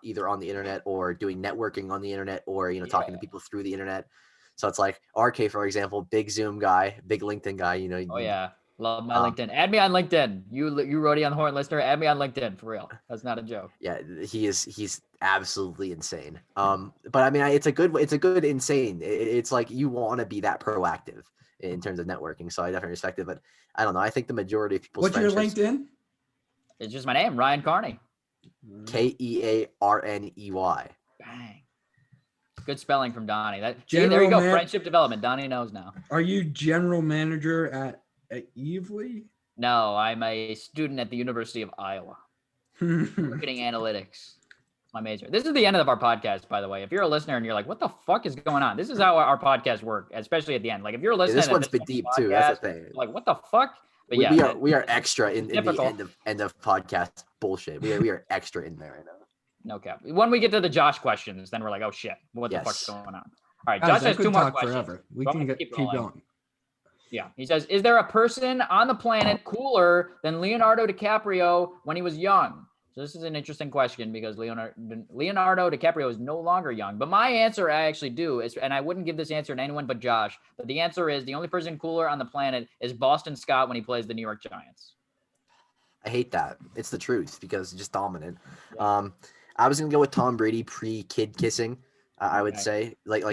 either on the internet or doing networking on the internet, or talking to people through the internet. So it's like RK, for example, big Zoom guy, big LinkedIn guy. Oh yeah, love my LinkedIn. Add me on LinkedIn. You Roadie on the Horn listener. Add me on LinkedIn for real. That's not a joke. Yeah, he's absolutely insane. But I mean, it's a good insane. It's like you want to be that proactive in terms of networking. So I definitely respect it. But I don't know. I think the majority of people's What's your LinkedIn? It's just my name, Ryan Carney. Kearney. Bang. Good spelling from Donnie. There you go. Friendship development. Donnie knows now. Are you general manager at Evely? No, I'm a student at the University of Iowa. Marketing analytics. My major. This is the end of our podcast, by the way. If you're a listener and you're like, what the fuck is going on? This is how our podcasts work, especially at the end. Like if you're listening, this one's been deep too. That's the thing. Like, what the fuck? But we are extra in the end of podcast bullshit. We are extra in there right now. No cap. When we get to the Josh questions, then we're like, oh shit, what the fuck's going on? All right, Josh has 2 more questions. Forever. We can keep going. Yeah, he says, is there a person on the planet cooler than Leonardo DiCaprio when he was young? So this is an interesting question because Leonardo DiCaprio is no longer young. But my answer, I actually do, and I wouldn't give this answer to anyone but Josh, but the answer is the only person cooler on the planet is Boston Scott when he plays the New York Giants. I hate that. It's the truth because it's just dominant. Yeah. I was gonna go with Tom Brady pre-kid kissing. I would say like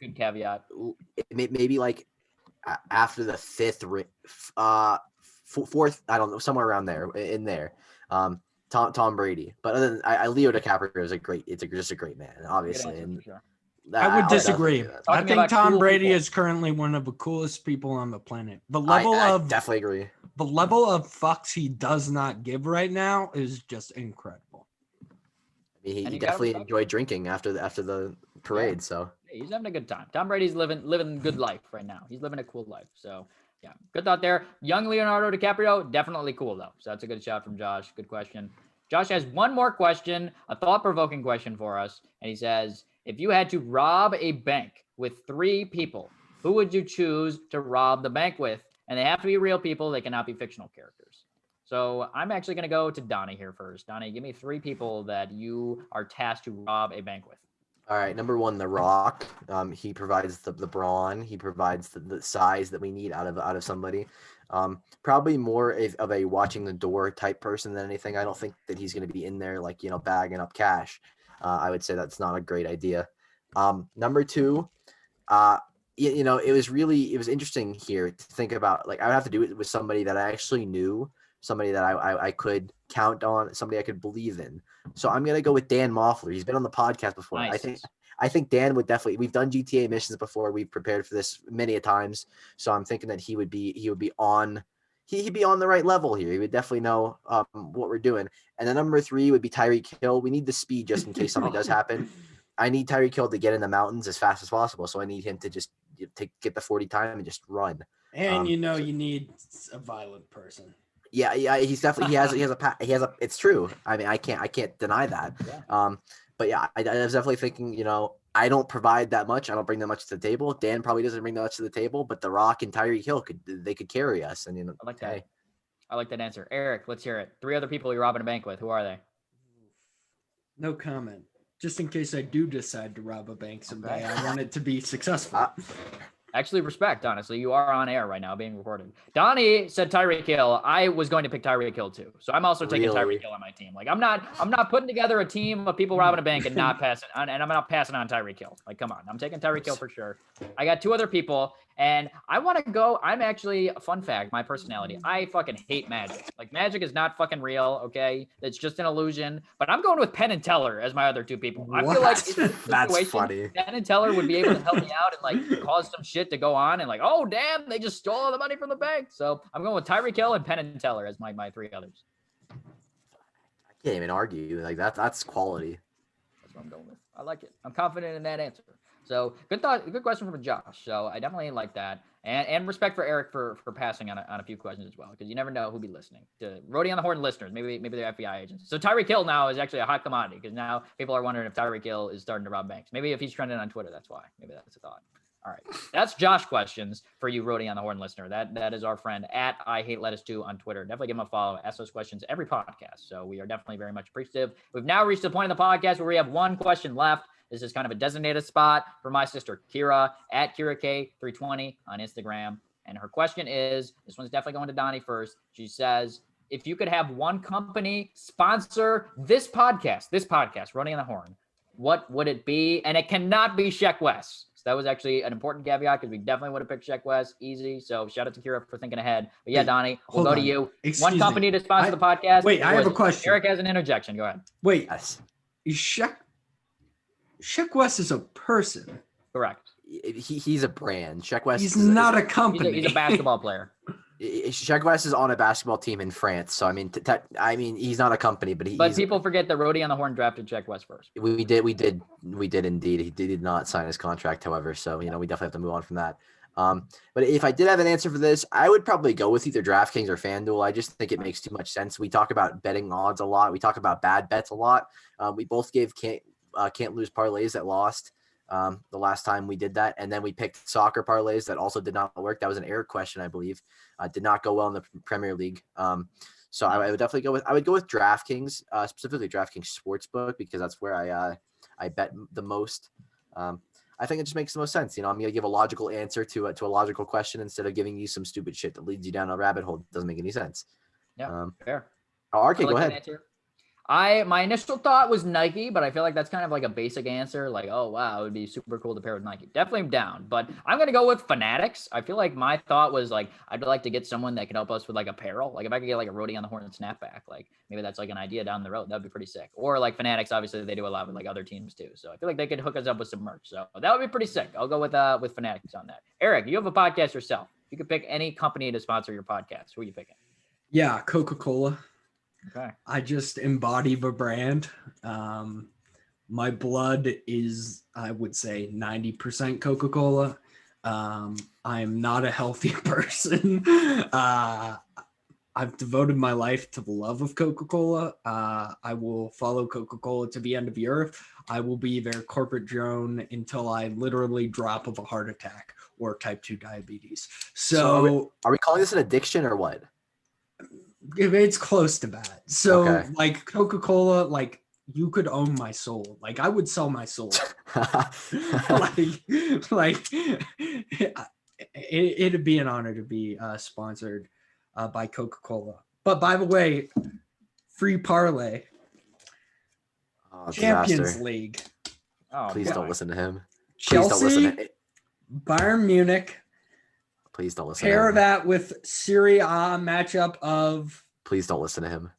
good caveat. Maybe like after the 5th, 4th, I don't know, somewhere around there in there. Tom Brady, but other than Leo DiCaprio is just a great man, obviously. And sure. I would disagree. I think Tom Brady is currently one of the coolest people on the planet. I definitely agree. The level of fucks he does not give right now is just incredible. I mean, he definitely enjoyed drinking after the parade. Yeah. So he's having a good time. Tom Brady's living good life right now. He's living a cool life. So yeah, good thought there. Young Leonardo DiCaprio, definitely cool though. So that's a good shot from Josh. Good question. Josh has one more question, a thought-provoking question for us. And he says, if you had to rob a bank with 3 people, who would you choose to rob the bank with? And they have to be real people. They cannot be fictional characters. So I'm actually going to go to Donnie here first. Donnie, give me 3 people that you are tasked to rob a bank with. All right, number 1, The Rock. He provides the brawn. He provides the size that we need out of somebody. Probably more of a watching the door type person than anything. I don't think that he's going to be in there like bagging up cash. I would say that's not a great idea. Number 2, it was interesting here to think about. Like I would have to do it with somebody that I actually knew, somebody that I could count on, somebody I could believe in. So I'm gonna go with Dan Moffler. He's been on the podcast before. Nice. I think Dan would definitely. We've done GTA missions before. We've prepared for this many a times. So I'm thinking that he would be on. He'd be on the right level here. He would definitely know what we're doing. And then number 3 would be Tyreek Hill. We need the speed just in case something does happen. I need Tyreek Hill to get in the mountains as fast as possible. So I need him to just get the 40 time and just run. And you need a violent person. Yeah, he's definitely he has a it's true. I mean, I can't deny that. Yeah. But yeah, I was definitely thinking, I don't provide that much. I don't bring that much to the table. Dan probably doesn't bring that much to the table, but The Rock and Tyreek Hill could carry us. And I like that. I like that answer. Eric, let's hear it. 3 other people you're robbing a bank with. Who are they? No comment. Just in case I do decide to rob a bank someday, I want it to be successful. Actually, respect, honestly. You are on air right now, being recorded. Donnie said Tyreek Hill. I was going to pick Tyreek Hill too. So I'm also taking Tyreek Hill on my team. Like I'm not putting together a team of people robbing a bank and not passing on, and I'm not passing on Tyreek Hill. Like, come on. I'm taking Tyreek Hill for sure. I got 2 other people, and I want to go. I'm actually, fun fact, my personality. I fucking hate magic. Like, magic is not fucking real, okay? It's just an illusion. But I'm going with Penn and Teller as my other 2 people. I feel like that's funny. Penn and Teller would be able to help me out and like cause some shit to go on and like, oh damn, they just stole all the money from the bank. So I'm going with Tyreek Hill and Penn and Teller as my 3 others. I can't even argue. Like that's quality. That's what I'm going with. I like it. I'm confident in that answer. So good thought, good question from Josh. So I definitely like that, and respect for Eric for passing on a few questions as well, because you never know who'll be listening. To Roadie on the Horn listeners, maybe they're FBI agents. So Tyreek Hill now is actually a hot commodity, because now people are wondering if Tyreek Hill is starting to rob banks. Maybe if he's trending on Twitter, that's why. Maybe that's a thought. All right, that's Josh questions for you, Roadie on the Horn listener. That is our friend at I Hate Lettuce 2 on Twitter. Definitely give him a follow. Ask those questions every podcast. So we are definitely very much appreciative. We've now reached the point of the podcast where we have one question left. This is kind of a designated spot for my sister Kira at KiraK320 on Instagram. And her question is, this one's definitely going to Donnie first. She says, if you could have one company sponsor this podcast, Running on the Horn, what would it be? And it cannot be Sheck West. So that was actually an important caveat, because we definitely would have picked Sheck West easy. So shout out to Kira for thinking ahead. But yeah, Donnie, we'll go to you. Excuse one company to sponsor the podcast. Wait, I have a question. Eric has an interjection. Go ahead. Wait, Yes. is Sheck West is a person. Correct. He's a brand. Sheck West. He's not a company. He's a basketball player. Sheck West is on a basketball team in France, so I mean, he's not a company, but But people forget that Roadie on the Horn drafted Sheck West first. We did indeed. He did not sign his contract, however, so we definitely have to move on from that. But if I did have an answer for this, I would probably go with either DraftKings or FanDuel. I just think it makes too much sense. We talk about betting odds a lot. We talk about bad bets a lot. We both gave can't lose parlays that lost the last time we did that, and then we picked soccer parlays that also did not work. That was an Eric question, I believe. Did not go well in the Premier League. So I would definitely go with DraftKings, specifically DraftKings Sportsbook, because that's where I bet the most. I think it just makes the most sense. I'm going to give a logical answer to a logical question instead of giving you some stupid shit that leads you down a rabbit hole. It doesn't make any sense. Yeah, fair. RK, go ahead. My initial thought was Nike, but I feel like that's kind of like a basic answer. Like, oh, wow, it would be super cool to pair with Nike. Definitely down, but I'm going to go with Fanatics. I feel like my thought was like, I'd like to get someone that could help us with like apparel. Like if I could get like a Roadie on the Horn and snapback, like maybe that's like an idea down the road. That'd be pretty sick. Or like Fanatics, obviously they do a lot with like other teams too. So I feel like they could hook us up with some merch. So that would be pretty sick. I'll go with Fanatics on that. Eric, you have a podcast yourself. You could pick any company to sponsor your podcast. Who are you picking? Yeah, Coca-Cola. Okay. I just embody the brand. My blood is, I would say, 90% Coca-Cola. I'm not a healthy person. I've devoted my life to the love of Coca-Cola. I will follow Coca-Cola to the end of the earth. I will be their corporate drone until I literally drop of a heart attack or type 2 diabetes. So are we calling this an addiction or what? It's close to that. So Okay. like Coca-Cola, like you could own my soul. Like I would sell my soul. It'd be an honor to be sponsored by Coca-Cola. But by the way, free parlay. Champions Disaster. League. Oh, Please boy. don't listen to him. Please don't listen Chelsea, to Bayern Munich. Please don't listen to Pair him. that with Serie A matchup of Please don't listen to him.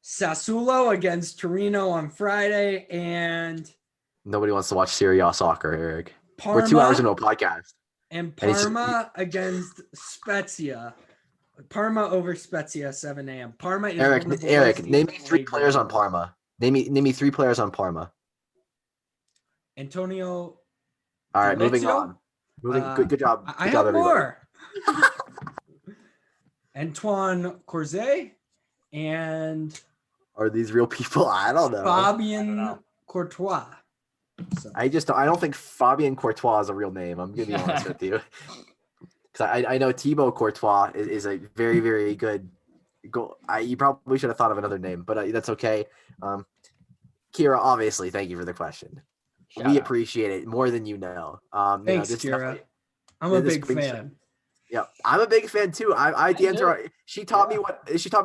Sassuolo against Torino on Friday and Nobody wants to watch Serie A soccer, Eric. Parma. We're 2 hours into a podcast. And And it's- Parma against Spezia. Parma over Spezia, 7 a.m. Parma is Eric, one of the Eric, best name teams me in the 3 league players right on now. Parma. Name me 3 players on Parma. Antonio. All right, moving Valencia? on. Good job. I Good job, have everybody. more. Antoine Corzet and Are these real people? I don't know. Fabian Courtois. So, I don't think Fabien Courtois is a real name. I'm gonna be honest with you, because I know Thibaut Courtois is a very, very good goal. You probably should have thought of another name, but that's okay. Kira, obviously, thank you for the question. Shout We out. appreciate it more than you know. thanks, this Kira. definitely- I'm a this big brings- fan. Yeah, I'm a big fan too. I Me DM'd her. She taught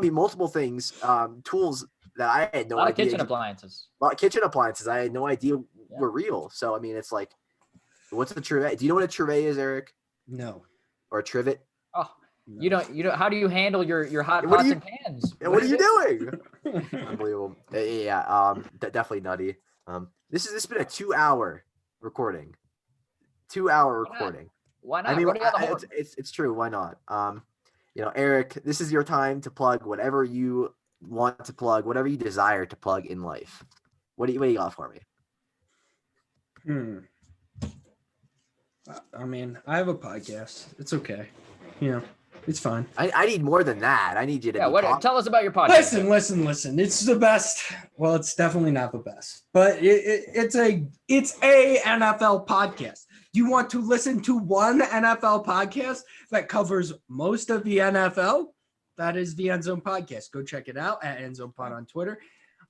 me multiple things, tools that I had no A lot of idea. kitchen appliances. Kitchen appliances I had no idea were real. So I mean, it's like, what's a trivet? Do you know what a trivet is, Eric? No. Or a trivet? Oh, you don't. How do you handle your hot What pots do and pans? And what are is you it? doing? Unbelievable. Yeah. Definitely nutty. This has been a 2-hour recording. 2-hour Why not? recording. Why not? I mean, Roadie on the Horn. it's true. Why not? Eric, this is your time to plug whatever you want to plug, whatever you desire to plug in life. What do you got for me? I mean, I have a podcast. It's okay. It's fine. I need more than that. I need you to Yeah, be tell us about your podcast. Listen. It's the best. Well, it's definitely not the best, but it's a NFL podcast. You want to listen to one NFL podcast that covers most of the NFL? That is the End Zone Podcast. Go check it out at End Zone Pod on Twitter.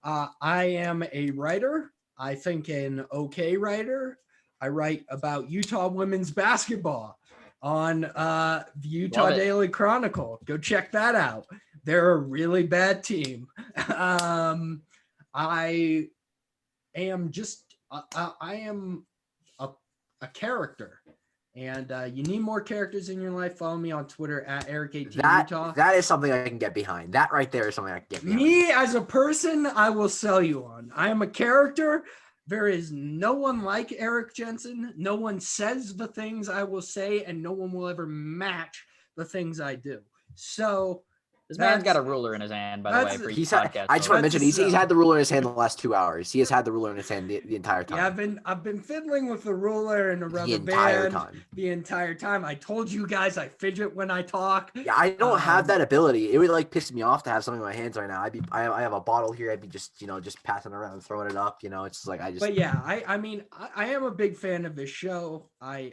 I am a writer. I think an okay writer. I write about Utah women's basketball on the Utah Daily Chronicle. Go check that out. They're a really bad team. I am a character, and you need more characters in your life. Follow me on Twitter at Eric18Utah. That is something I can get behind. That right there is something I can get behind. Me as a person, I will sell you on. I am a character. There is no one like Eric Jensen. No one says the things I will say, and no one will ever match the things I do. So this man's got a ruler in his hand, by the way. For each podcast, I just want to mention he's had the ruler in his hand the last 2 hours. He has had the ruler in his hand the entire time. Yeah, I've been fiddling with the ruler and a rubber band the entire time. I told you guys I fidget when I talk. Yeah, I don't have that ability. It would like piss me off to have something in my hands right now. I have a bottle here. I'd be just passing around, throwing it up. It's just like I just. But yeah, I mean I am a big fan of this show. I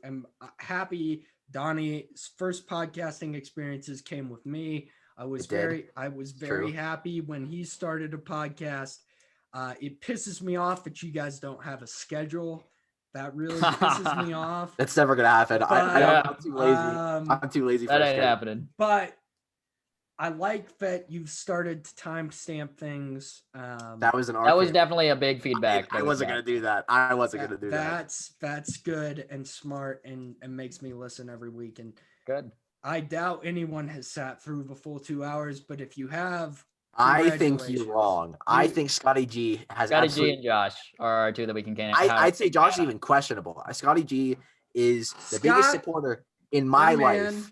am happy. Donnie's first podcasting experiences came with me. I was very happy when he started a podcast. It pisses me off that you guys don't have a schedule. That really pisses me off. That's never gonna happen. I'm too lazy. I'm too lazy for that. Ain't happening. But I like that you've started to timestamp things. That was definitely a big feedback. I wasn't gonna do that. I wasn't gonna do that. That's good and smart and makes me listen every week. And good. I doubt anyone has sat through the full 2 hours, but if you have, I think you're wrong. I think Scotty G G and Josh are our two that we can. I'd say Josh is even questionable. Scotty G is the biggest supporter in my life.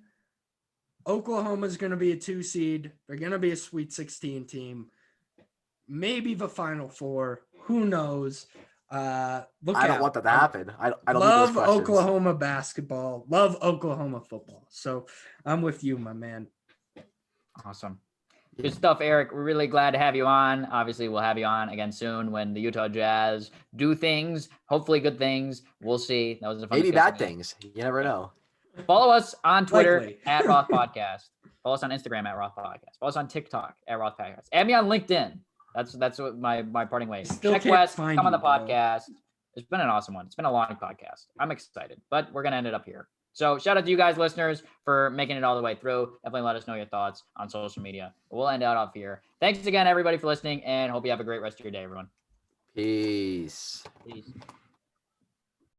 Oklahoma's going to be a 2 seed. They're going to be a Sweet 16 team. Maybe the Final Four. Who knows? I don't want that to happen. I don't love Oklahoma basketball. Love Oklahoma football. So I'm with you, my man. Awesome. Good stuff, Eric. We're really glad to have you on. Obviously, we'll have you on again soon when the Utah Jazz do things. Hopefully, good things. We'll see. That was a fun maybe bad things. You never know. Follow us on Twitter at Roth Podcast. Follow us on Instagram at Roth Podcast. Follow us on TikTok at Roth Podcast. Add me on LinkedIn. That's what my parting way. Check West. Come on the podcast. It's been an awesome one. It's been a long podcast. I'm excited, but we're gonna end it up here. So shout out to you guys, listeners, for making it all the way through. Definitely let us know your thoughts on social media. We'll end out off here. Thanks again, everybody, for listening, and hope you have a great rest of your day, everyone. Peace. Peace.